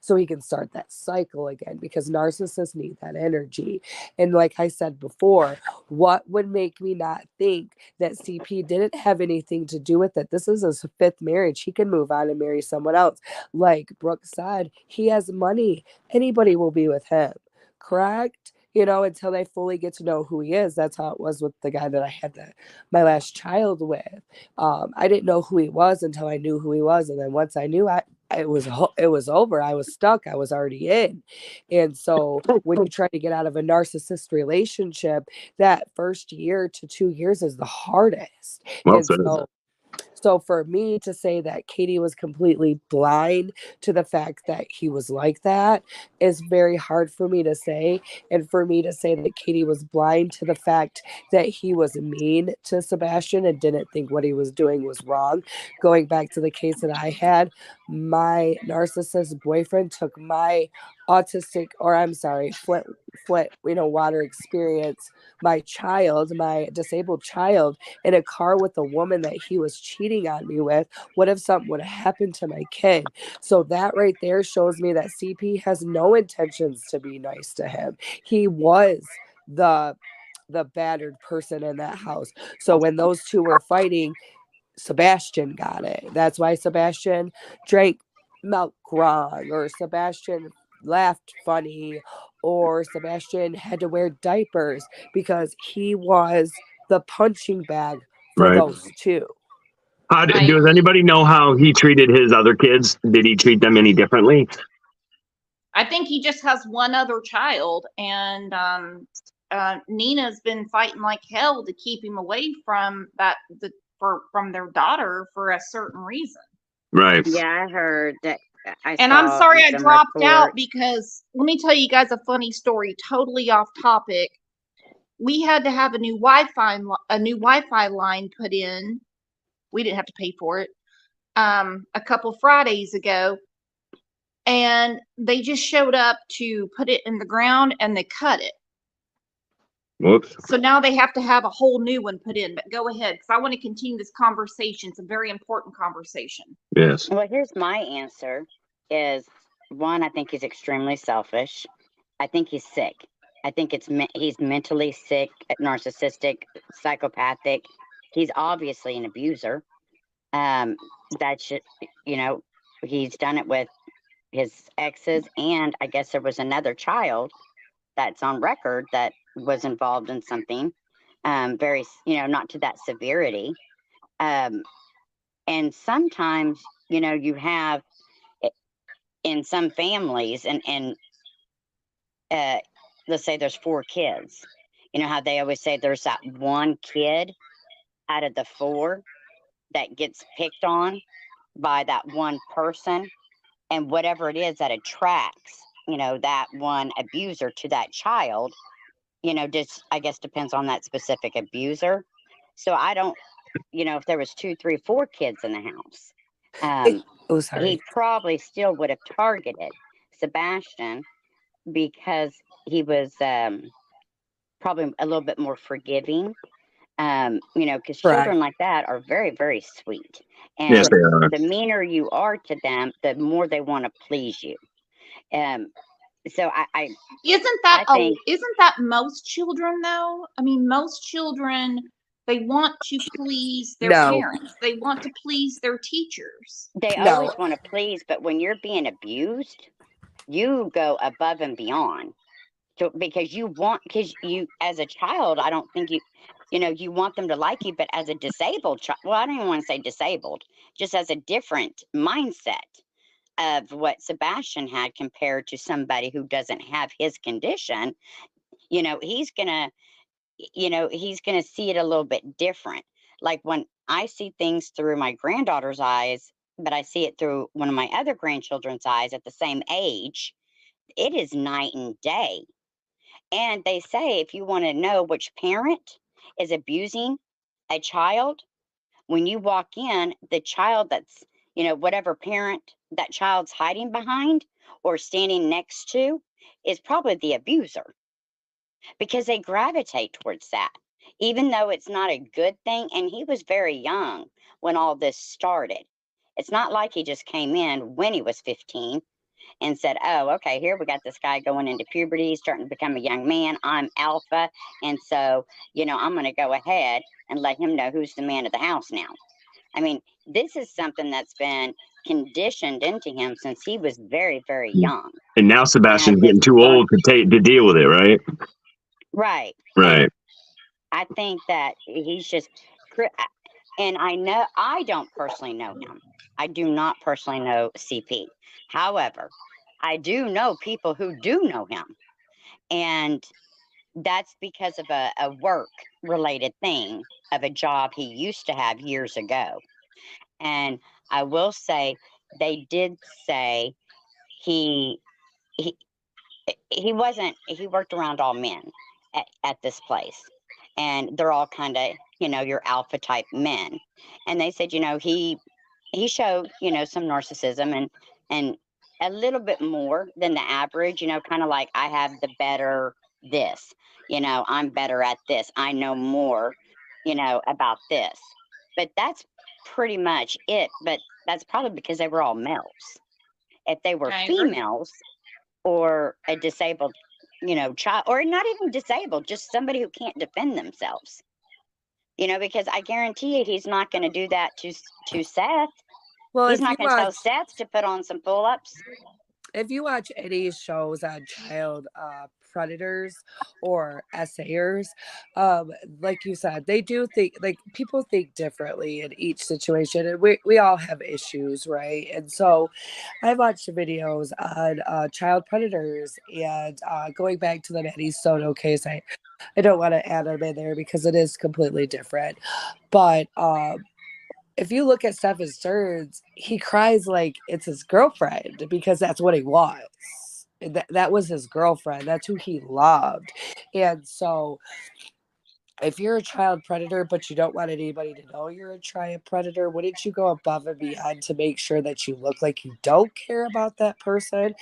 so he can start that cycle again, because narcissists need that energy. And like I said before, what would make me not think that CP didn't have anything to do with it? This is his 5th marriage. He can move on and marry someone else. Like Brooke said, he has money. Anybody will be with him, correct? Until they fully get to know who he is. That's how it was with the guy that I had my last child with. I didn't know who he was until I knew who he was. And then once I knew, it was over. I was stuck. I was already in. And so when you try to get out of a narcissist relationship, that first year to 2 years is the hardest. Well And said. so for me to say that Katie was completely blind to the fact that he was like that is very hard for me to say. And for me to say that Katie was blind to the fact that he was mean to Sebastian and didn't think what he was doing was wrong. Going back to the case that I had, my narcissist boyfriend took my autistic, or I'm sorry, Flint, water experience, my disabled child, in a car with the woman that he was cheating on me with. What if something would have happened to my kid? So that right there shows me that CP has no intentions to be nice to him. He was the battered person in that house. So when those two were fighting, Sebastian got it. That's why Sebastian drank milk wrong, or Sebastian laughed funny, or Sebastian had to wear diapers, because he was the punching bag for Right. those two. Does anybody know how he treated his other kids? Did he treat them any differently? I think he just has one other child, and Nina's been fighting like hell to keep him away from from their daughter for a certain reason. Right. Yeah, I heard that. And I'm sorry I dropped out, because let me tell you guys a funny story, totally off topic. We had to have a new Wi-Fi line put in. We didn't have to pay for it. A couple Fridays ago, and they just showed up to put it in the ground, and they cut it. Whoops. So now they have to have a whole new one put in. But go ahead, because I want to continue this conversation. It's a very important conversation. Yes. Well, here's my answer: is one, I think he's extremely selfish. I think he's sick. I think he's mentally sick, narcissistic, psychopathic. He's obviously an abuser. That should, he's done it with his exes, and I guess there was another child that's on record that was involved in something very, not to that severity. And sometimes, you have in some families, and let's say there's 4 kids. You know how they always say there's that one kid out of the 4 that gets picked on by that one person, and whatever it is that attracts, that one abuser to that child, just, I guess, depends on that specific abuser. So I don't, if there was 2, 3, 4 kids in the house, he probably still would have targeted Sebastian, because he was probably a little bit more forgiving. Because children like that are very, very sweet. And yes, they are. The meaner you are to them, the more they want to please you. So I isn't that most children though? I mean, most children, they want to please their parents. They want to please their teachers. They always want to please, but when you're being abused, you go above and beyond. So, because you, as a child, I don't think you want them to like you, but as a disabled child, well, I don't even want to say disabled, just as a different mindset of what Sebastian had compared to somebody who doesn't have his condition, he's gonna see it a little bit different. Like when I see things through my granddaughter's eyes, but I see it through one of my other grandchildren's eyes at the same age, it is night and day. And they say, if you want to know which parent is abusing a child, when you walk in, the child that's, whatever parent that child's hiding behind or standing next to is probably the abuser, because they gravitate towards that, even though it's not a good thing. And he was very young when all this started. It's not like he just came in when he was 15 and said, oh, okay, here we got this guy going into puberty, starting to become a young man. I'm alpha. And so, I'm going to go ahead and let him know who's the man of the house now. I mean, this is something that's been conditioned into him since he was very, very young. And now Sebastian's getting too old to deal with it, right? Right. Right. And I think that he's just, And I don't personally know him. I do not personally know CP. However, I do know people who do know him. And that's because of a work related thing of a job he used to have years ago. And I will say, they did say he he he worked around all men at this place, and they're all kind of, your alpha type men. And they said, he showed, some narcissism, and a little bit more than the average, kind of like, I have the better this, I'm better at this, I know more, about this. But that's pretty much it. But that's probably because they were all males. If they were I agree. females, or a disabled, child, or not even disabled, just somebody who can't defend themselves, because I guarantee you he's not going to do that to Seth. Well, He's if you not going to tell watch Seth to put on some pull-ups. if you watch any shows on child predators or essayers, like you said, they do think, like, people think differently in each situation, and we all have issues, right? And so I watched videos on child predators, and going back to the Maddie Soto case, I don't want to add them in there because it is completely different. But if you look at Stephen Stearns, he cries like it's his girlfriend because that's what he was. That was his girlfriend. That's who he loved. And so if you're a child predator, but you don't want anybody to know you're a child predator, wouldn't you go above and beyond to make sure that you look like you don't care about that person?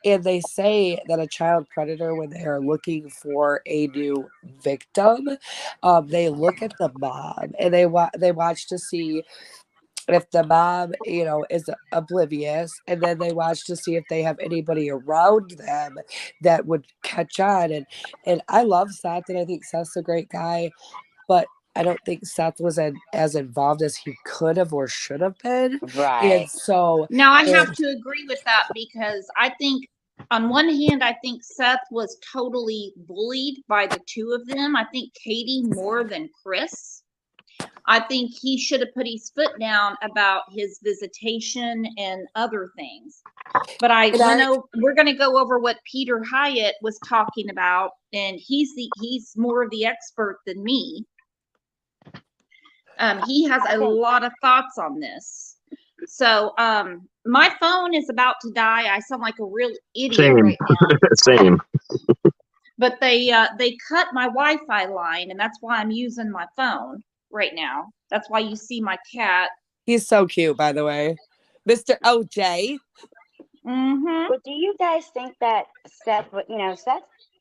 And they say that a child predator, when they are looking for a new victim, they look at the mom and they watch to see if the mom, is oblivious, and then they watch to see if they have anybody around them that would catch on. And I love Seth, and I think Seth's a great guy, but I don't think Seth was as involved as he could have or should have been. Right. And so Now, I have to agree with that because I think, on one hand, I think Seth was totally bullied by the two of them. I think Katie more than Chris. I think he should have put his foot down about his visitation and other things. But we're going to go over what Peter Hyatt was talking about, and he's more of the expert than me. He has a lot of thoughts on this. So, my phone is about to die. I sound like a real idiot right now. Same. But they cut my Wi-Fi line, and that's why I'm using my phone right now. That's why you see my cat. He's so cute, by the way, Mr. OJ. Mm-hmm. But do you guys think that Seth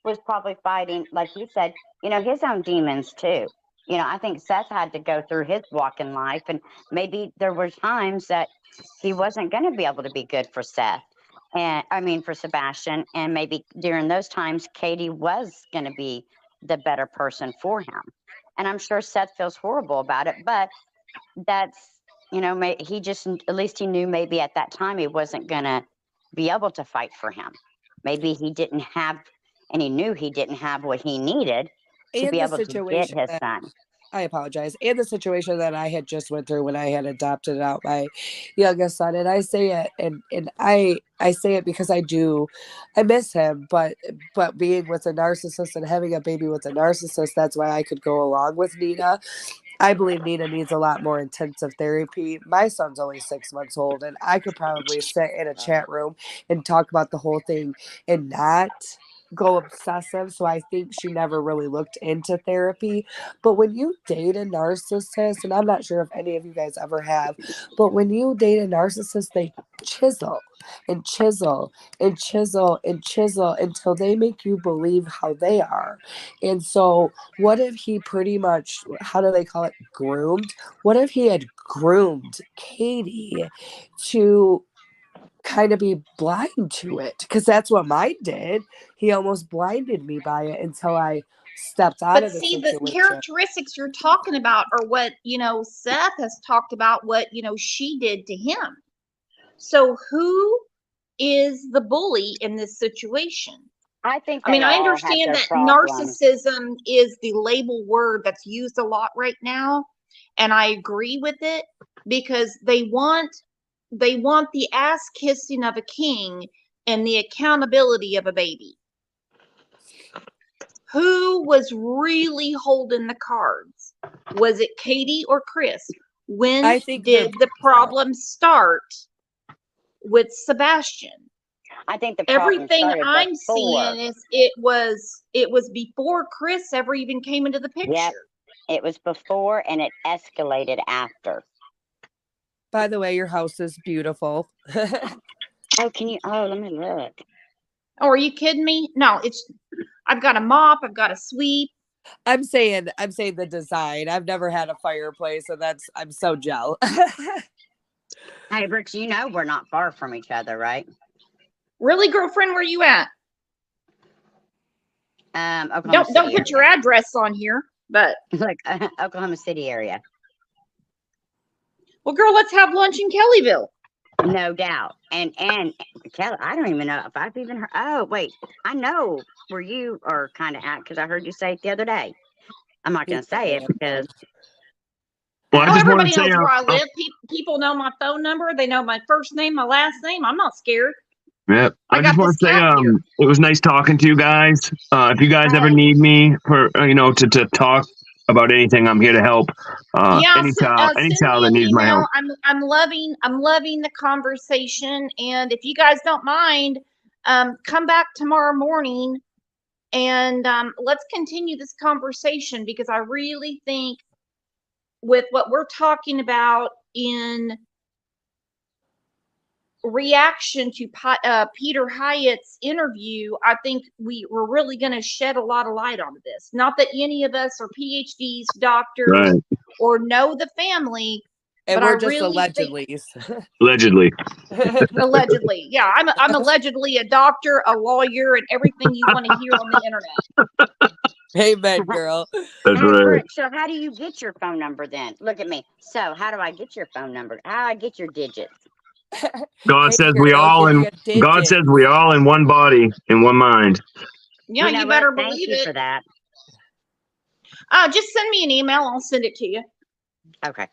was probably fighting, like you said, his own demons too? I think Seth had to go through his walk in life, and maybe there were times that he wasn't going to be able to be good for Seth. And I mean, for Sebastian, and maybe during those times, Katie was going to be the better person for him. And I'm sure Seth feels horrible about it, but that's, he just, at least he knew maybe at that time he wasn't going to be able to fight for him. Maybe he didn't have, and he knew he didn't have what he needed to be able to get his son. I apologize. And the situation that I had just went through when I had adopted out my youngest son, and I say it, and I say it because I miss him, but being with a narcissist and having a baby with a narcissist, that's why I could go along with Nina. I believe Nina needs a lot more intensive therapy. My son's only 6 months old, and I could probably sit in a chat room and talk about the whole thing and not go obsessive. So I think she never really looked into therapy. But when you date a narcissist, and I'm not sure if any of you guys ever have, but when you date a narcissist, they chisel and chisel and chisel and chisel until they make you believe how they are. And so what if he pretty much, how do they call it, groomed? What if he had groomed Katie to kind of be blind to it? Because that's what mine did. He almost blinded me by it until I stepped out of the situation. The characteristics you're talking about are what, Seth has talked about, what, she did to him. So who is the bully in this situation? I I understand that narcissism narcissism is the label word that's used a lot right now. and I agree with it, because they want the ass kissing of a king and the accountability of a baby. Who was really holding the cards? Was it Katie or Chris? When I think did the problem start with Sebastian? I think the problem Everything started I'm before. seeing is it was before Chris ever even came into the picture. Yep. It was before and it escalated after. By the way, your house is beautiful. Oh, let me look. Oh, are you kidding me? No, I've got a mop, I've got a sweep. I'm saying the design. I've never had a fireplace, and I'm so jealous. Hey, Brooks, you know we're not far from each other, right? Really, girlfriend, where you at? Oklahoma City Don't put your address on here, but like Oklahoma City area. Well, girl, let's have lunch in Kellyville. No doubt. And Kelly, I don't even know if I've even heard. Oh, wait, I know where you are kind of at because I heard you say it the other day. I'm not going to say it because. Well, I Oh, just want everybody to say, knows where I live. People know my phone number. They know my first name, my last name. I'm not scared. yeah, I just want to say, here. it was nice talking to you guys. If you guys ever need me for, to talk about anything, I'm here to help. Any child that needs my help. I'm loving the conversation, and if you guys don't mind, come back tomorrow morning, and let's continue this conversation, because I really think with what we're talking about in reaction to Peter Hyatt's interview, I think we're really going to shed a lot of light on this. Not that any of us are PhDs, doctors, or know the family, and but we're I just really allegedly. Allegedly. Allegedly, yeah. I'm allegedly a doctor, a lawyer, and everything you want to hear on the internet. Amen, girl. That's right. So how do you get your phone number then? Look at me. So how do I get your phone number? How do I get your digits? God says we all in one body, in one mind. Yeah, you better believe it. Thank you for that. Just send me an email. I'll send it to you. Okay.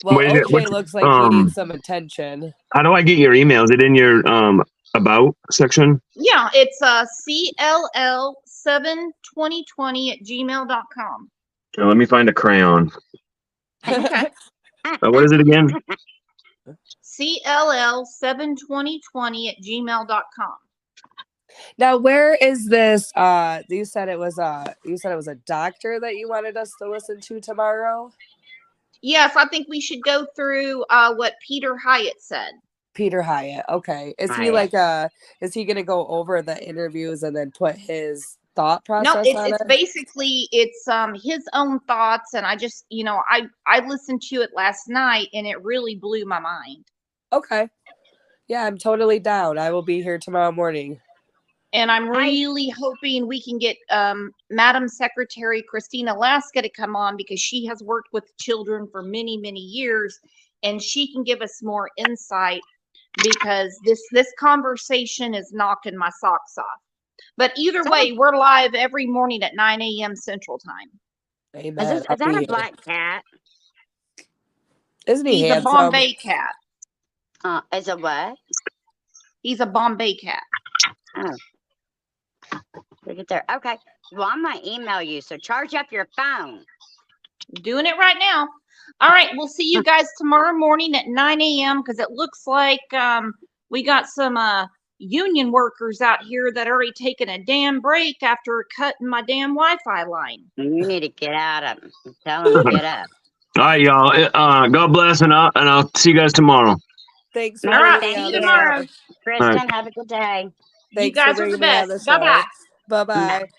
Well, OJ looks like he needs some attention. How do I get your email? Is it in your about section? Yeah, it's cll72020@gmail.com. Now, let me find a crayon. Okay. What is it again? cll72020@gmail.com. Now, where is this? You said it was a doctor that you wanted us to listen to tomorrow. Yes, I think we should go through what Peter Hyatt said. Peter Hyatt. Okay. Is he is he going to go over the interviews and then put his thought process on it? No, it's basically his own thoughts. And I just, I listened to it last night and it really blew my mind. Okay. Yeah, I'm totally down. I will be here tomorrow morning. And I'm really hoping we can get Madam Secretary Christina Laska to come on, because she has worked with children for many, many years, and she can give us more insight, because this conversation is knocking my socks off. But either way, we're live every morning at 9 a.m. Central Time. Amen. Is that a black cat? Isn't he He's handsome? a Bombay cat. Is a what? He's a Bombay cat. Oh. Look at there. Okay. Well, I'm going to email you, so charge up your phone. Doing it right now. All right. We'll see you guys tomorrow morning at 9 a.m. because it looks like we got some union workers out here that already taken a damn break after cutting my damn Wi-Fi line. You need to get out of them. Tell them to get up. All right, y'all. God bless, and I'll see you guys tomorrow. Thanks. All right. See you tomorrow. Kristen, have a good day. You guys are the best. Bye-bye. Bye-bye.